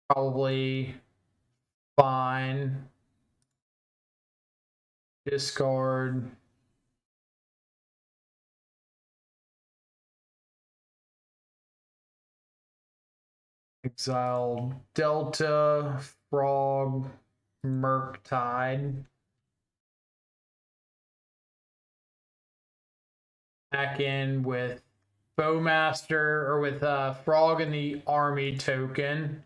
Probably fine. Discard. Exile Delta, Frog, Murktide. back in with Bowmaster or with Frog in the army token.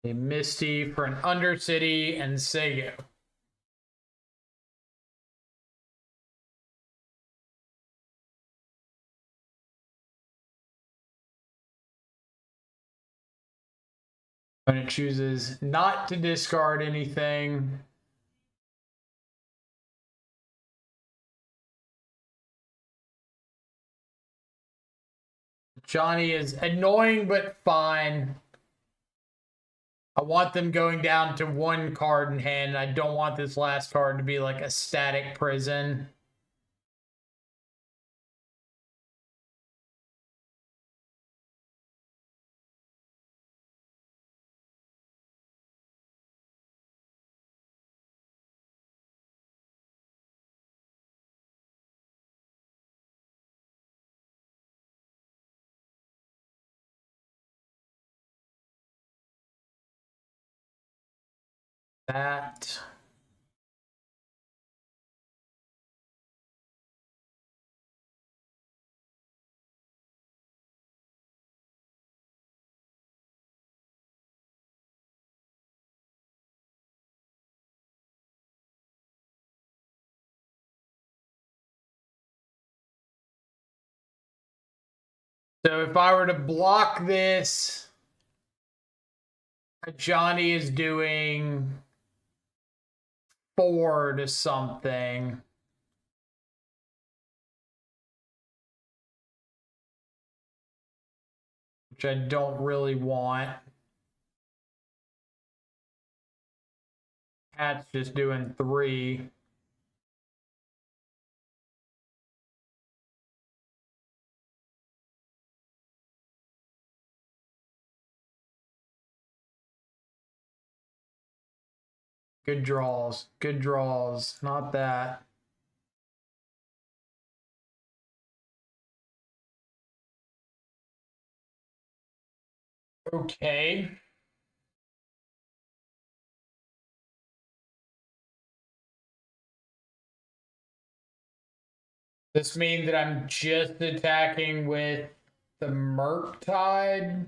A Misty for an Undercity and Sego. When it chooses not to discard anything. Johnny is annoying but fine. I want them going down to one card in hand. I don't want this last card to be like a static prison. That. So if I were to block this, Johnny is doing 4 to something. Which I don't really want. Cat's just doing 3. Good draws. Good draws. Not that. Okay. This means that I'm just attacking with the Murktide.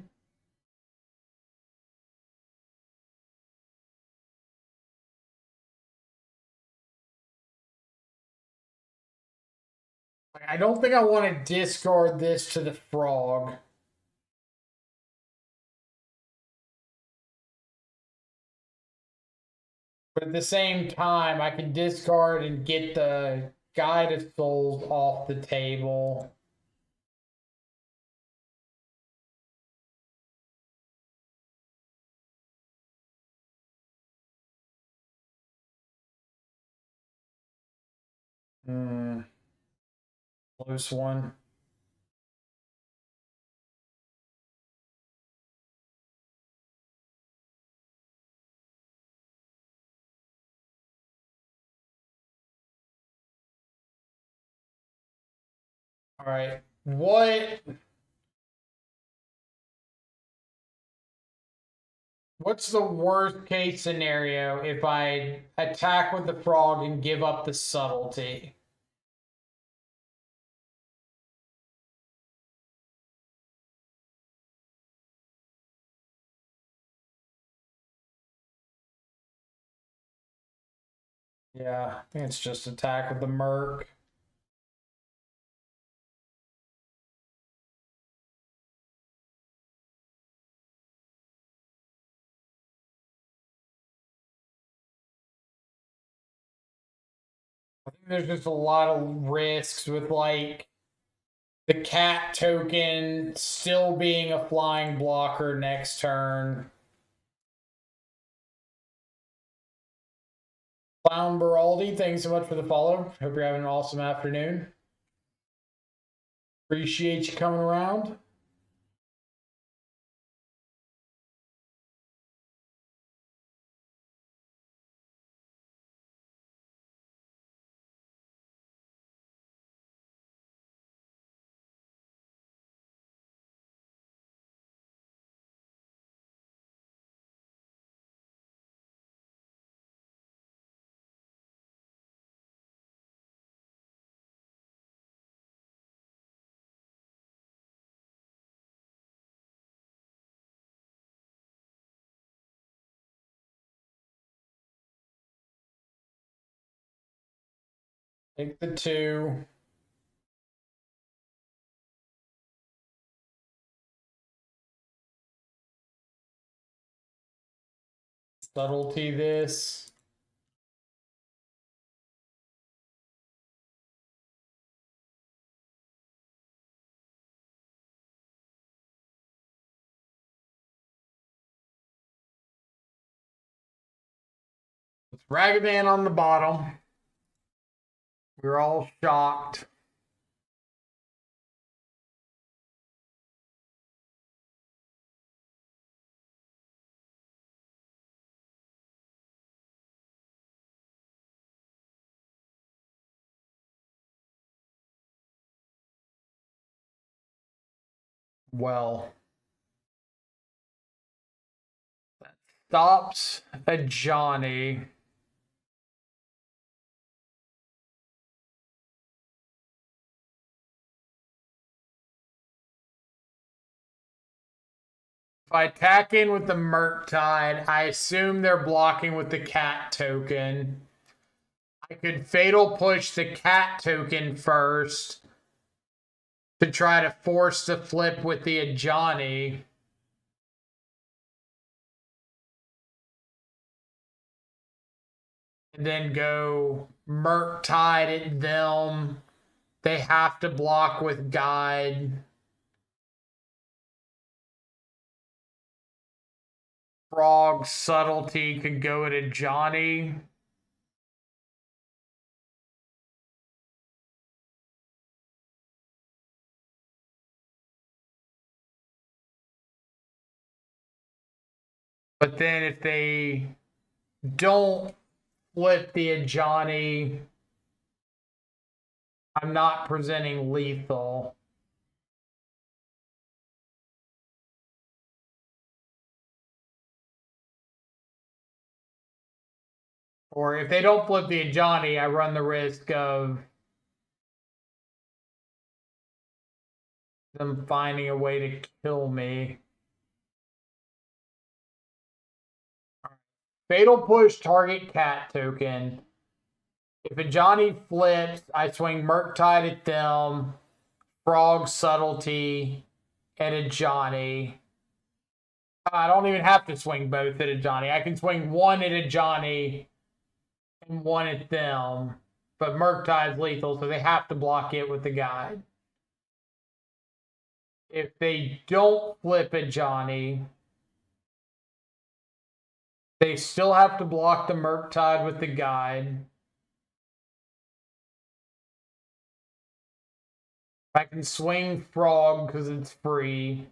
I don't think I want to discard this to the Frog. But at the same time, I can discard and get the Guide of Souls off the table. Close one. All right. What's the worst case scenario if I attack with the Frog and give up the subtlety? Yeah, I think it's just attack with the Merc. I think there's just a lot of risks with like the cat token still being a flying blocker next turn. Clown Baraldi, thanks so much for the follow. Hope you're having an awesome afternoon. Appreciate you coming around. Take the 2. Subtlety this. It's Ragavan on the bottom. We're all shocked. Well, that stops a Johnny. If I attack in with the Murktide, I assume they're blocking with the cat token. I could Fatal Push the cat token first to try to force the flip with the Ajani. And then go Murktide at them. They have to block with Guide. Frog Subtlety could go at Ajani. But then if they don't flip the Ajani, I'm not presenting lethal. Or if they don't flip the Ajani, I run the risk of them finding a way to kill me. Fatal Push target cat token. If Ajani flips, I swing Murktide at them, Frog Subtlety at Ajani. I don't even have to swing both at Ajani. I can swing one at Ajani and one at them. But Murktide's lethal, so they have to block it with the Guide. If they don't flip Ajani, they still have to block the Murktide with the Guide. I can swing Frog because it's free.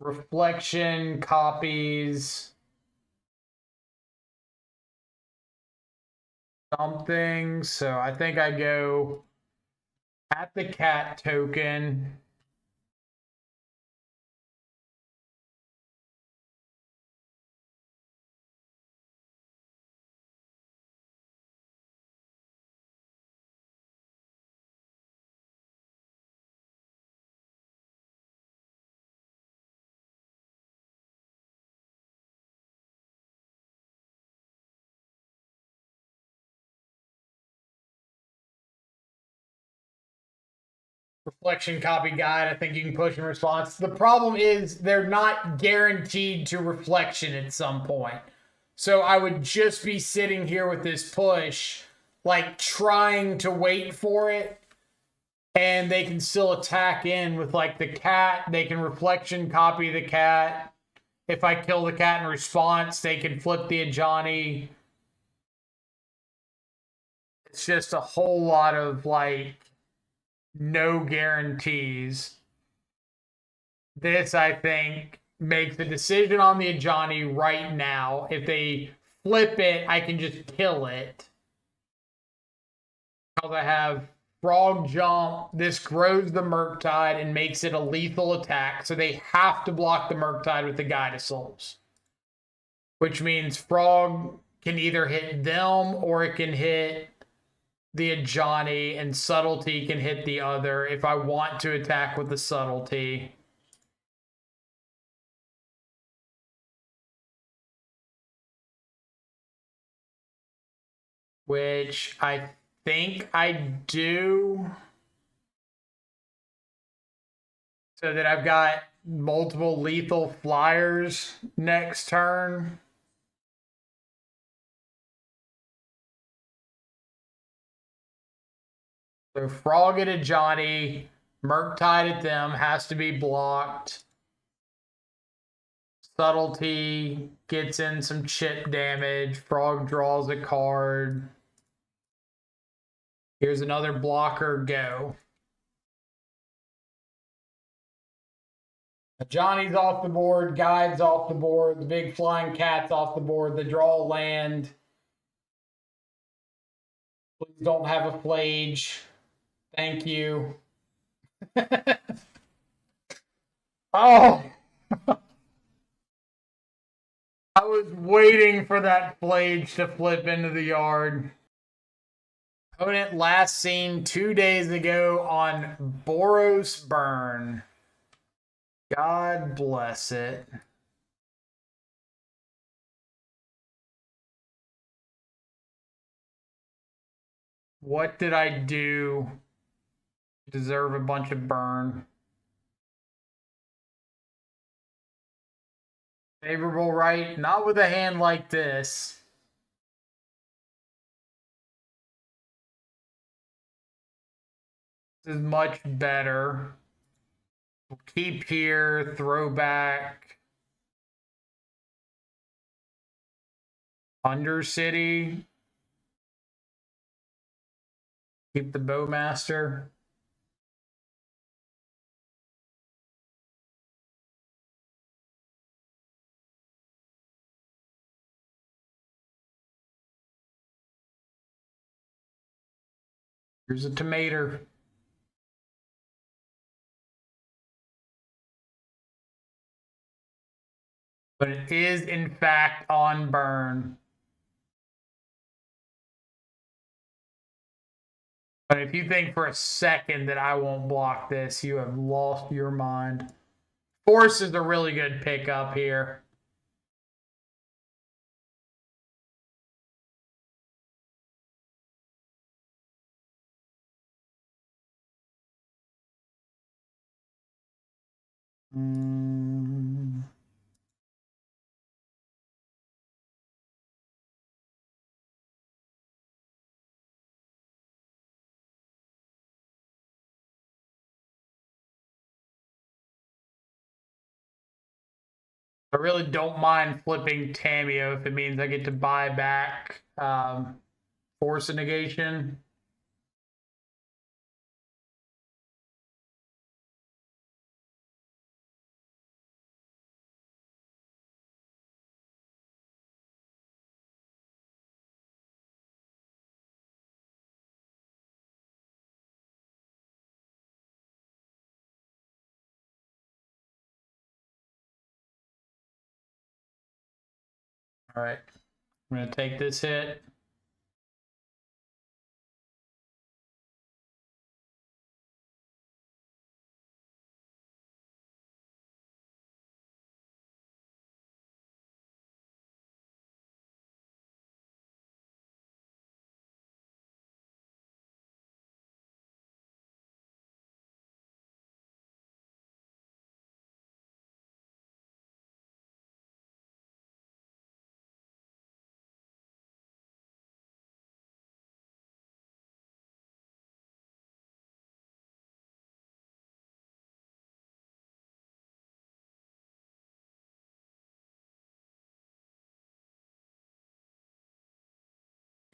Reflection copies something. So I think I go at the cat token. Reflection copy guide. I think you can push in response. The problem is they're not guaranteed to reflection at some point. So I would just be sitting here with this push, like trying to wait for it. And they can still attack in with like the cat. They can reflection copy the cat. If I kill the cat in response, they can flip the Ajani. It's just a whole lot of like no guarantees. This, I think, makes the decision on the Ajani right now. If they flip it, I can just kill it. Because I have Frog Jump. This grows the Murktide and makes it a lethal attack. So they have to block the Murktide with the Guide of Souls. Which means Frog can either hit them or it can hit the Ajani, and Subtlety can hit the other if I want to attack with the Subtlety. which I think I do. So that I've got multiple lethal flyers next turn. So Frog at a Johnny, Murktide at them has to be blocked. Subtlety gets in some chip damage. Frog draws a card. Here's another blocker, go. Johnny's off the board, Guide's off the board, the big flying cat's off the board, the draw land. Please don't have a flage. Thank you. Oh! I was waiting for that flage to flip into the yard. Opponent last seen 2 days ago on Boros Burn. God bless it. What did I do to deserve a bunch of burn? Favorable right? Not with a hand like this. This is much better. We'll keep here, throw back. Undercity. Keep the Bowmaster. Here's a tomato. But it is, in fact, on burn. But if you think for a second that I won't block this, you have lost your mind. Force is a really good pickup here. I really don't mind flipping Tamio if it means I get to buy back Force of Negation. All right, I'm going to take this hit.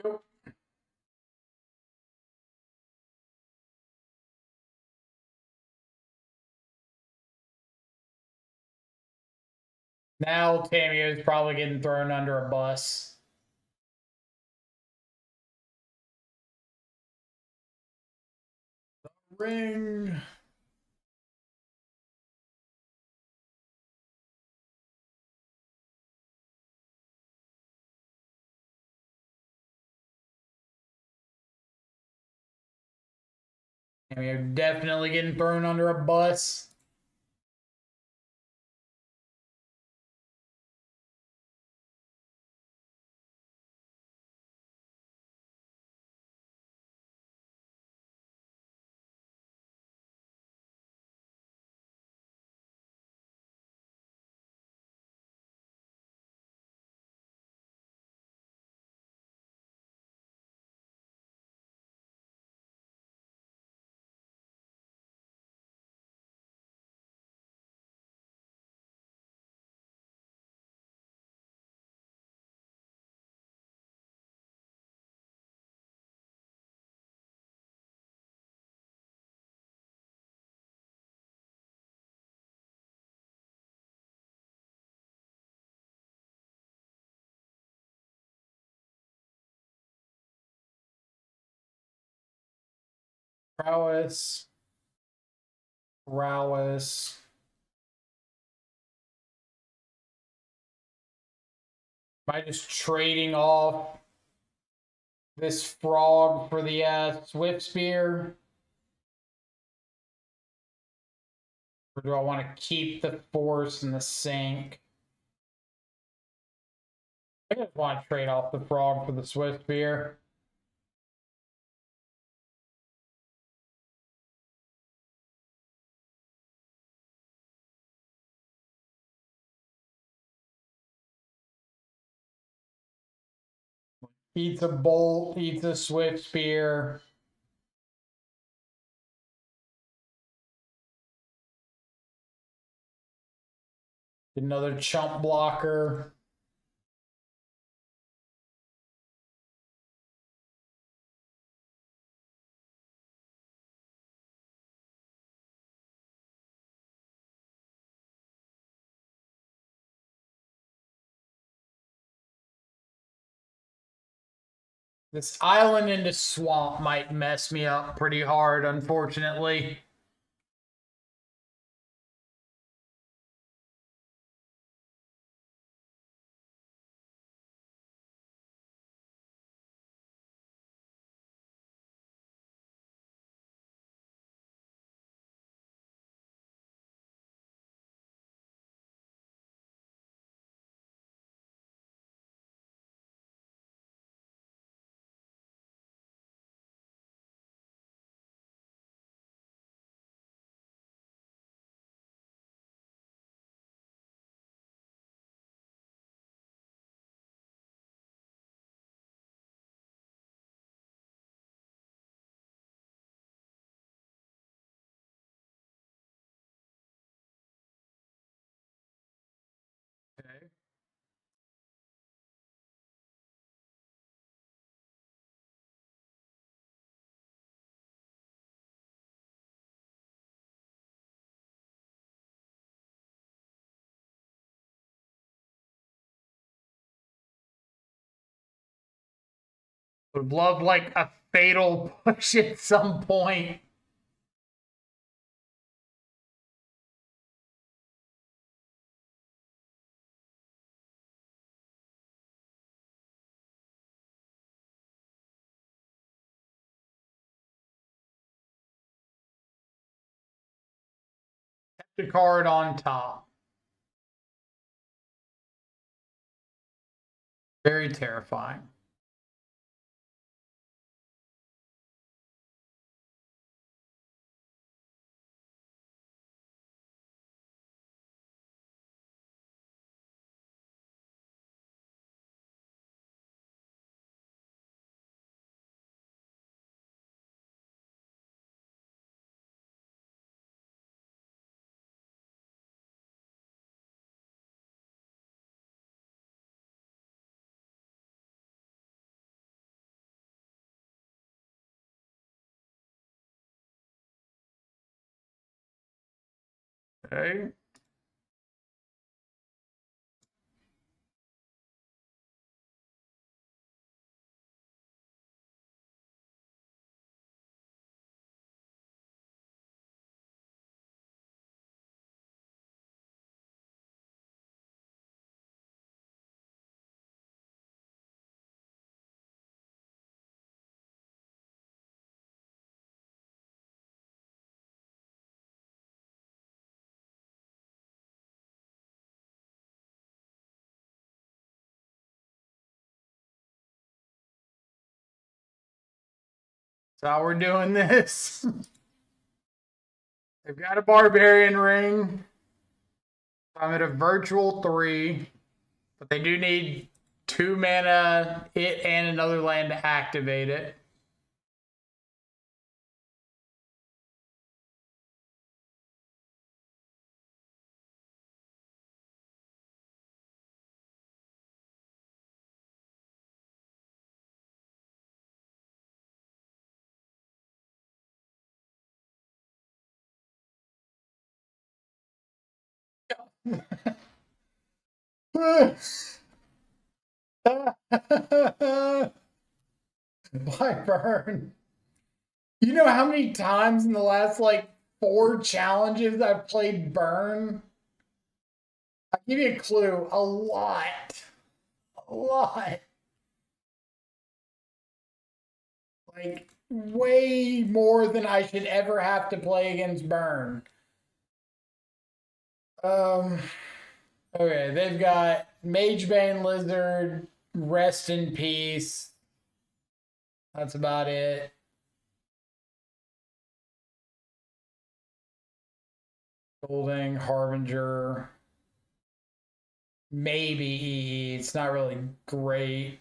Go. Now Tamio is probably getting thrown under a bus. Ring. Tamio definitely getting thrown under a bus. Prowess. Prowess. Am I just trading off this frog for the Swift Spear? Or do I want to keep the force and the sink? I just want to trade off the frog for the Swift Spear. Eats a bolt, eats a Swift Spear. Another chump blocker. This island into swamp might mess me up pretty hard, unfortunately. Okay. Would love like a fatal push at some point. The card on top. Very terrifying. Okay. That's how we're doing this. They've got a barbarian ring. I'm at a virtual 3, but they do need 2 mana, it and another land to activate it. Why burn? You know how many times in the last like 4 challenges I've played Burn? I'll give you a clue. A lot. A lot. Like way more than I should ever have to play against Burn. Um okay, they've got Magebane Lizard, Rest in Peace. That's about it. Golding, Harbinger, maybe EE. It's not really great.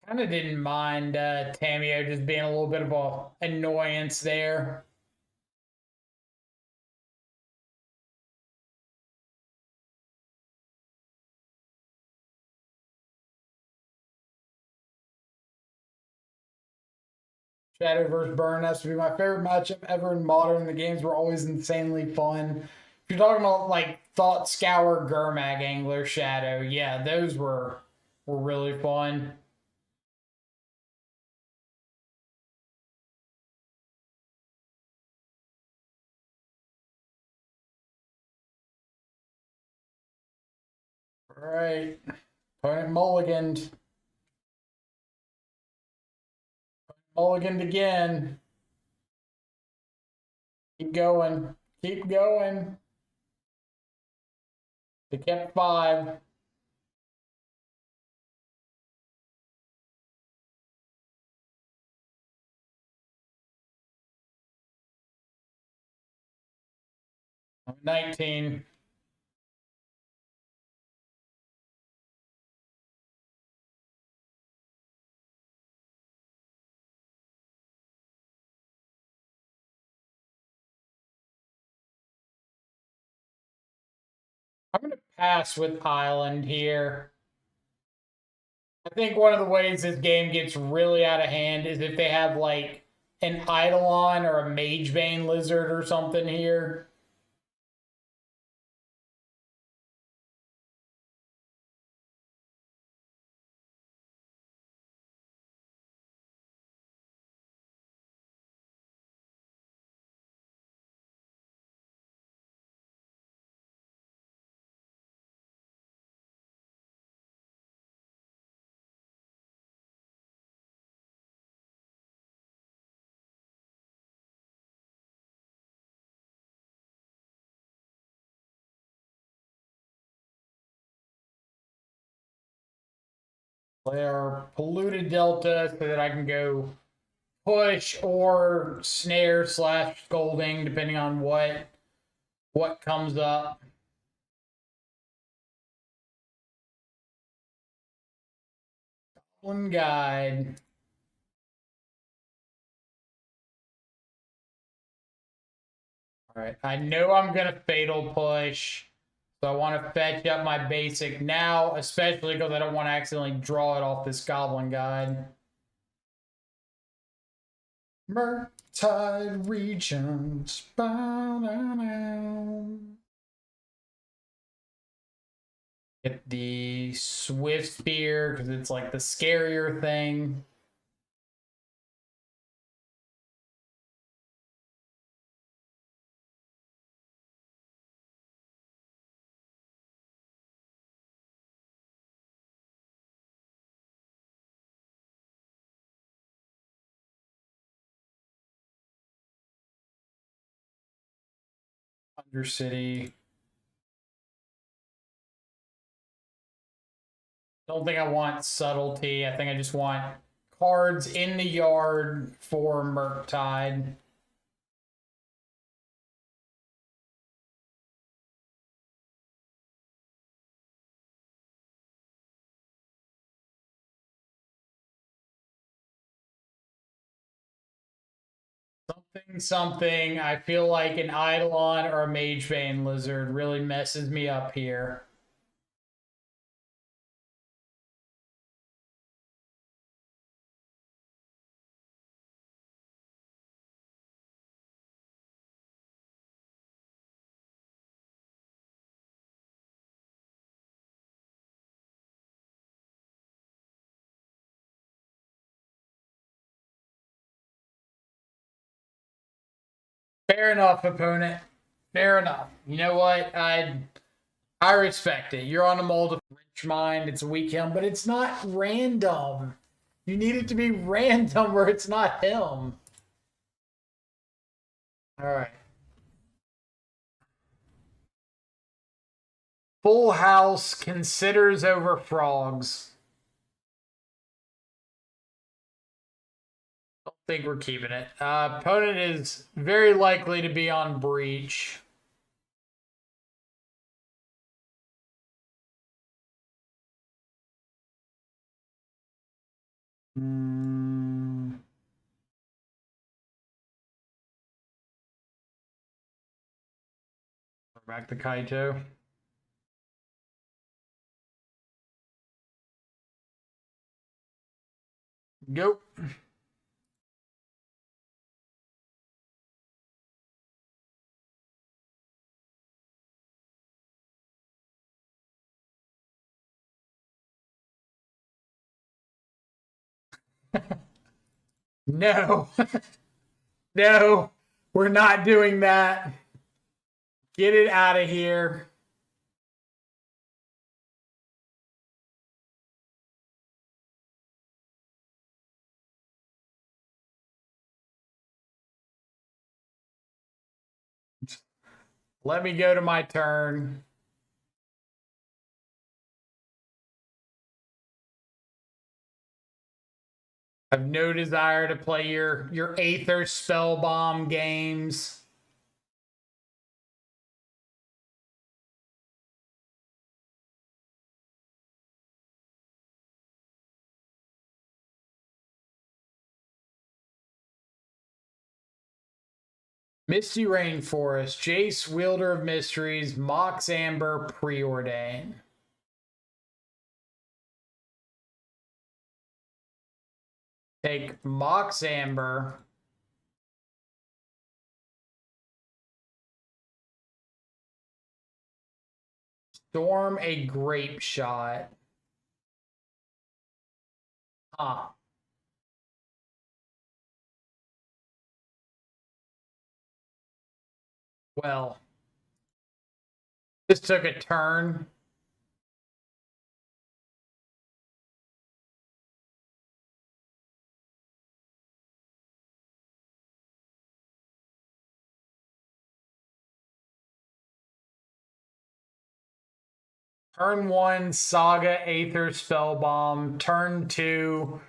Kind of didn't mind Tamio just being a little bit of a annoyance there. Shadow versus Burn has to be my favorite matchup ever in Modern. The games were always insanely fun. If you're talking about like Thought Scour, Gurmag Angler, Shadow, yeah, those were really fun. All right, opponent mulliganed. Mulliganed again. Keep going. Keep going. They kept 5. I'm 19. I'm going to pass with Island here. I think one of the ways this game gets really out of hand is if they have like an Eidolon or a Magebane Lizard or something here. They are polluted delta so that I can go push or snare slash scolding depending on what comes up. One guide. All right, I know I'm gonna fatal push, so I want to fetch up my basic now, especially because I don't want to accidentally draw it off this goblin guide. Murktide regions. Get the Swift Spear because it's like the scarier thing. Undercity. Don't think I want subtlety. I think I just want cards in the yard for Murktide. Something. I feel like an Eidolon or a Magebane Lizard really messes me up here. Fair enough, opponent. Fair enough. You know what? I respect it. You're on a multiple rich mind. It's a weak him, but it's not random. You need it to be random where it's not him. All right. Full house considers over frogs. Don't think we're keeping it. Opponent is very likely to be on breach. Back to Kaito. Go. No. No. We're not doing that. Get it out of here. Let me go to my turn. I've no desire to play your Aether Spellbomb games. Misty Rainforest, Jace, Wielder of Mysteries, Mox Amber, Preordain. Take Mox Amber. Storm a Grape Shot. Huh. Well, this took a turn. Turn 1, Saga, Aether, Spellbomb. Turn 2,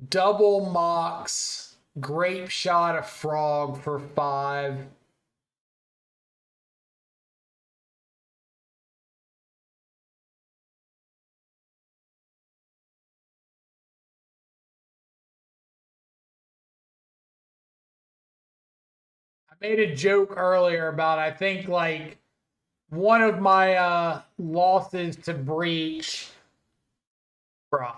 double Mox, Grape Shot, a Frog for 5. I made a joke earlier about, I think, like, one of my losses to Breach. Bruh.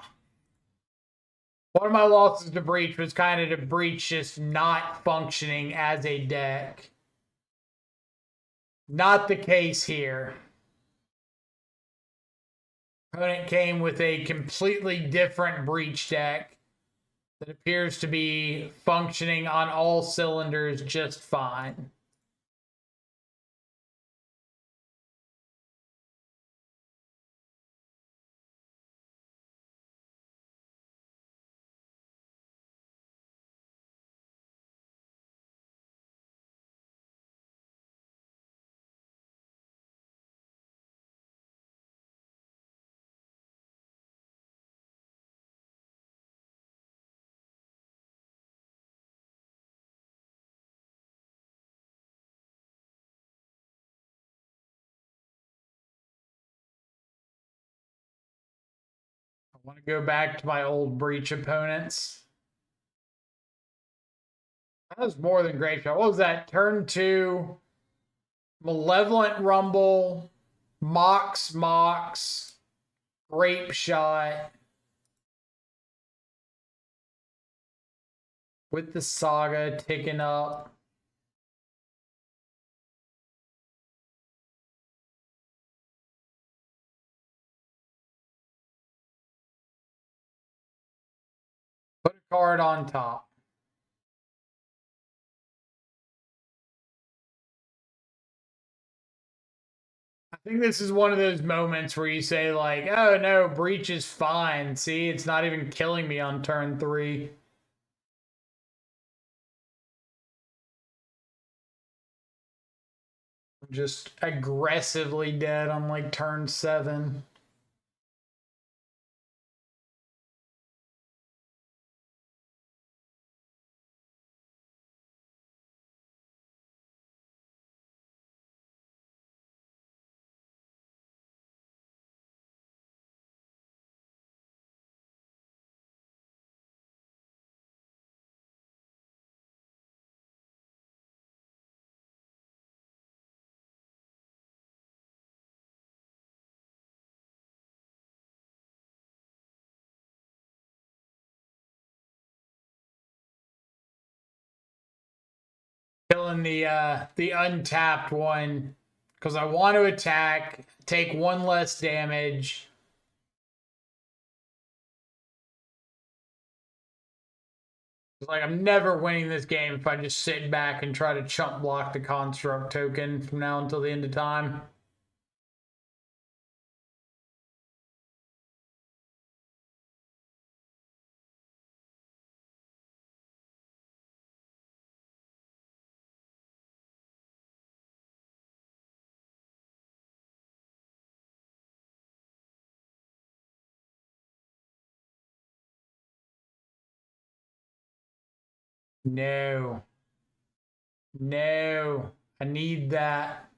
One of my losses to Breach was kind of to Breach just not functioning as a deck. Not the case here. Opponent came with a completely different Breach deck that appears to be functioning on all cylinders just fine. I want to go back to my old Breach opponents. That was more than Grape Shot. What was that? Turn 2, Malevolent Rumble, Mox, Grape Shot. With the Saga ticking up. Put a card on top. I think this is one of those moments where you say like, "Oh no, breach is fine. See, it's not even killing me on turn 3." I'm just aggressively dead on like turn 7. Killing the untapped one because I want to attack, take 1 less damage. It's like I'm never winning this game if I just sit back and try to chump block the construct token from now until the end of time. No. No. I need that.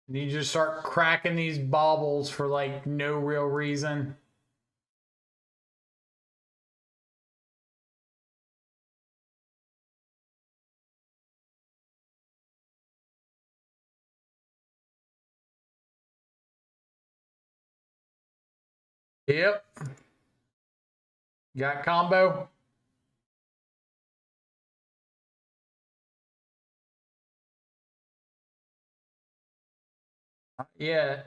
I need you to start cracking these baubles for like no real reason. Yep. Got combo? Yeah.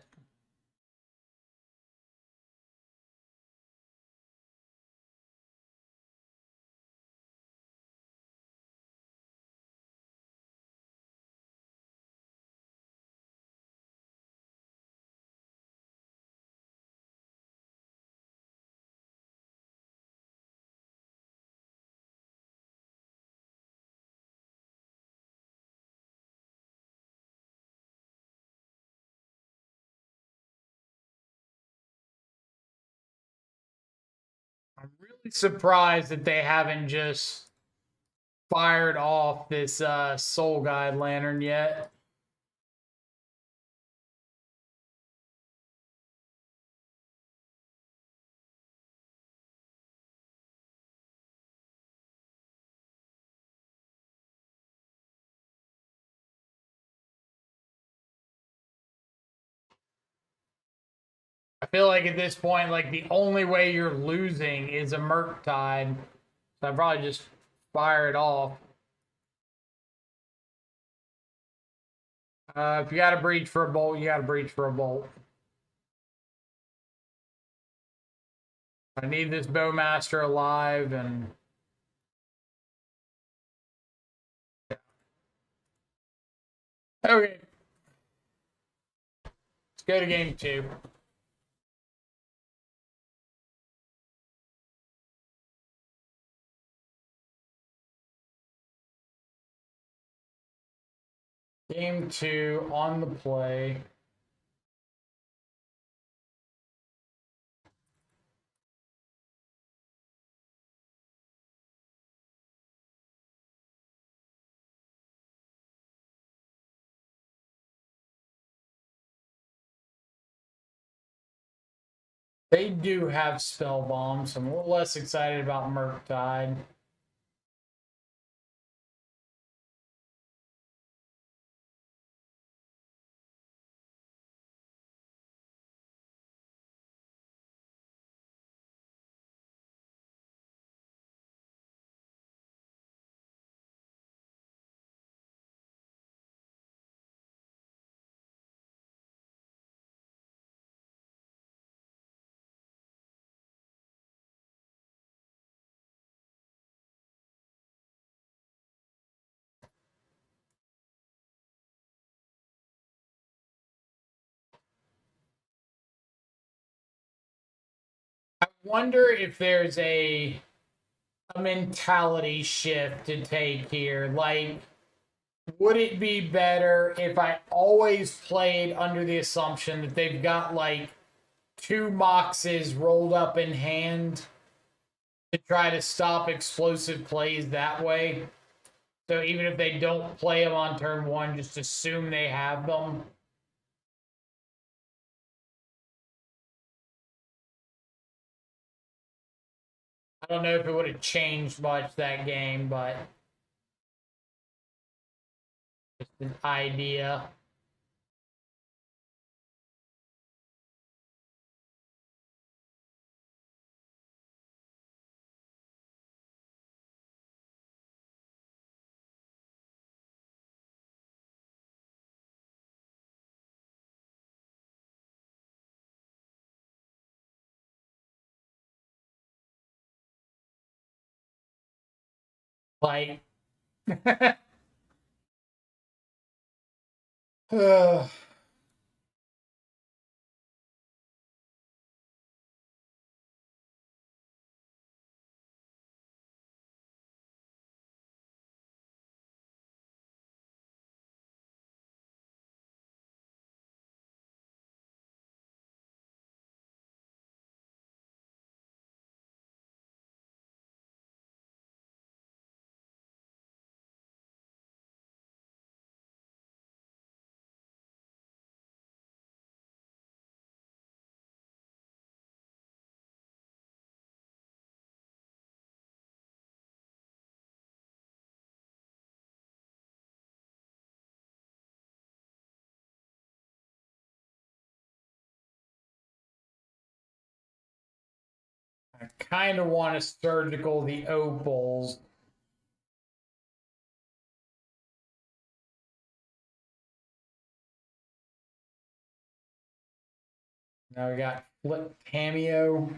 I'm really surprised that they haven't just fired off this Soul Guide Lantern yet. I feel like at this point, like the only way you're losing is a Murktide. So I probably just fire it off. If you got to breach for a bolt, you got to breach for a bolt. I need this Bowmaster alive and. Okay. Let's go to game 2. Game 2 on the play. They do have spell bombs, so I'm a little less excited about Murktide. wonder if there's a mentality shift to take here. Like, would it be better if I always played under the assumption that they've got like two Moxes rolled up in hand to try to stop explosive plays that way? So even if they don't play them on turn one, just assume they have them. I don't know if it would have changed much that game, but just an idea. Like, uh, I kind of want to surgical the opals. Now we got flip cameo.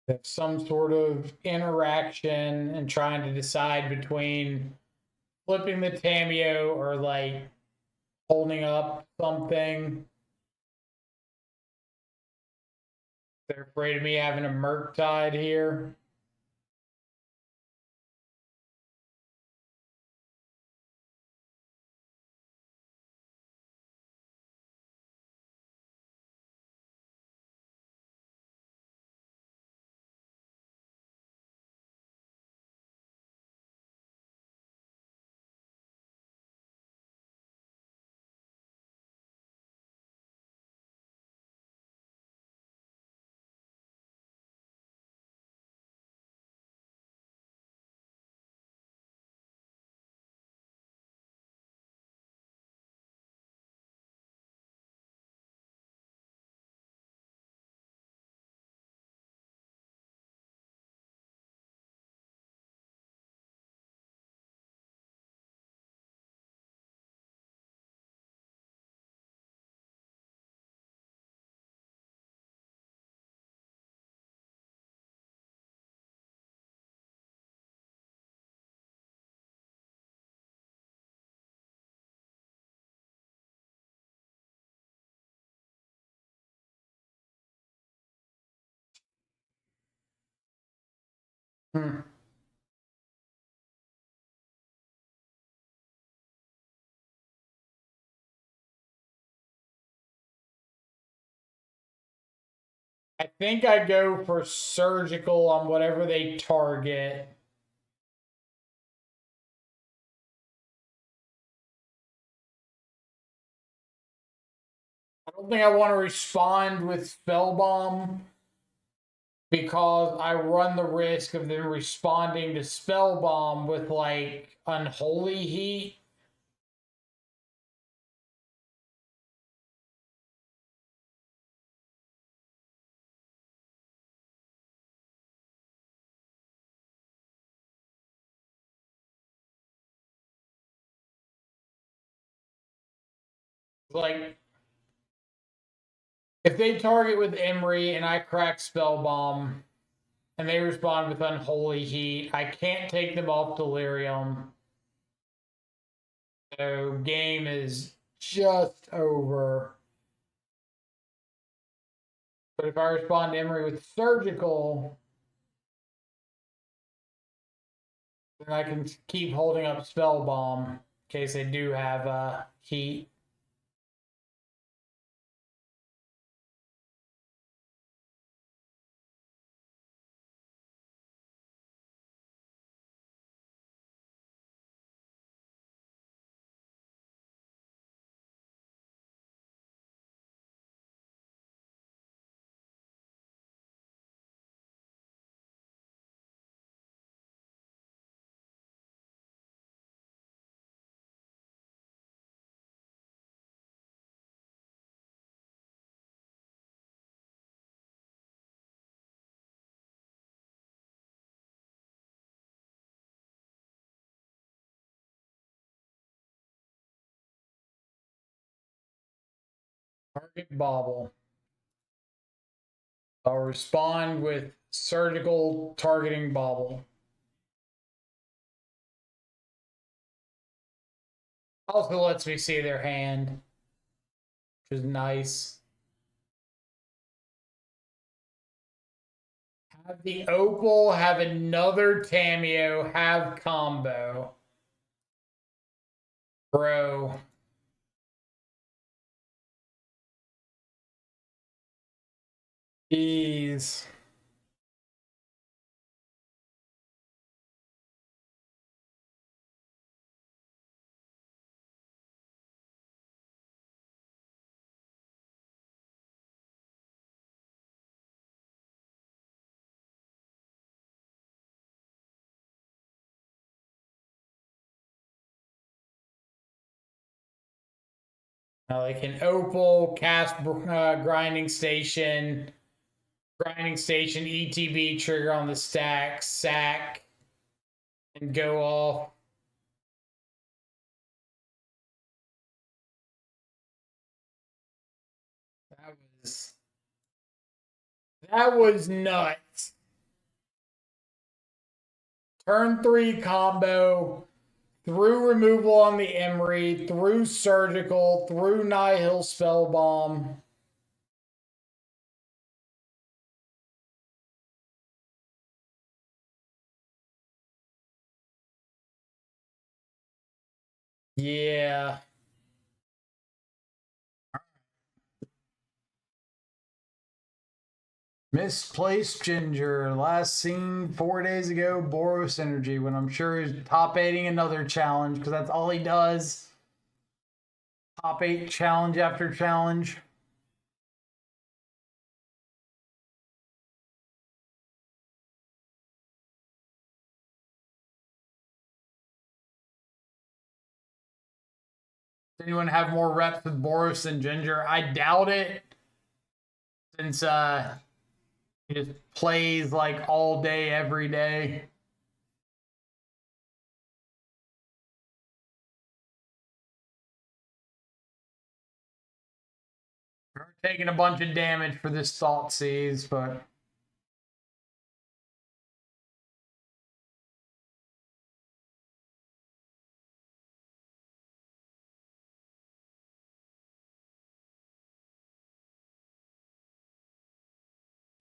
Have some sort of interaction and trying to decide between flipping the Tameo or like holding up something. They're afraid of me having a Murktide here. Hmm. I think I go for surgical on whatever they target. I don't think I want to respond with spell bomb because I run the risk of them responding to spell bomb with like unholy heat. Like if they target with Emery and I crack spell bomb and they respond with unholy heat, I can't take them off delirium. So game is just over. But if I respond to Emery with surgical, then I can keep holding up spell bomb in case they do have heat. Target bobble. I'll respond with surgical targeting bobble. Also lets me see their hand, which is nice. Have the opal, have another Tameo, have combo. Bro. Jeez. Like an opal, cast grinding station, ETB trigger on the stack, sack, and go off. That was nuts. Turn 3 combo, through removal on the Emery, through surgical, through Nihil spell bomb. Yeah. Misplaced Ginger, last seen 4 days ago. Boros Energy, when I'm sure he's top 8ing another challenge because that's all he does. Top 8 challenge after challenge. Does anyone have more reps with Boros than Ginger? I doubt it. Since he just plays like all day, every day. We're taking a bunch of damage for this Thought Seize, but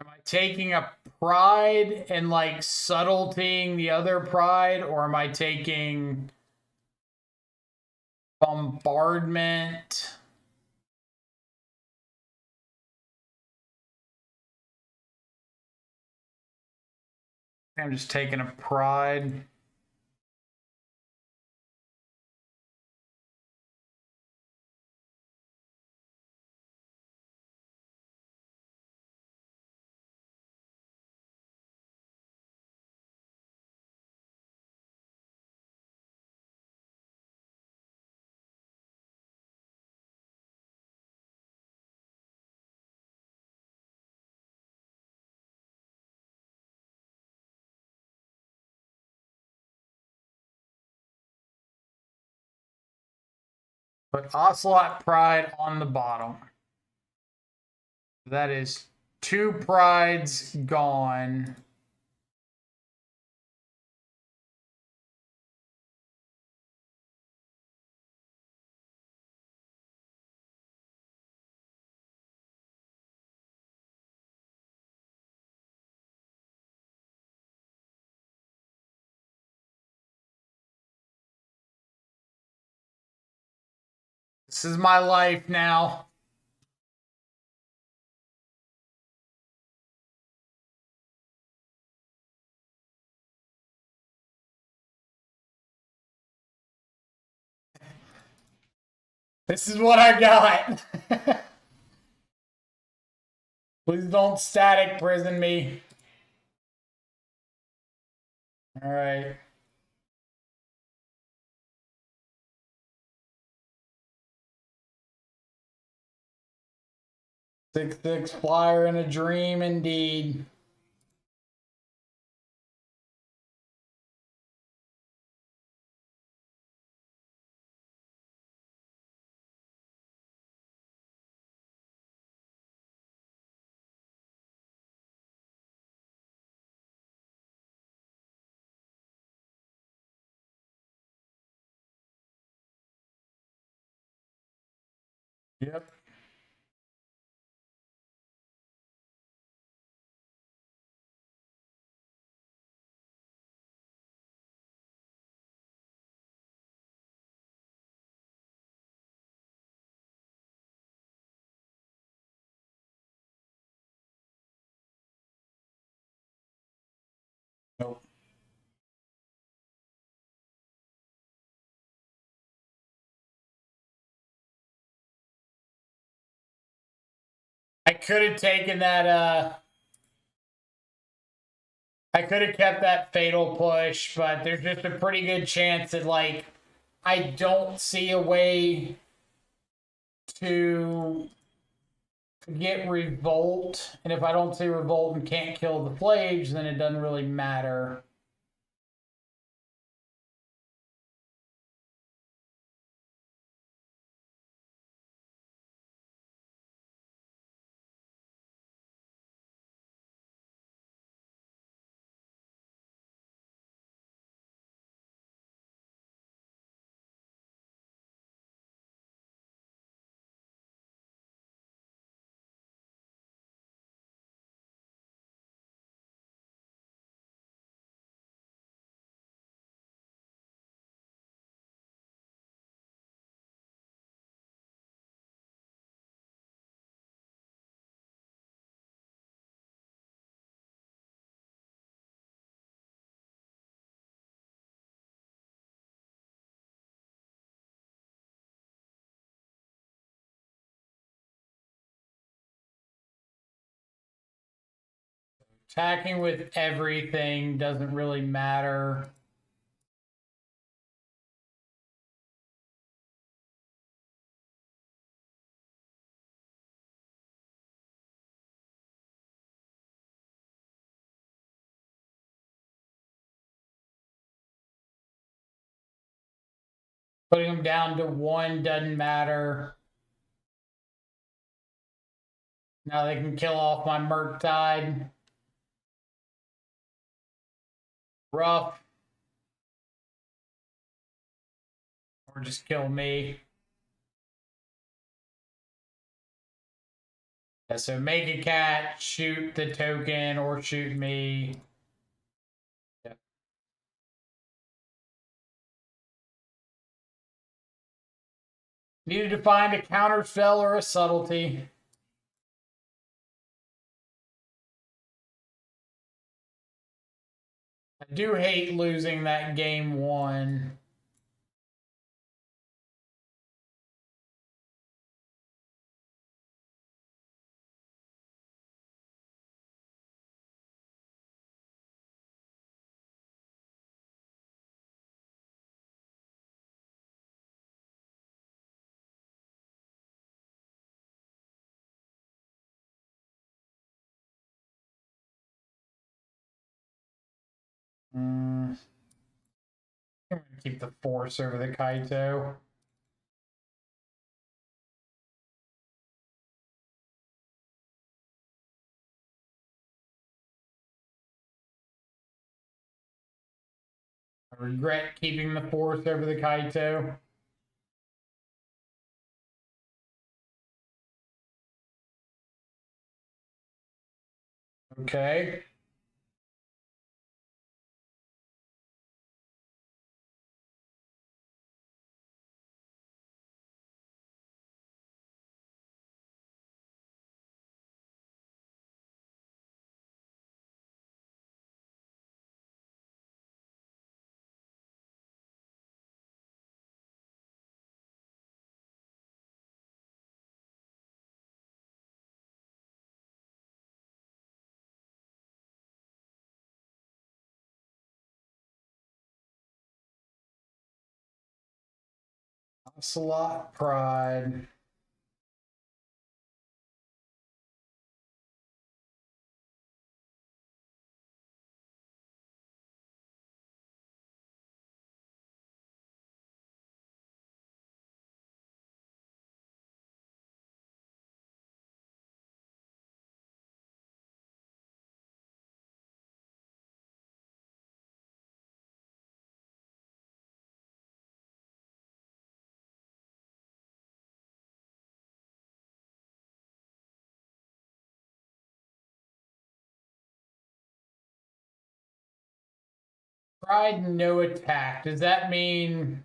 am I taking a pride and like subtletying the other pride, or am I taking bombardment? I'm just taking a pride. Put Ocelot Pride on the bottom. That is 2 prides gone. This is my life now. This is what I got. Please don't static prison me. All right. 6/6 flyer in a dream indeed. Yep. Nope. I could have taken that I could have kept that fatal push, but there's just a pretty good chance that like I don't see a way to get revolt, and if I don't see revolt and can't kill the Flage, then it doesn't really matter. Attacking with everything doesn't really matter. Putting them down to 1 doesn't matter. Now they can kill off my Murktide. Rough. Or just kill me. Yeah, so make a cat, shoot the token, or shoot me. Yep. Needed to find a counter spell or a subtlety. I do hate losing that game one. I'm gonna keep the force over the Kaito. I regret keeping the force over the Kaito. Okay. Ocelot Pride. Pride, no attack. Does that mean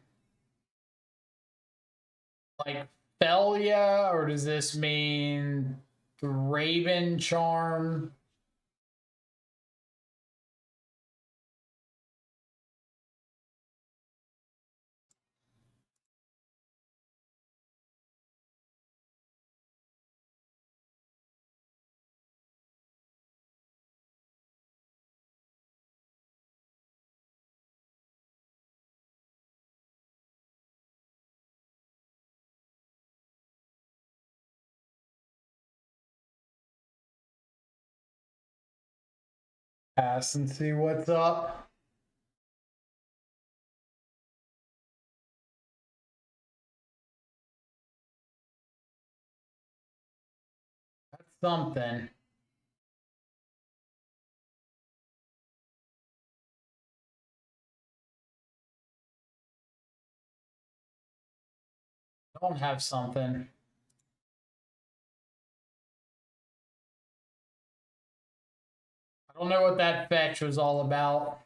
like Felia, or does this mean the Raven Charm? Pass and see what's up. That's something. Don't have something. I don't know what that fetch was all about.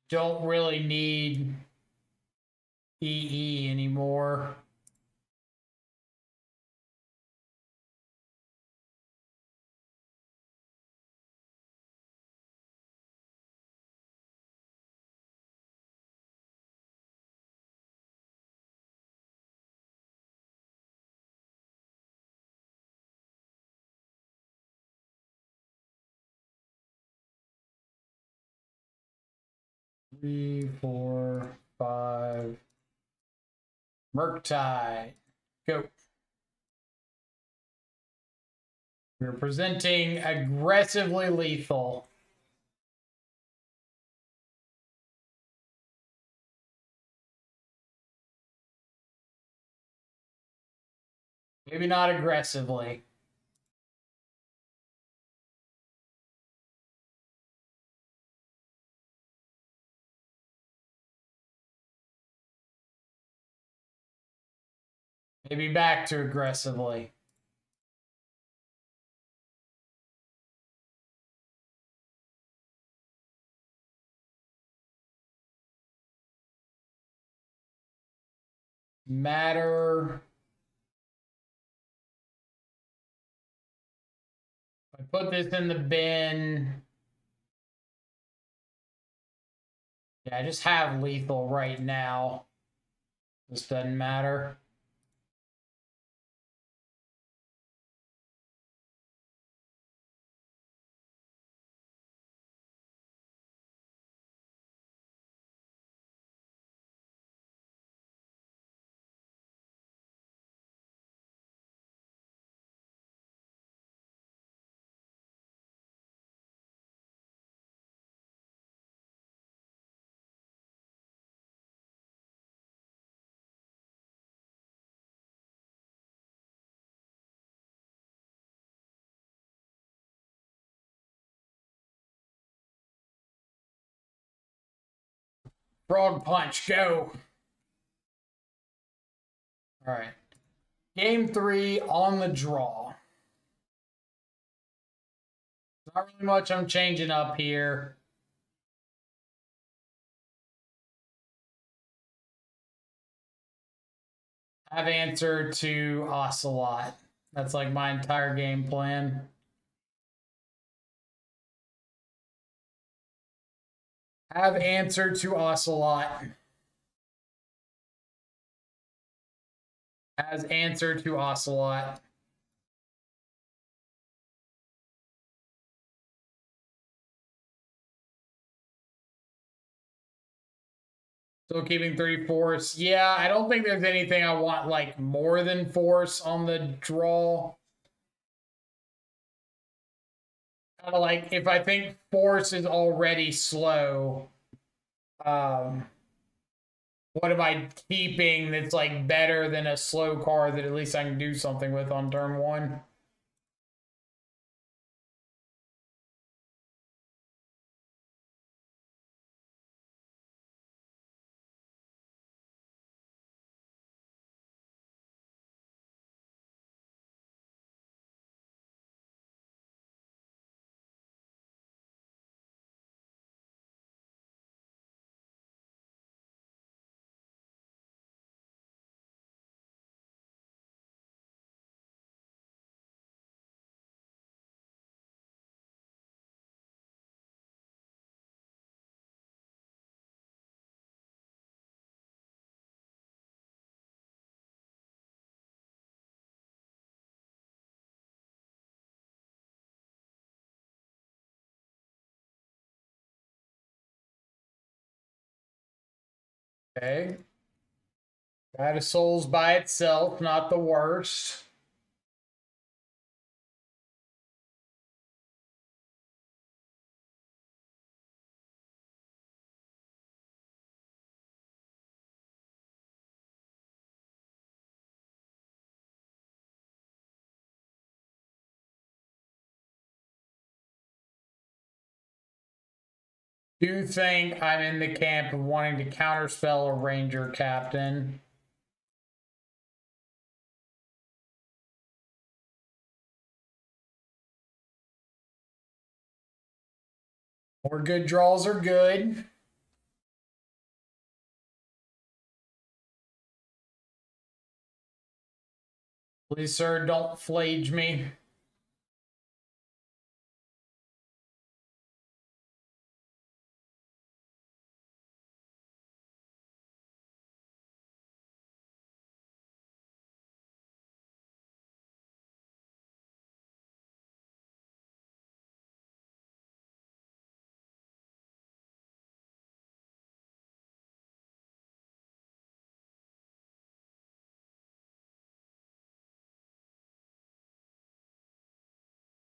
Don't really need EE anymore. Three, four, five. Murktide. Go. We're presenting aggressively lethal. Maybe not aggressively. Maybe back to aggressively. Matter. I put this in the bin. Yeah, I just have lethal right now. This doesn't matter. Frog punch, go. All right. Game 3 on the draw. Not really much I'm changing up here. Have answer to Ocelot. That's like my entire game plan. Have answer to Ocelot. Has answer to Ocelot. Still keeping 3 force. Yeah, I don't think there's anything I want like more than force on the draw. Kind of like if I think force is already slow, what am I keeping that's like better than a slow card that at least I can do something with on turn 1? Okay. That is Souls by itself, not the worst. Do think I'm in the camp of wanting to counterspell a Ranger Captain. More good draws are good. Please, sir, don't flage me.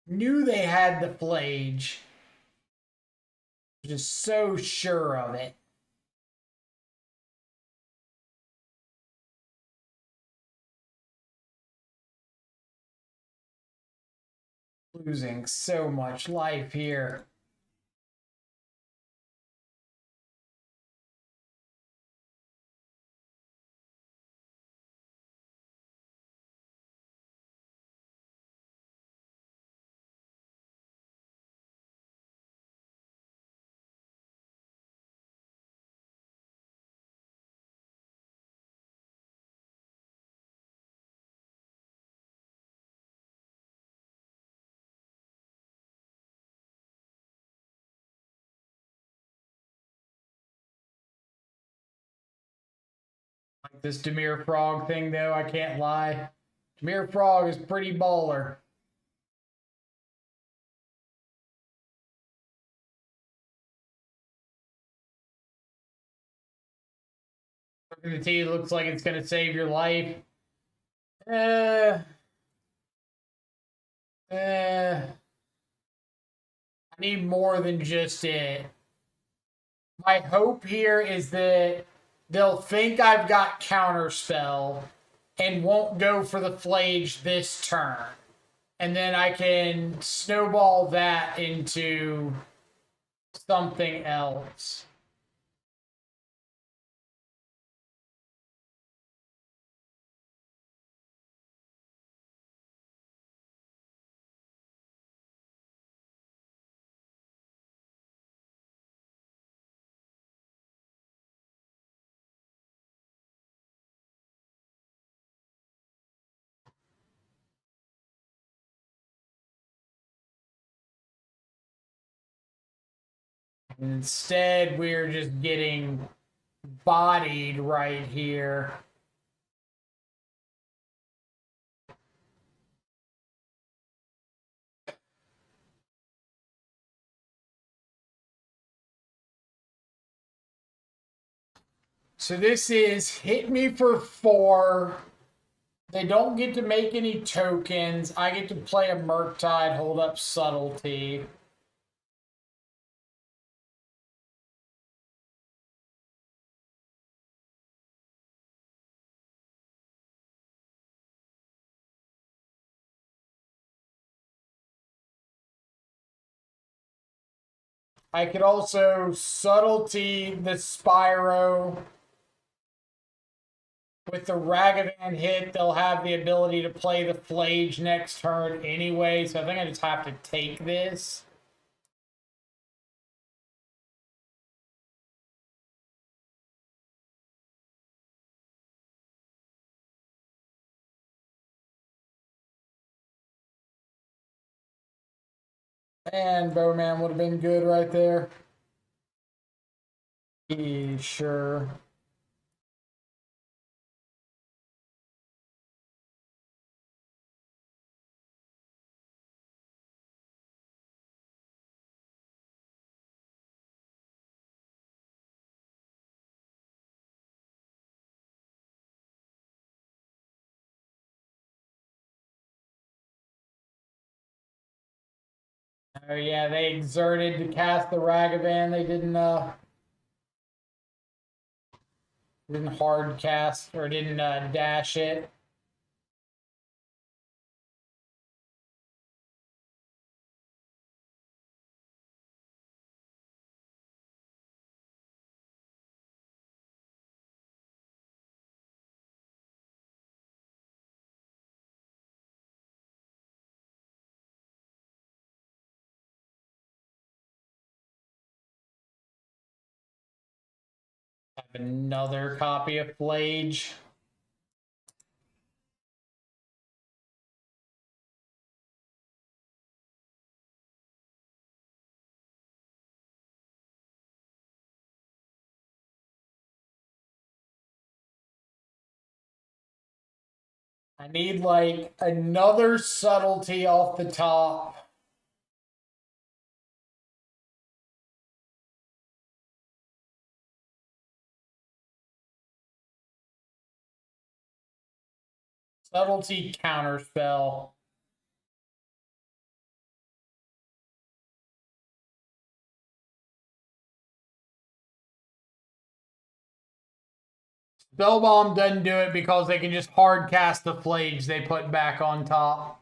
knew they had the flage. Just so sure of it. Losing so much life here. Like this Demir Frog thing, though, I can't lie. Demir Frog is pretty baller. The tea looks like it's going to save your life. I need more than just it. My hope here is that they'll think I've got Counterspell and won't go for the Flage this turn. And then I can snowball that into something else. Instead, we're just getting bodied right here. So this is hit me for 4. They don't get to make any tokens. I get to play a Murktide, hold up Subtlety. I could also Subtlety the Spyro. With the Ragavan hit, they'll have the ability to play the Flage next turn anyway, so I think I just have to take this. And Bowman would have been good right there. Sure. Oh yeah, they exerted to cast the Ragavan. They didn't hard cast or didn't dash it. Have another copy of Flage. I need like another Subtlety off the top. Subtlety Counterspell. Spellbomb doesn't do it because they can just hard cast the Flage they put back on top.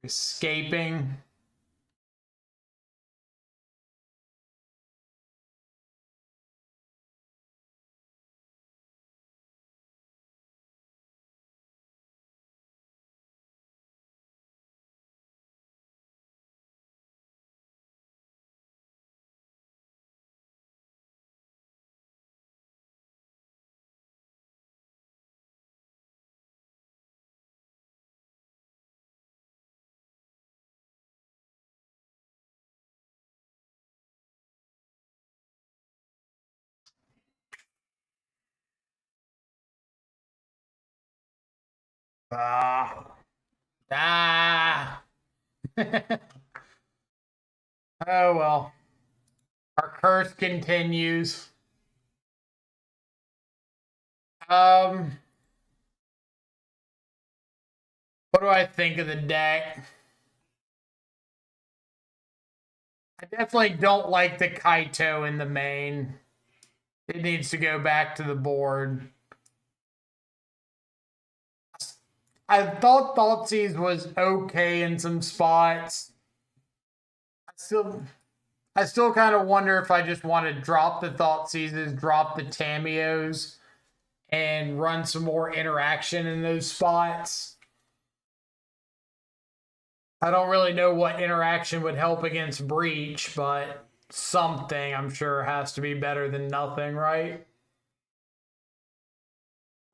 Escaping. Ah. Ah. Oh well. Our curse continues. Um, what do I think of the deck? I definitely don't like the Kaito in the main. It needs to go back to the board. I thought Thoughtseize was okay in some spots. I still kind of wonder if I just want to drop the Thoughtseizes, drop the Tamios, and run some more interaction in those spots. I don't really know what interaction would help against Breach, but something I'm sure has to be better than nothing, right?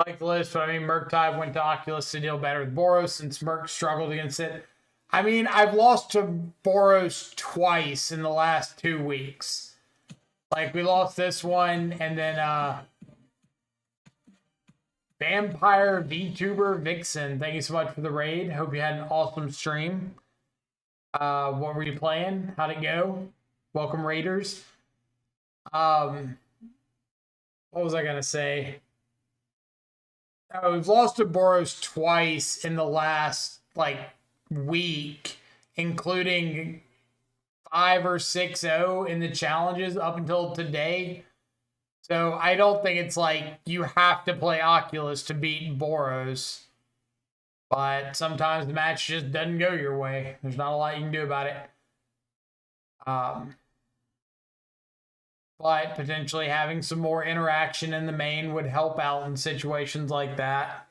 Like the list, but I mean, Murktide went to Oculus to deal better with Boros since Merc struggled against it. I mean, I've lost to Boros twice in the last 2 weeks. Like, we lost this one, and then Vampire VTuber Vixen, thank you so much for the raid. Hope you had an awesome stream. What were you playing? How'd it go? Welcome, Raiders. What was I gonna say? We've lost to Boros twice in the last week, including 5 or 6-0 in the challenges up until today. So I don't think it's like you have to play Oculus to beat Boros. But sometimes the match just doesn't go your way. There's not a lot you can do about it. But potentially having some more interaction in the main would help out in situations like that.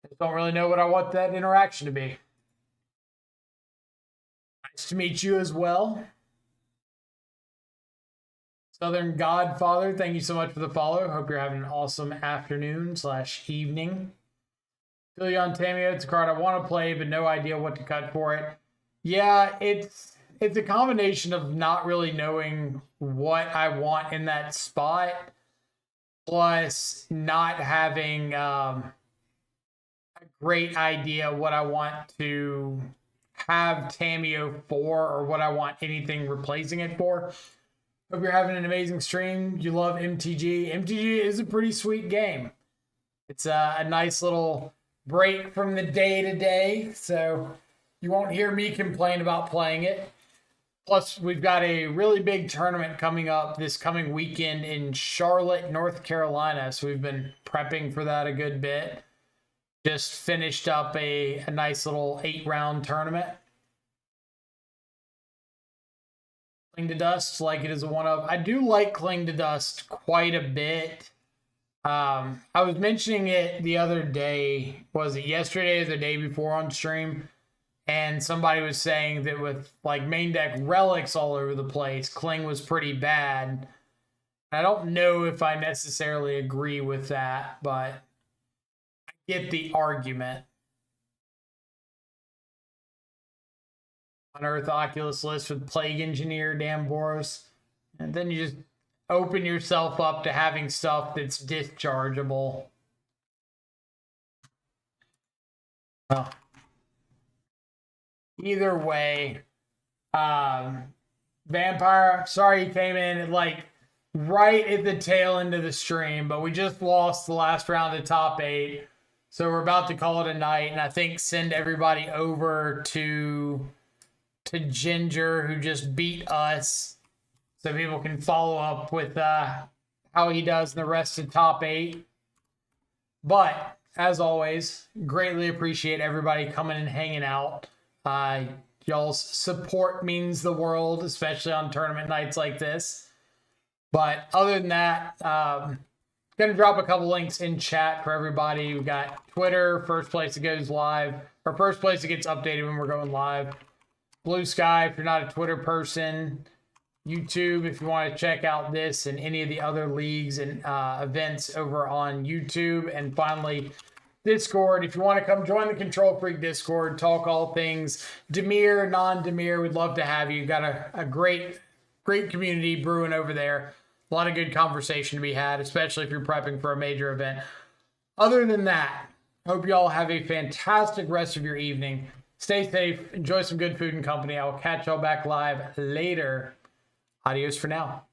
Just don't really know what I want that interaction to be. Nice to meet you as well. Southern Godfather, thank you so much for the follow. Hope you're having an awesome afternoon/evening. Feel you on Tamio. It's a card I want to play, but no idea what to cut for it. Yeah, it's a combination of not really knowing what I want in that spot, plus not having a great idea what I want to have Tamio for, or what I want anything replacing it for. Hope you're having an amazing stream. You love MTG. MTG is a pretty sweet game. It's a nice little break from the day-to-day, so you won't hear me complain about playing it. Plus, we've got a really big tournament coming up this coming weekend in Charlotte, North Carolina, so we've been prepping for that a good bit. Just finished up a nice little 8-round tournament. Cling to Dust, like it is a one of. I do like Cling to Dust quite a bit. I was mentioning it the other day. Was it yesterday or the day before on stream? And somebody was saying that with like main deck relics all over the place, Cling was pretty bad. I don't know if I necessarily agree with that, but I get the argument. Unearth Oculus list with Plague Engineer, damn Boros. And then you just open yourself up to having stuff that's dischargeable. Well, either way, Vampire, sorry you came in at like right at the tail end of the stream, but we just lost the last round of top 8. So we're about to call it a night, and I think send everybody over to Ginger, who just beat us, so people can follow up with how he does in the rest of top 8. But as always, greatly appreciate everybody coming and hanging out. Y'all's support means the world, especially on tournament nights like this. But other than that, gonna drop a couple links in chat for everybody. We got Twitter, first place that goes live, or first place that gets updated when we're going live. Blue Sky, if you're not a Twitter person. YouTube, if you want to check out this and any of the other leagues and events over on YouTube. And finally, Discord, if you want to come join the Control Freak Discord, talk all things Demir, non-Demir, we'd love to have you. Got a great community brewing over there. A lot of good conversation to be had, especially if you're prepping for a major event. Other than that, hope you all have a fantastic rest of your evening. Stay safe, enjoy some good food and company. I will catch y'all back live later. Adios for now.